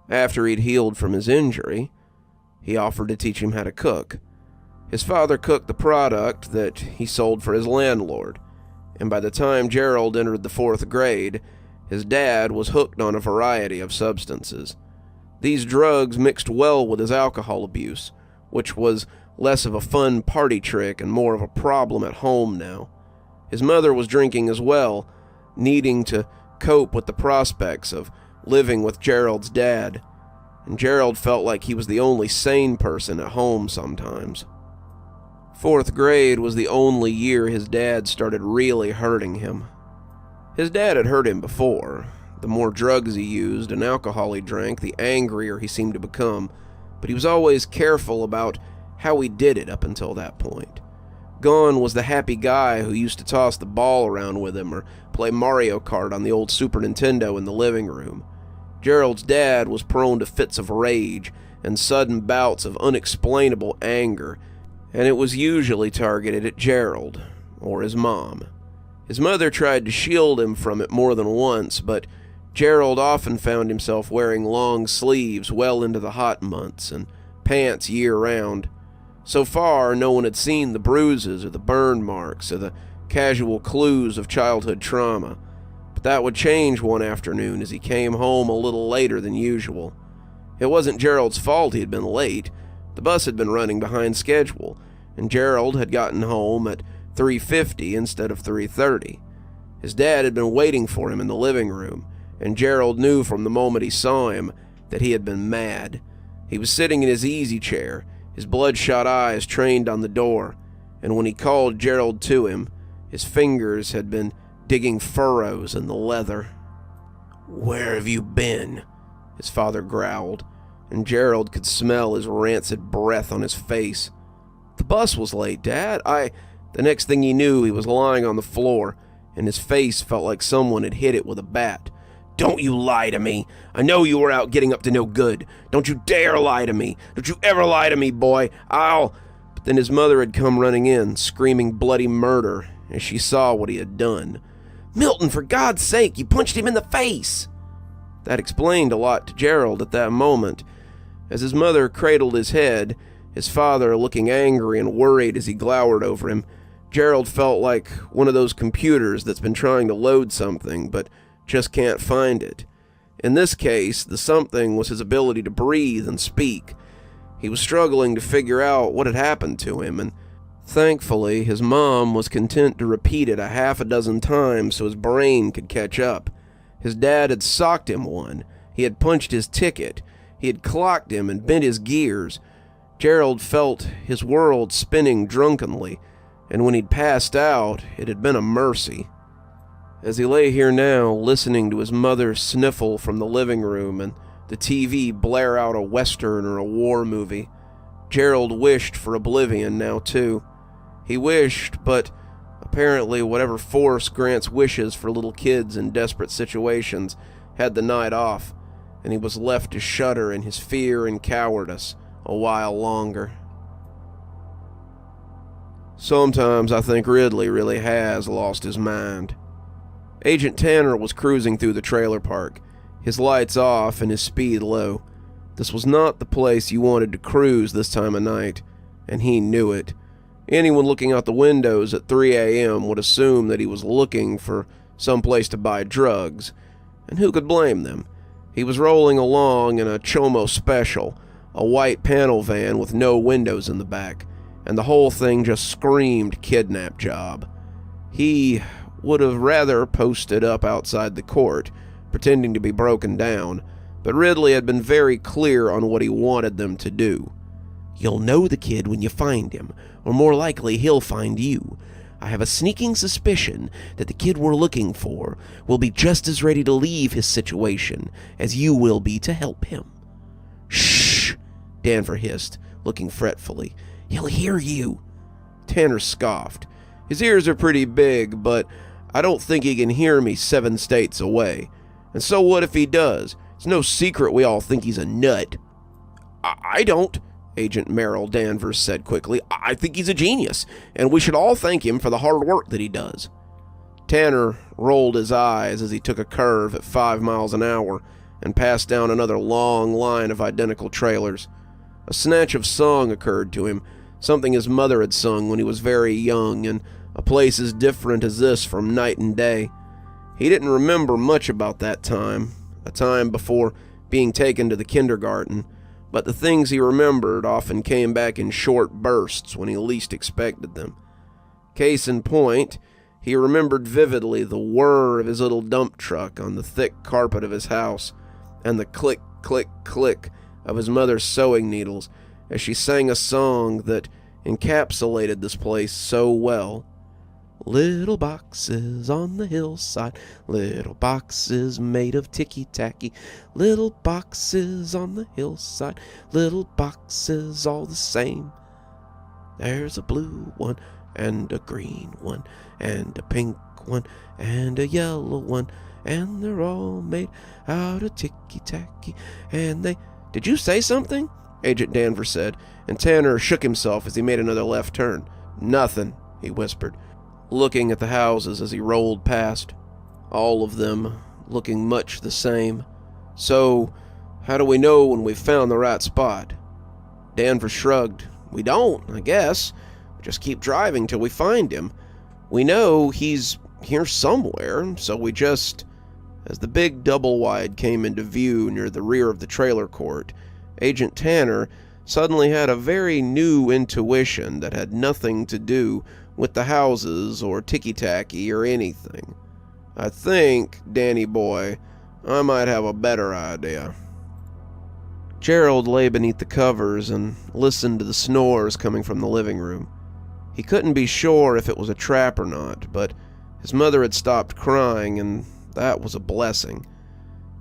After he'd healed from his injury, he offered to teach him how to cook. His father cooked the product that he sold for his landlord, and by the time Gerald entered the 4th grade, his dad was hooked on a variety of substances. These drugs mixed well with his alcohol abuse, which was less of a fun party trick and more of a problem at home now. His mother was drinking as well, needing to cope with the prospects of living with Gerald's dad, and Gerald felt like he was the only sane person at home sometimes. 4th grade was the only year his dad started really hurting him. His dad had hurt him before. The more drugs he used and alcohol he drank, the angrier he seemed to become, but he was always careful about how he did it up until that point. Gone was the happy guy who used to toss the ball around with him or play Mario Kart on the old Super Nintendo in the living room. Gerald's dad was prone to fits of rage and sudden bouts of unexplainable anger, and it was usually targeted at Gerald, or his mom. His mother tried to shield him from it more than once, but Gerald often found himself wearing long sleeves well into the hot months and pants year-round. So far, no one had seen the bruises or the burn marks or the casual clues of childhood trauma, but that would change one afternoon as he came home a little later than usual. It wasn't Gerald's fault he had been late. The bus had been running behind schedule, and Gerald had gotten home at 3:50 instead of 3:30. His dad had been waiting for him in the living room, and Gerald knew from the moment he saw him that he had been mad. He was sitting in his easy chair, his bloodshot eyes trained on the door, and when he called Gerald to him, his fingers had been digging furrows in the leather. "Where have you been?" his father growled, and Gerald could smell his rancid breath on his face. "The bus was late, Dad. The next thing he knew, he was lying on the floor, and his face felt like someone had hit it with a bat. "Don't you lie to me. I know you were out getting up to no good. Don't you dare lie to me. Don't you ever lie to me, boy. But then his mother had come running in, screaming bloody murder, as she saw what he had done. "Milton, for God's sake, you punched him in the face!" That explained a lot to Gerald at that moment. As his mother cradled his head, his father looking angry and worried as he glowered over him, Gerald felt like one of those computers that's been trying to load something, but just can't find it. In this case, the something was his ability to breathe and speak. He was struggling to figure out what had happened to him, and thankfully, his mom was content to repeat it a half a dozen times so his brain could catch up. His dad had socked him one. He had punched his ticket. He had clocked him and bent his gears. Gerald felt his world spinning drunkenly, and when he'd passed out, it had been a mercy. As he lay here now, listening to his mother sniffle from the living room and the TV blare out a western or a war movie, Gerald wished for oblivion now too. He wished, but apparently whatever force grants wishes for little kids in desperate situations had the night off, and he was left to shudder in his fear and cowardice a while longer. Sometimes I think Ridley really has lost his mind. Agent Tanner was cruising through the trailer park, his lights off and his speed low. This was not the place you wanted to cruise this time of night, and he knew it. Anyone looking out the windows at 3 a.m. would assume that he was looking for some place to buy drugs, and who could blame them? He was rolling along in a Chomo Special, a white panel van with no windows in the back, and the whole thing just screamed kidnap job. He would have rather posted up outside the court, pretending to be broken down, but Ridley had been very clear on what he wanted them to do. "You'll know the kid when you find him, or more likely he'll find you. I have a sneaking suspicion that the kid we're looking for will be just as ready to leave his situation as you will be to help him." "Shh," Danver hissed, looking fretfully. "He'll hear you." Tanner scoffed. "His ears are pretty big, but I don't think he can hear me 7 states away. And so what if he does? It's no secret we all think he's a nut." I don't," Agent Merrill Danvers said quickly. "I think he's a genius, and we should all thank him for the hard work that he does." Tanner rolled his eyes as he took a curve at 5 miles an hour and passed down another long line of identical trailers. A snatch of song occurred to him, something his mother had sung when he was very young, in a place as different as this from night and day. He didn't remember much about that time, a time before being taken to the kindergarten, but the things he remembered often came back in short bursts when he least expected them. Case in point, he remembered vividly the whir of his little dump truck on the thick carpet of his house, and the click, click, click of his mother's sewing needles as she sang a song that encapsulated this place so well. "Little boxes on the hillside, little boxes made of ticky-tacky, little boxes on the hillside, little boxes all the same. There's a blue one, and a green one, and a pink one, and a yellow one, and they're all made out of ticky-tacky, and they—" "Did you say something?" Agent Danvers said, and Tanner shook himself as he made another left turn. Nothing, he whispered, looking at the houses as he rolled past. All of them looking much the same. So, how do we know when we've found the right spot? Danvers shrugged. We don't, I guess. Just keep driving till we find him. We know he's here somewhere, so we just... As the big double-wide came into view near the rear of the trailer court, Agent Tanner suddenly had a very new intuition that had nothing to do with the houses or ticky-tacky or anything. I think, Danny boy, I might have a better idea. Gerald lay beneath the covers and listened to the snores coming from the living room. He couldn't be sure if it was a trap or not, but his mother had stopped crying, and that was a blessing.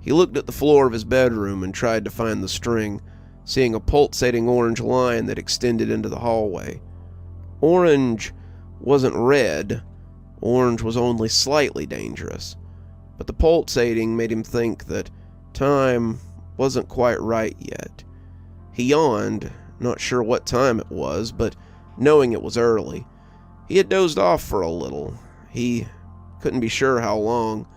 He looked at the floor of his bedroom and tried to find the string, seeing a pulsating orange line that extended into the hallway. Orange wasn't red. Orange was only slightly dangerous. But the pulsating made him think that time wasn't quite right yet. He yawned, not sure what time it was, but knowing it was early. He had dozed off for a little. He couldn't be sure how long.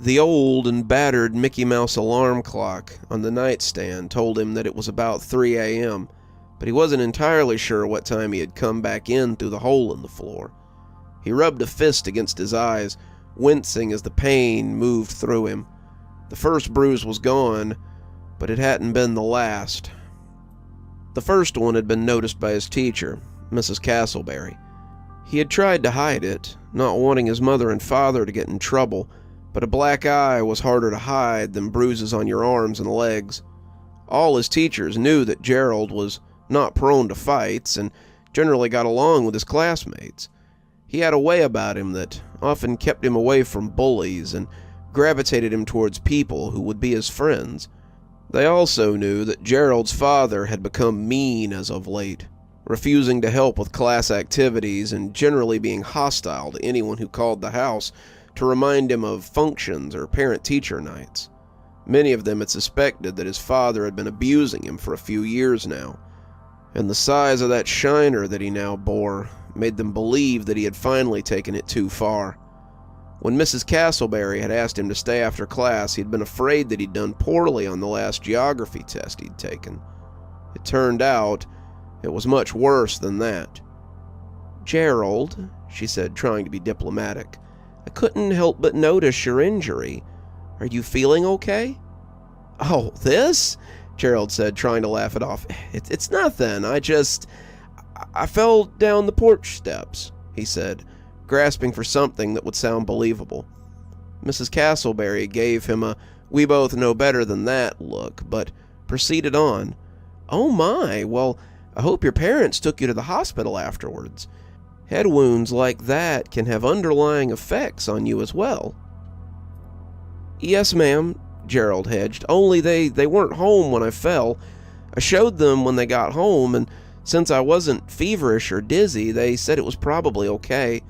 The old and battered Mickey Mouse alarm clock on the nightstand told him that it was about 3 a.m., but he wasn't entirely sure what time he had come back in through the hole in the floor. He rubbed a fist against his eyes, wincing as the pain moved through him. The first bruise was gone, but it hadn't been the last. The first one had been noticed by his teacher, Mrs. Castleberry. He had tried to hide it, not wanting his mother and father to get in trouble, but a black eye was harder to hide than bruises on your arms and legs. All his teachers knew that Gerald was not prone to fights and generally got along with his classmates. He had a way about him that often kept him away from bullies and gravitated him towards people who would be his friends. They also knew that Gerald's father had become mean as of late, refusing to help with class activities and generally being hostile to anyone who called the house to remind him of functions or parent-teacher nights. Many of them had suspected that his father had been abusing him for a few years now, and the size of that shiner that he now bore made them believe that he had finally taken it too far. When Mrs. Castleberry had asked him to stay after class, he'd been afraid that he'd done poorly on the last geography test he'd taken. It turned out it was much worse than that. "Gerald," she said, trying to be diplomatic, "I couldn't help but notice your injury. Are you feeling okay?" "Oh, this?" Gerald said, trying to laugh it off. It's nothing. I fell down the porch steps," he said, grasping for something that would sound believable. Mrs. Castleberry gave him a "we both know better than that" look, but proceeded on. "Oh my, well, I hope your parents took you to the hospital afterwards. Head wounds like that can have underlying effects on you as well." "Yes, ma'am," Gerald hedged, "only they weren't home when I fell. I showed them when they got home, and since I wasn't feverish or dizzy, they said it was probably okay.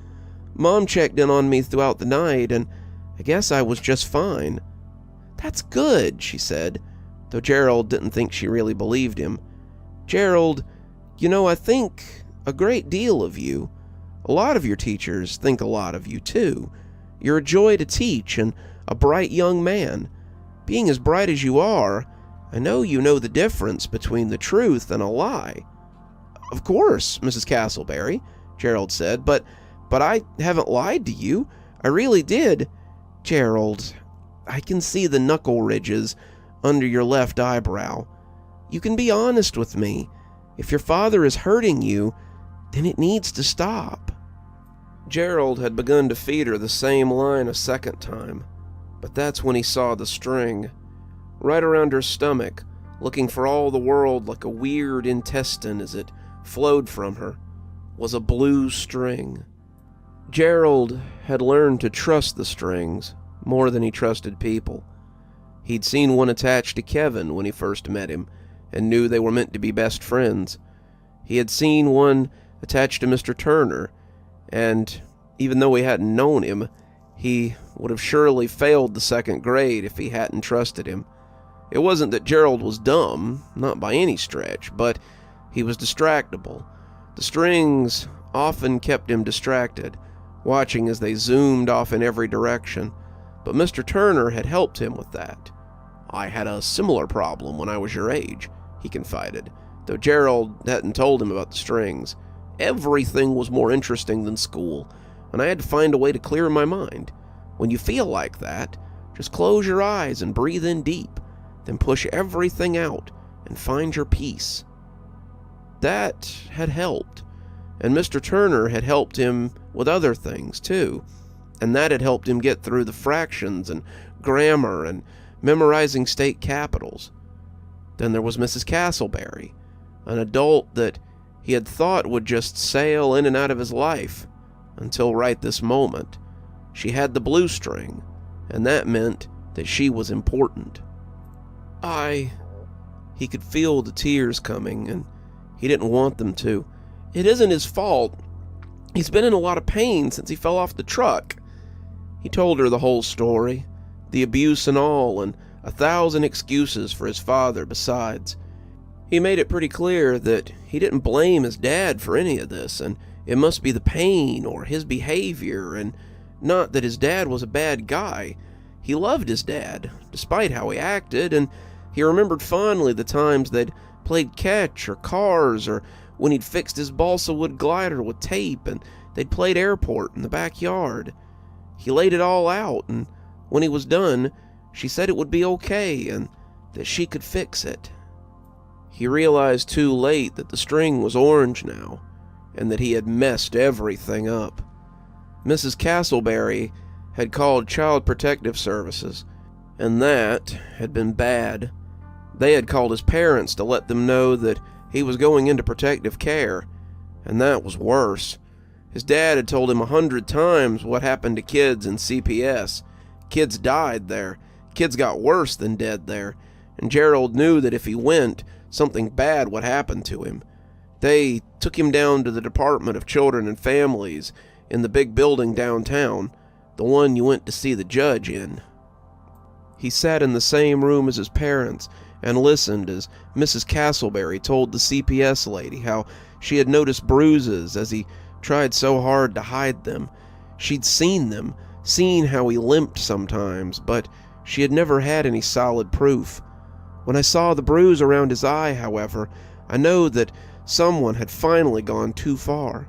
Mom checked in on me throughout the night, and I guess I was just fine." "That's good," she said, though Gerald didn't think she really believed him. "Gerald, I think a great deal of you. A lot of your teachers think a lot of you, too. You're a joy to teach and a bright young man. Being as bright as you are, I know you know the difference between the truth and a lie." "Of course, Mrs. Castleberry," Gerald said, but I haven't lied to you. I really did. Gerald, I can see the knuckle ridges under your left eyebrow. You can be honest with me. If your father is hurting you, then it needs to stop." Gerald had begun to feed her the same line a second time, but that's when he saw the string. Right around her stomach, looking for all the world like a weird intestine as it flowed from her, was a blue string. Gerald had learned to trust the strings more than he trusted people. He'd seen one attached to Kevin when he first met him, and knew they were meant to be best friends. He had seen one attached to Mr. Turner, and even though he hadn't known him, he would have surely failed the second grade if he hadn't trusted him. It wasn't that Gerald was dumb, not by any stretch, but he was distractible. The strings often kept him distracted, watching as they zoomed off in every direction, but Mr. Turner had helped him with that. "I had a similar problem when I was your age," he confided, though Gerald hadn't told him about the strings. "Everything was more interesting than school, and I had to find a way to clear my mind. When you feel like that, just close your eyes and breathe in deep, then push everything out and find your peace." That had helped, and Mr. Turner had helped him with other things too, and that had helped him get through the fractions and grammar and memorizing state capitals. Then there was Mrs. Castleberry, an adult that he had thought would just sail in and out of his life, until right this moment. She had the blue string, and that meant that she was important. He could feel the tears coming, and he didn't want them to. "It isn't his fault. He's been in a lot of pain since he fell off the truck." He told her the whole story, the abuse and all, and 1,000 excuses for his father besides. He made it pretty clear that he didn't blame his dad for any of this, and it must be the pain or his behavior, and not that his dad was a bad guy. He loved his dad, despite how he acted, and he remembered fondly the times they'd played catch or cars, or when he'd fixed his balsa wood glider with tape and they'd played airport in the backyard. He laid it all out, and when he was done, she said it would be okay and that she could fix it. He realized too late that the string was orange now, and that he had messed everything up. Mrs. Castleberry had called Child Protective Services, and that had been bad. They had called his parents to let them know that he was going into protective care, and that was worse. His dad had told him 100 times what happened to kids in CPS. Kids died there. Kids got worse than dead there, and Gerald knew that if he went, something bad would happen to him. They took him down to the Department of Children and Families in the big building downtown, the one you went to see the judge in. He sat in the same room as his parents and listened as Mrs. Castleberry told the CPS lady how she had noticed bruises as he tried so hard to hide them. She'd seen them, seen how he limped sometimes, but she had never had any solid proof. "When I saw the bruise around his eye, however, I know that someone had finally gone too far."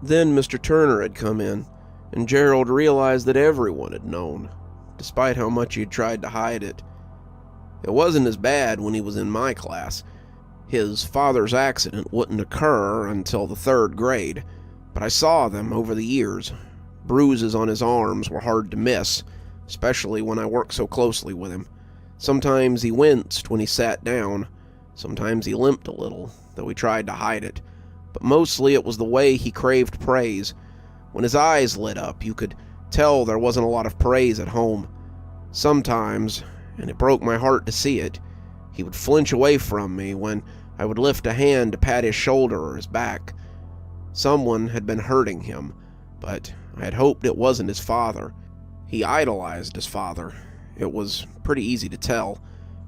Then Mr. Turner had come in, and Gerald realized that everyone had known, despite how much he had tried to hide it. It wasn't as bad when he was in my class. His father's accident wouldn't occur until the 3rd grade, but I saw them over the years. Bruises on his arms were hard to miss, especially when I worked so closely with him. Sometimes he winced when he sat down. Sometimes he limped a little, though he tried to hide it. But mostly it was the way he craved praise. When his eyes lit up, you could tell there wasn't a lot of praise at home. Sometimes, and it broke my heart to see it, he would flinch away from me when I would lift a hand to pat his shoulder or his back. Someone had been hurting him, but I had hoped it wasn't his father. He idolized his father. It was pretty easy to tell,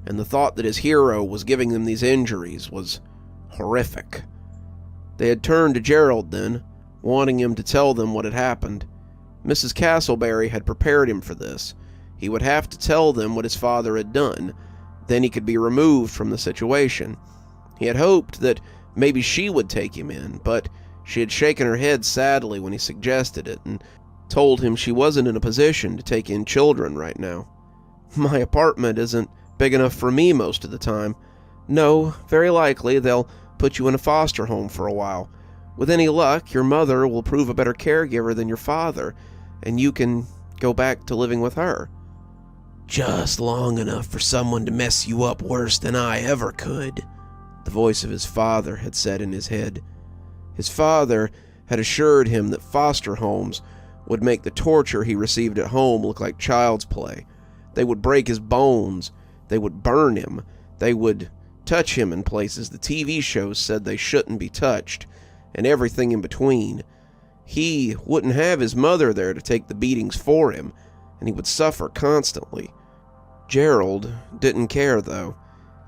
and the thought that his hero was giving them these injuries was horrific. They had turned to Gerald then, wanting him to tell them what had happened. Mrs. Castleberry had prepared him for this. He would have to tell them what his father had done. Then he could be removed from the situation. He had hoped that maybe she would take him in, but she had shaken her head sadly when he suggested it and told him she wasn't in a position to take in children right now. "My apartment isn't big enough for me most of the time. No, very likely they'll put you in a foster home for a while. With any luck, your mother will prove a better caregiver than your father, and you can go back to living with her." "Just long enough for someone to mess you up worse than I ever could," the voice of his father had said in his head. His father had assured him that foster homes would make the torture he received at home look like child's play. They would break his bones. They would burn him. They would touch him in places the TV shows said they shouldn't be touched, and everything in between. He wouldn't have his mother there to take the beatings for him, and he would suffer constantly. Gerald didn't care, though.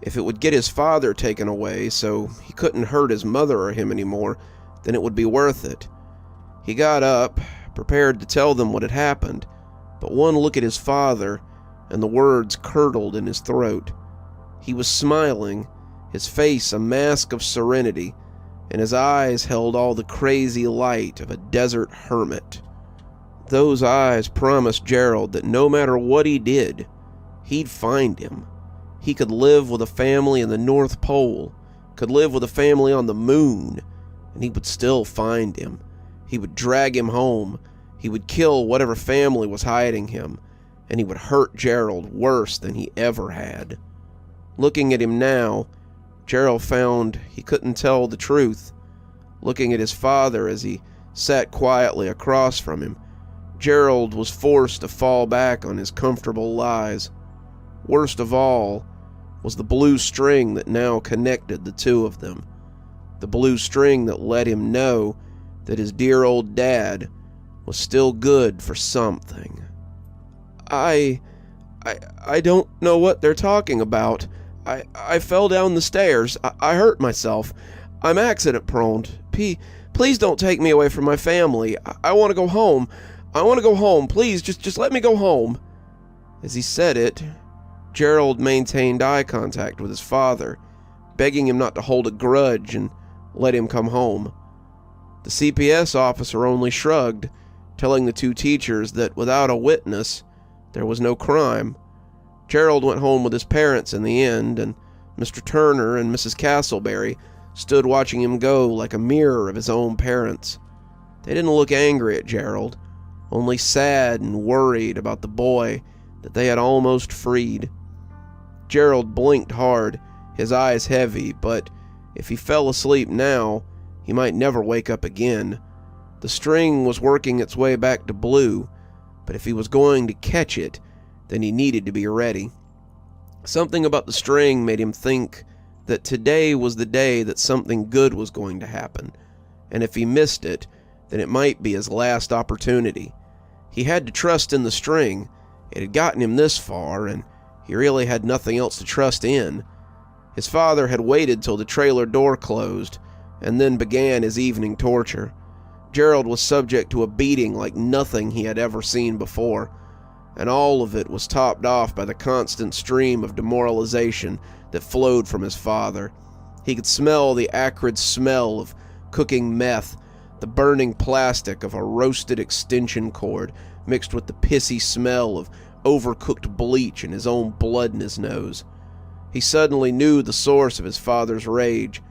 If it would get his father taken away so he couldn't hurt his mother or him anymore, then it would be worth it. He got up, prepared to tell them what had happened, but one look at his father, and the words curdled in his throat. He was smiling, his face a mask of serenity, and his eyes held all the crazy light of a desert hermit. Those eyes promised Gerald that no matter what he did, he'd find him. He could live with a family in the North Pole, could live with a family on the moon, and he would still find him. He would drag him home, he would kill whatever family was hiding him, and he would hurt Gerald worse than he ever had. Looking at him now, Gerald found he couldn't tell the truth. Looking at his father as he sat quietly across from him, Gerald was forced to fall back on his comfortable lies. Worst of all was the blue string that now connected the two of them. The blue string that let him know that his dear old dad was still good for something. I don't know what they're talking about. I fell down the stairs. I hurt myself. I'm accident prone. Please don't take me away from my family. I want to go home. I want to go home. Please, just let me go home. As he said it, Gerald maintained eye contact with his father, begging him not to hold a grudge and let him come home. The CPS officer only shrugged, telling the two teachers that without a witness, there was no crime. Gerald went home with his parents in the end, and Mr. Turner and Mrs. Castleberry stood watching him go like a mirror of his own parents. They didn't look angry at Gerald, only sad and worried about the boy that they had almost freed. Gerald blinked hard, his eyes heavy, but if he fell asleep now, he might never wake up again. The string was working its way back to blue, but if he was going to catch it, then he needed to be ready. Something about the string made him think that today was the day that something good was going to happen, and if he missed it, then it might be his last opportunity. He had to trust in the string. It had gotten him this far, and he really had nothing else to trust in. His father had waited till the trailer door closed, and then began his evening torture. Gerald was subject to a beating like nothing he had ever seen before, and all of it was topped off by the constant stream of demoralization that flowed from his father. He could smell the acrid smell of cooking meth, the burning plastic of a roasted extension cord mixed with the pissy smell of overcooked bleach and his own blood in his nose. He suddenly knew the source of his father's rage.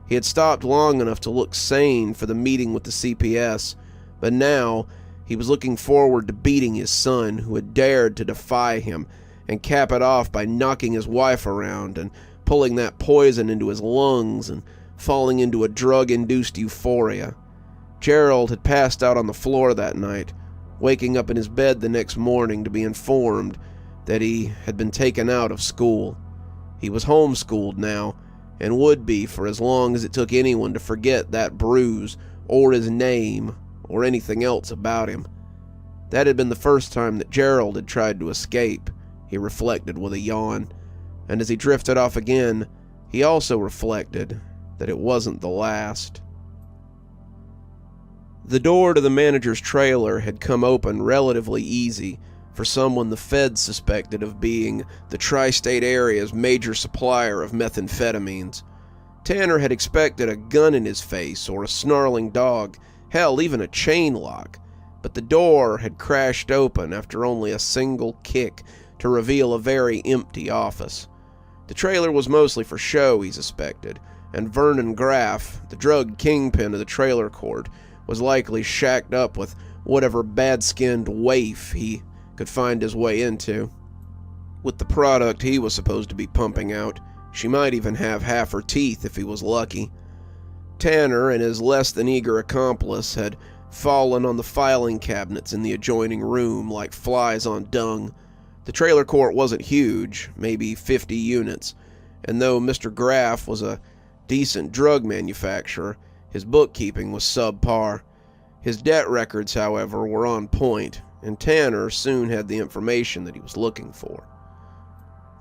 He had stopped long enough to look sane for the meeting with the CPS, but now he was looking forward to beating his son, who had dared to defy him, and cap it off by knocking his wife around and pulling that poison into his lungs and falling into a drug-induced euphoria. Gerald had passed out on the floor that night, waking up in his bed the next morning to be informed that he had been taken out of school. He was homeschooled now, and would be for as long as it took anyone to forget that bruise, or his name, or anything else about him. That had been the first time that Gerald had tried to escape, he reflected with a yawn, and as he drifted off again, he also reflected that it wasn't the last. The door to the manager's trailer had come open relatively easy for someone the feds suspected of being the tri-state area's major supplier of methamphetamines. Tanner had expected a gun in his face or a snarling dog, hell, even a chain lock, but the door had crashed open after only a single kick to reveal a very empty office. The trailer was mostly for show, he suspected, and Vernon Graff, the drug kingpin of the trailer court, was likely shacked up with whatever bad-skinned waif he could find his way into. With the product he was supposed to be pumping out, she might even have half her teeth if he was lucky. Tanner and his less-than-eager accomplice had fallen on the filing cabinets in the adjoining room like flies on dung. The trailer court wasn't huge, maybe 50 units, and though Mr. Graff was a decent drug manufacturer, his bookkeeping was subpar. His debt records, however, were on point, and Tanner soon had the information that he was looking for.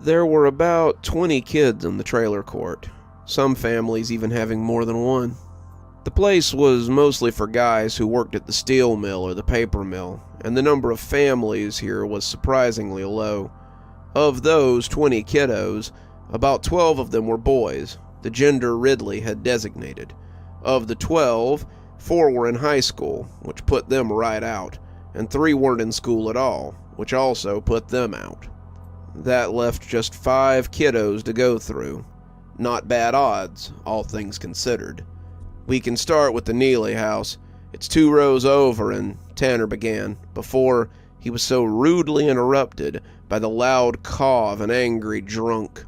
There were about 20 kids in the trailer court, some families even having more than one. The place was mostly for guys who worked at the steel mill or the paper mill, and the number of families here was surprisingly low. Of those 20 kiddos, about 12 of them were boys, the gender Ridley had designated. Of the 12, 4 were in high school, which put them right out, and 3 weren't in school at all, which also put them out. That left just 5 kiddos to go through. Not bad odds, all things considered. "We can start with the Neely house. It's 2 rows over," and Tanner began, before he was so rudely interrupted by the loud caw of an angry drunk.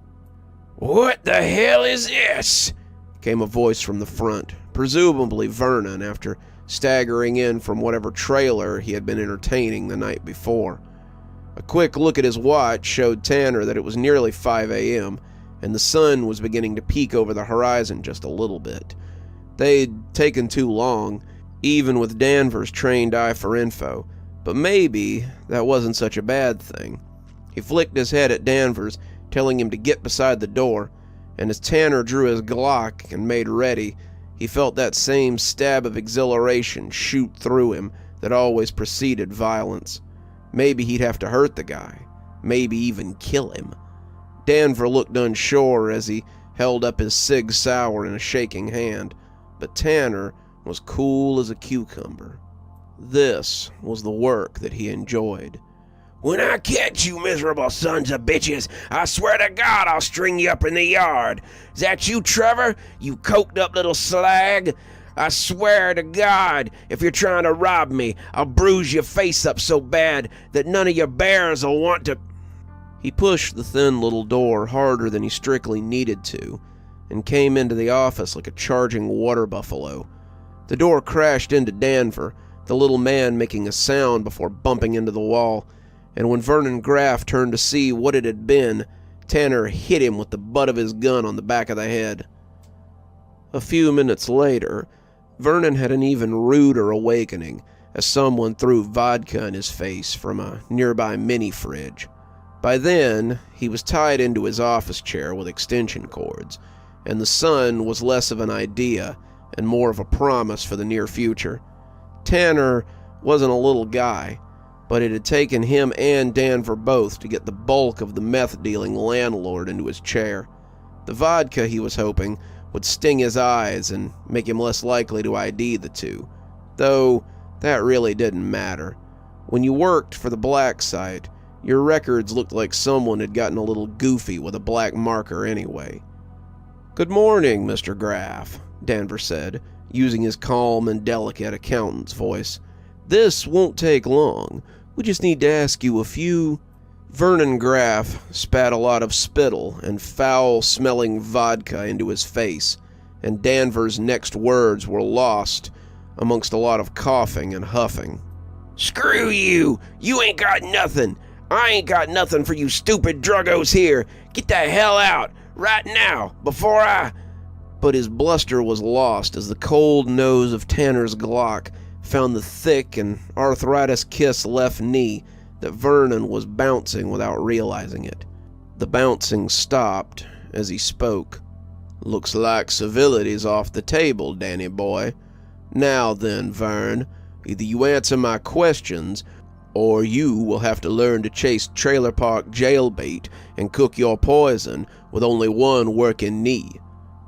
"What the hell is this?" came a voice from the front, presumably Vernon, after staggering in from whatever trailer he had been entertaining the night before. A quick look at his watch showed Tanner that it was nearly 5 a.m., and the sun was beginning to peek over the horizon just a little bit. They'd taken too long, even with Danvers' trained eye for info, but maybe that wasn't such a bad thing. He flicked his head at Danvers, telling him to get beside the door, and as Tanner drew his Glock and made ready, he felt that same stab of exhilaration shoot through him that always preceded violence. Maybe he'd have to hurt the guy, maybe even kill him. Danvers looked unsure as he held up his Sig Sauer in a shaking hand, but Tanner was cool as a cucumber. This was the work that he enjoyed. "When I catch you miserable sons of bitches, I swear to God I'll string you up in the yard. Is that you, Trevor, you coked up little slag? I swear to God, if you're trying to rob me, I'll bruise your face up so bad that none of your bears will want to..." He pushed the thin little door harder than he strictly needed to, and came into the office like a charging water buffalo. The door crashed into Danvers, the little man making a sound before bumping into the wall, and when Vernon Graff turned to see what it had been, Tanner hit him with the butt of his gun on the back of the head. A few minutes later, Vernon had an even ruder awakening as someone threw vodka in his face from a nearby mini-fridge. By then, he was tied into his office chair with extension cords, and the sun was less of an idea and more of a promise for the near future. Tanner wasn't a little guy, but it had taken him and Danvers both to get the bulk of the meth-dealing landlord into his chair. The vodka, he was hoping, would sting his eyes and make him less likely to ID the two, though that really didn't matter. When you worked for the black site, your records looked like someone had gotten a little goofy with a black marker anyway. "Good morning, Mr. Graff," Danvers said, using his calm and delicate accountant's voice. "This won't take long. We just need to ask you a few..." Vernon Graff spat a lot of spittle and foul-smelling vodka into his face, and Danvers' next words were lost amongst a lot of coughing and huffing. "Screw you! You ain't got nothing! I ain't got nothing for you stupid druggos here! Get the hell out! Right now! Before I..." But his bluster was lost as the cold nose of Tanner's Glock found the thick and arthritis-kissed left knee that Vernon was bouncing without realizing it. The bouncing stopped as he spoke. "Looks like civility's off the table, Danny boy. Now then, Vern, either you answer my questions, or you will have to learn to chase trailer park jailbait and cook your poison with only one working knee.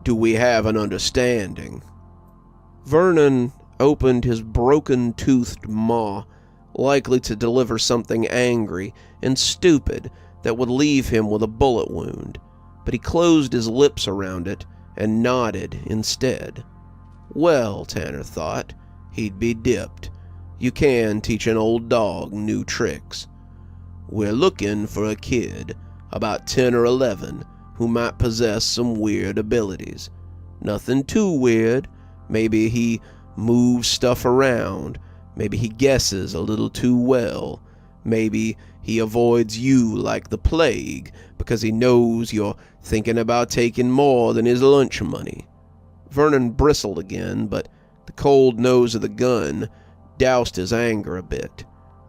Do we have an understanding?" Vernon opened his broken-toothed maw, likely to deliver something angry and stupid that would leave him with a bullet wound, but he closed his lips around it and nodded instead. Well, Tanner thought, he'd be dipped. You can teach an old dog new tricks. "We're looking for a kid, about 10 or 11, who might possess some weird abilities. Nothing too weird. Maybe he moves stuff around. Maybe he guesses a little too well. Maybe he avoids you like the plague because he knows you're thinking about taking more than his lunch money." Vernon bristled again, but the cold nose of the gun doused his anger a bit.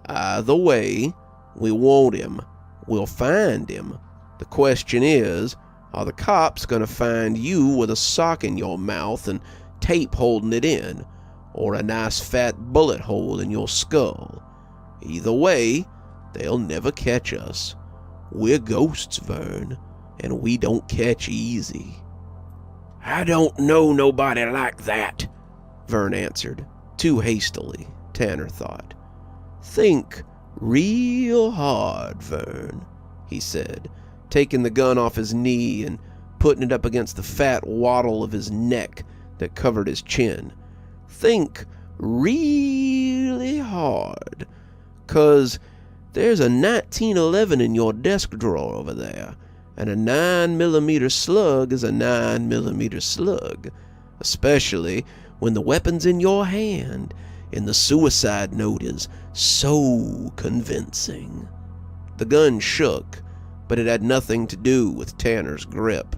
"Either way, we want him. We'll find him. The question is, are the cops going to find you with a sock in your mouth and tape holding it in, or a nice fat bullet hole in your skull? Either way, they'll never catch us. We're ghosts, Vern, and we don't catch easy." "I don't know nobody like that," Vern answered, too hastily, Tanner thought. "Think real hard, Vern," he said, taking the gun off his knee and putting it up against the fat wattle of his neck that covered his chin. "Think really hard, 'cause there's a 1911 in your desk drawer over there, and a 9mm slug is a 9mm slug, especially when the weapon's in your hand and the suicide note is so convincing." The gun shook, but it had nothing to do with Tanner's grip.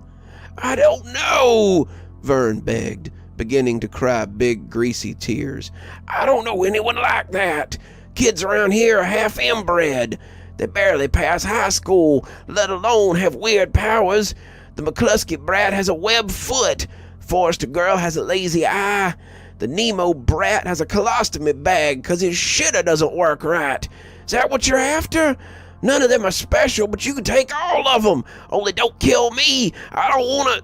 "I don't know," Vern begged, beginning to cry big, greasy tears. "I don't know anyone like that. Kids around here are half inbred. They barely pass high school, let alone have weird powers. The McCluskey brat has a webbed foot. Forrester girl has a lazy eye. The Nemo brat has a colostomy bag 'cause his shitter doesn't work right. Is that what you're after? None of them are special, but you can take all of them. Only don't kill me. I don't want to..."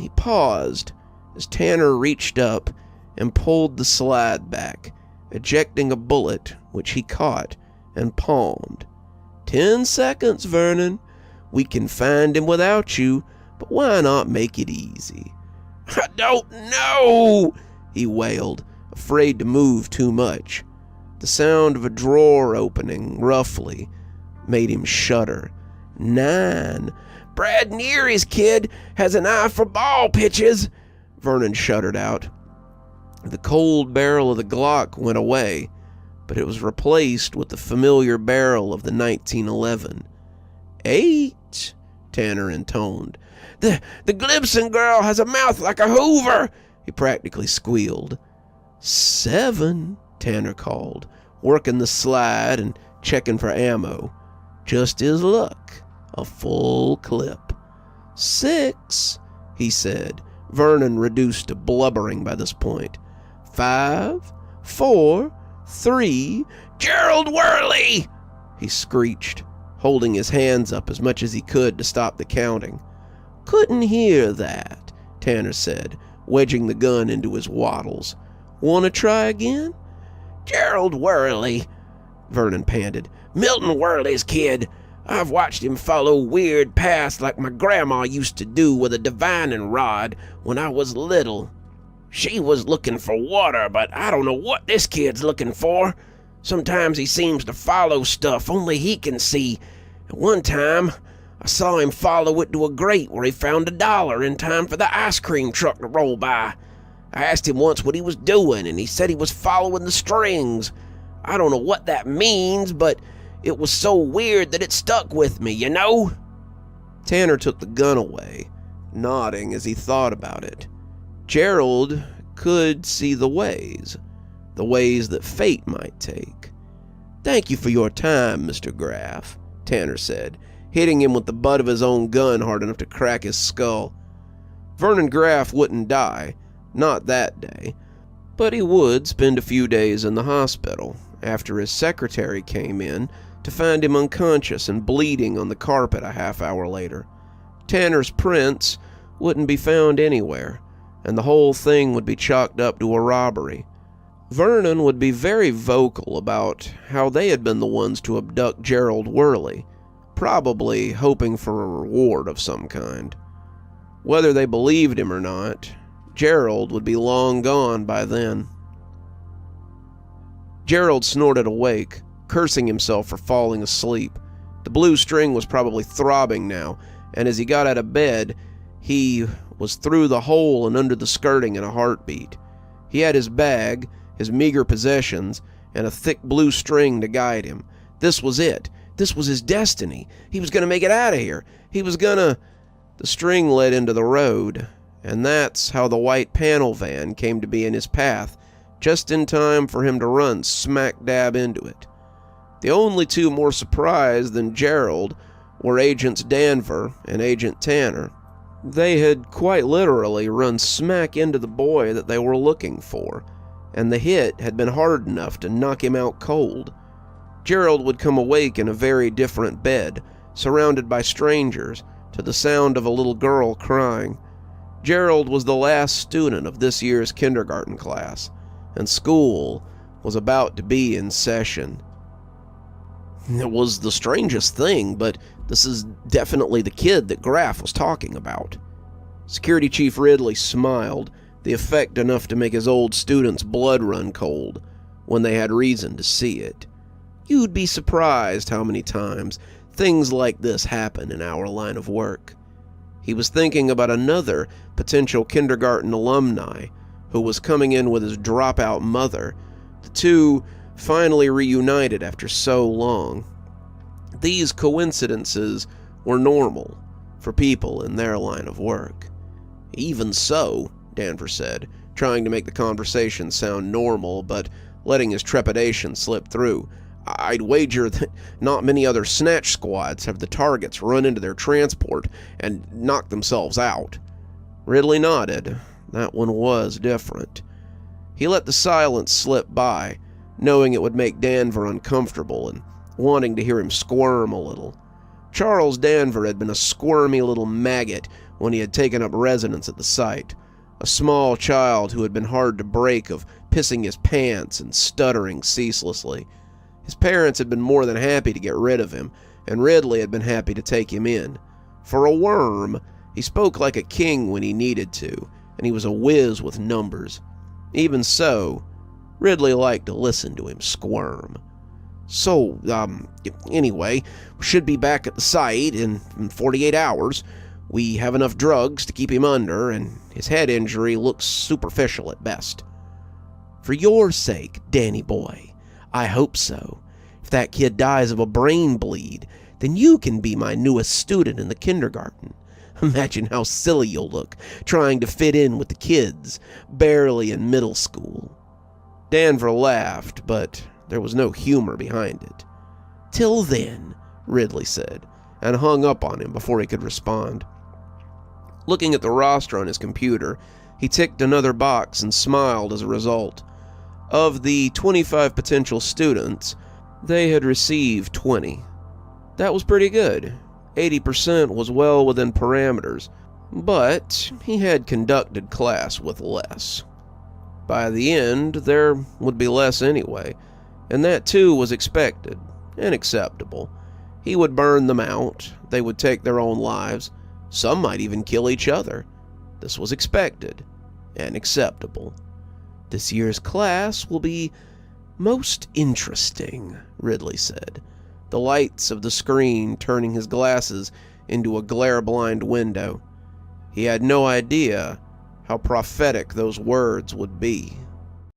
He paused as Tanner reached up and pulled the slide back, ejecting a bullet which he caught and palmed. 10 seconds, Vernon. We can find him without you, but why not make it easy?" "I don't know," he wailed, afraid to move too much. The sound of a drawer opening roughly made him shudder. 9. "Brad Neary's kid has an eye for ball pitches," Vernon shuddered out. The cold barrel of the Glock went away, but it was replaced with the familiar barrel of the 1911. 8, Tanner intoned. The Glibson girl has a mouth like a Hoover," he practically squealed. 7, Tanner called, working the slide and checking for ammo. Just his luck, a full clip. 6, he said, Vernon reduced to blubbering by this point. 5, 4, 3, "Gerald Worley!" he screeched, holding his hands up as much as he could to stop the counting. "Couldn't hear that," Tanner said, wedging the gun into his wattles. "Want to try again?" "Gerald Worley," Vernon panted. "Milton Worley's kid. I've watched him follow weird paths like my grandma used to do with a divining rod when I was little. She was looking for water, but I don't know what this kid's looking for. Sometimes he seems to follow stuff only he can see. And one time, I saw him follow it to a grate where he found $1 in time for the ice cream truck to roll by. I asked him once what he was doing, and he said he was following the strings. I don't know what that means, but it was so weird that it stuck with me, you know?" Tanner took the gun away, nodding as he thought about it. Gerald could see the ways that fate might take. "Thank you for your time, Mr. Graff," Tanner said, hitting him with the butt of his own gun hard enough to crack his skull. Vernon Graff wouldn't die, not that day, but he would spend a few days in the hospital after his secretary came in to find him unconscious and bleeding on the carpet a half hour later. Tanner's prints wouldn't be found anywhere, and the whole thing would be chalked up to a robbery. Vernon would be very vocal about how they had been the ones to abduct Gerald Worley, probably hoping for a reward of some kind. Whether they believed him or not, Gerald would be long gone by then. Gerald snorted awake, cursing himself for falling asleep. The blue string was probably throbbing now, and as he got out of bed, he was through the hole and under the skirting in a heartbeat. He had his bag, his meager possessions, and a thick blue string to guide him. This was it. This was his destiny. He was going to make it out of here. He was going to... The string led into the road, and that's how the white panel van came to be in his path, just in time for him to run smack dab into it. The only two more surprised than Gerald were Agents Danver and Agent Tanner. They had quite literally run smack into the boy that they were looking for, and the hit had been hard enough to knock him out cold. Gerald would come awake in a very different bed, surrounded by strangers, to the sound of a little girl crying. Gerald was the last student of this year's kindergarten class, and school was about to be in session. It was the strangest thing, but this is definitely the kid that Graff was talking about. Security Chief Ridley smiled, the effect enough to make his old students' blood run cold when they had reason to see it. You'd be surprised how many times things like this happen in our line of work. He was thinking about another potential kindergarten alumni who was coming in with his dropout mother. The two finally reunited after so long. These coincidences were normal for people in their line of work. Even so, Danver said, trying to make the conversation sound normal but letting his trepidation slip through, I'd wager that not many other snatch squads have the targets run into their transport and knock themselves out. Ridley nodded. That one was different. He let the silence slip by, knowing it would make Danver uncomfortable and wanting to hear him squirm a little. Charles Danver had been a squirmy little maggot when he had taken up residence at the site, a small child who had been hard to break of pissing his pants and stuttering ceaselessly. His parents had been more than happy to get rid of him, and Ridley had been happy to take him in. For a worm, he spoke like a king when he needed to, and he was a whiz with numbers. Even so, Ridley liked to listen to him squirm. So, anyway, we should be back at the site in 48 hours. We have enough drugs to keep him under, and his head injury looks superficial at best. For your sake, Danny boy, I hope so. If that kid dies of a brain bleed, then you can be my newest student in the kindergarten. Imagine how silly you'll look, trying to fit in with the kids, barely in middle school. Danver laughed, but there was no humor behind it. Till then, Ridley said, and hung up on him before he could respond. Looking at the roster on his computer, he ticked another box and smiled as a result. Of the 25 potential students, they had received 20. That was pretty good. 80% was well within parameters, but he had conducted class with less. By the end, there would be less anyway, and that too was expected and acceptable. He would burn them out, they would take their own lives, some might even kill each other. This was expected and acceptable. This year's class will be most interesting, Ridley said, the lights of the screen turning his glasses into a glare-blind window. He had no idea how prophetic those words would be.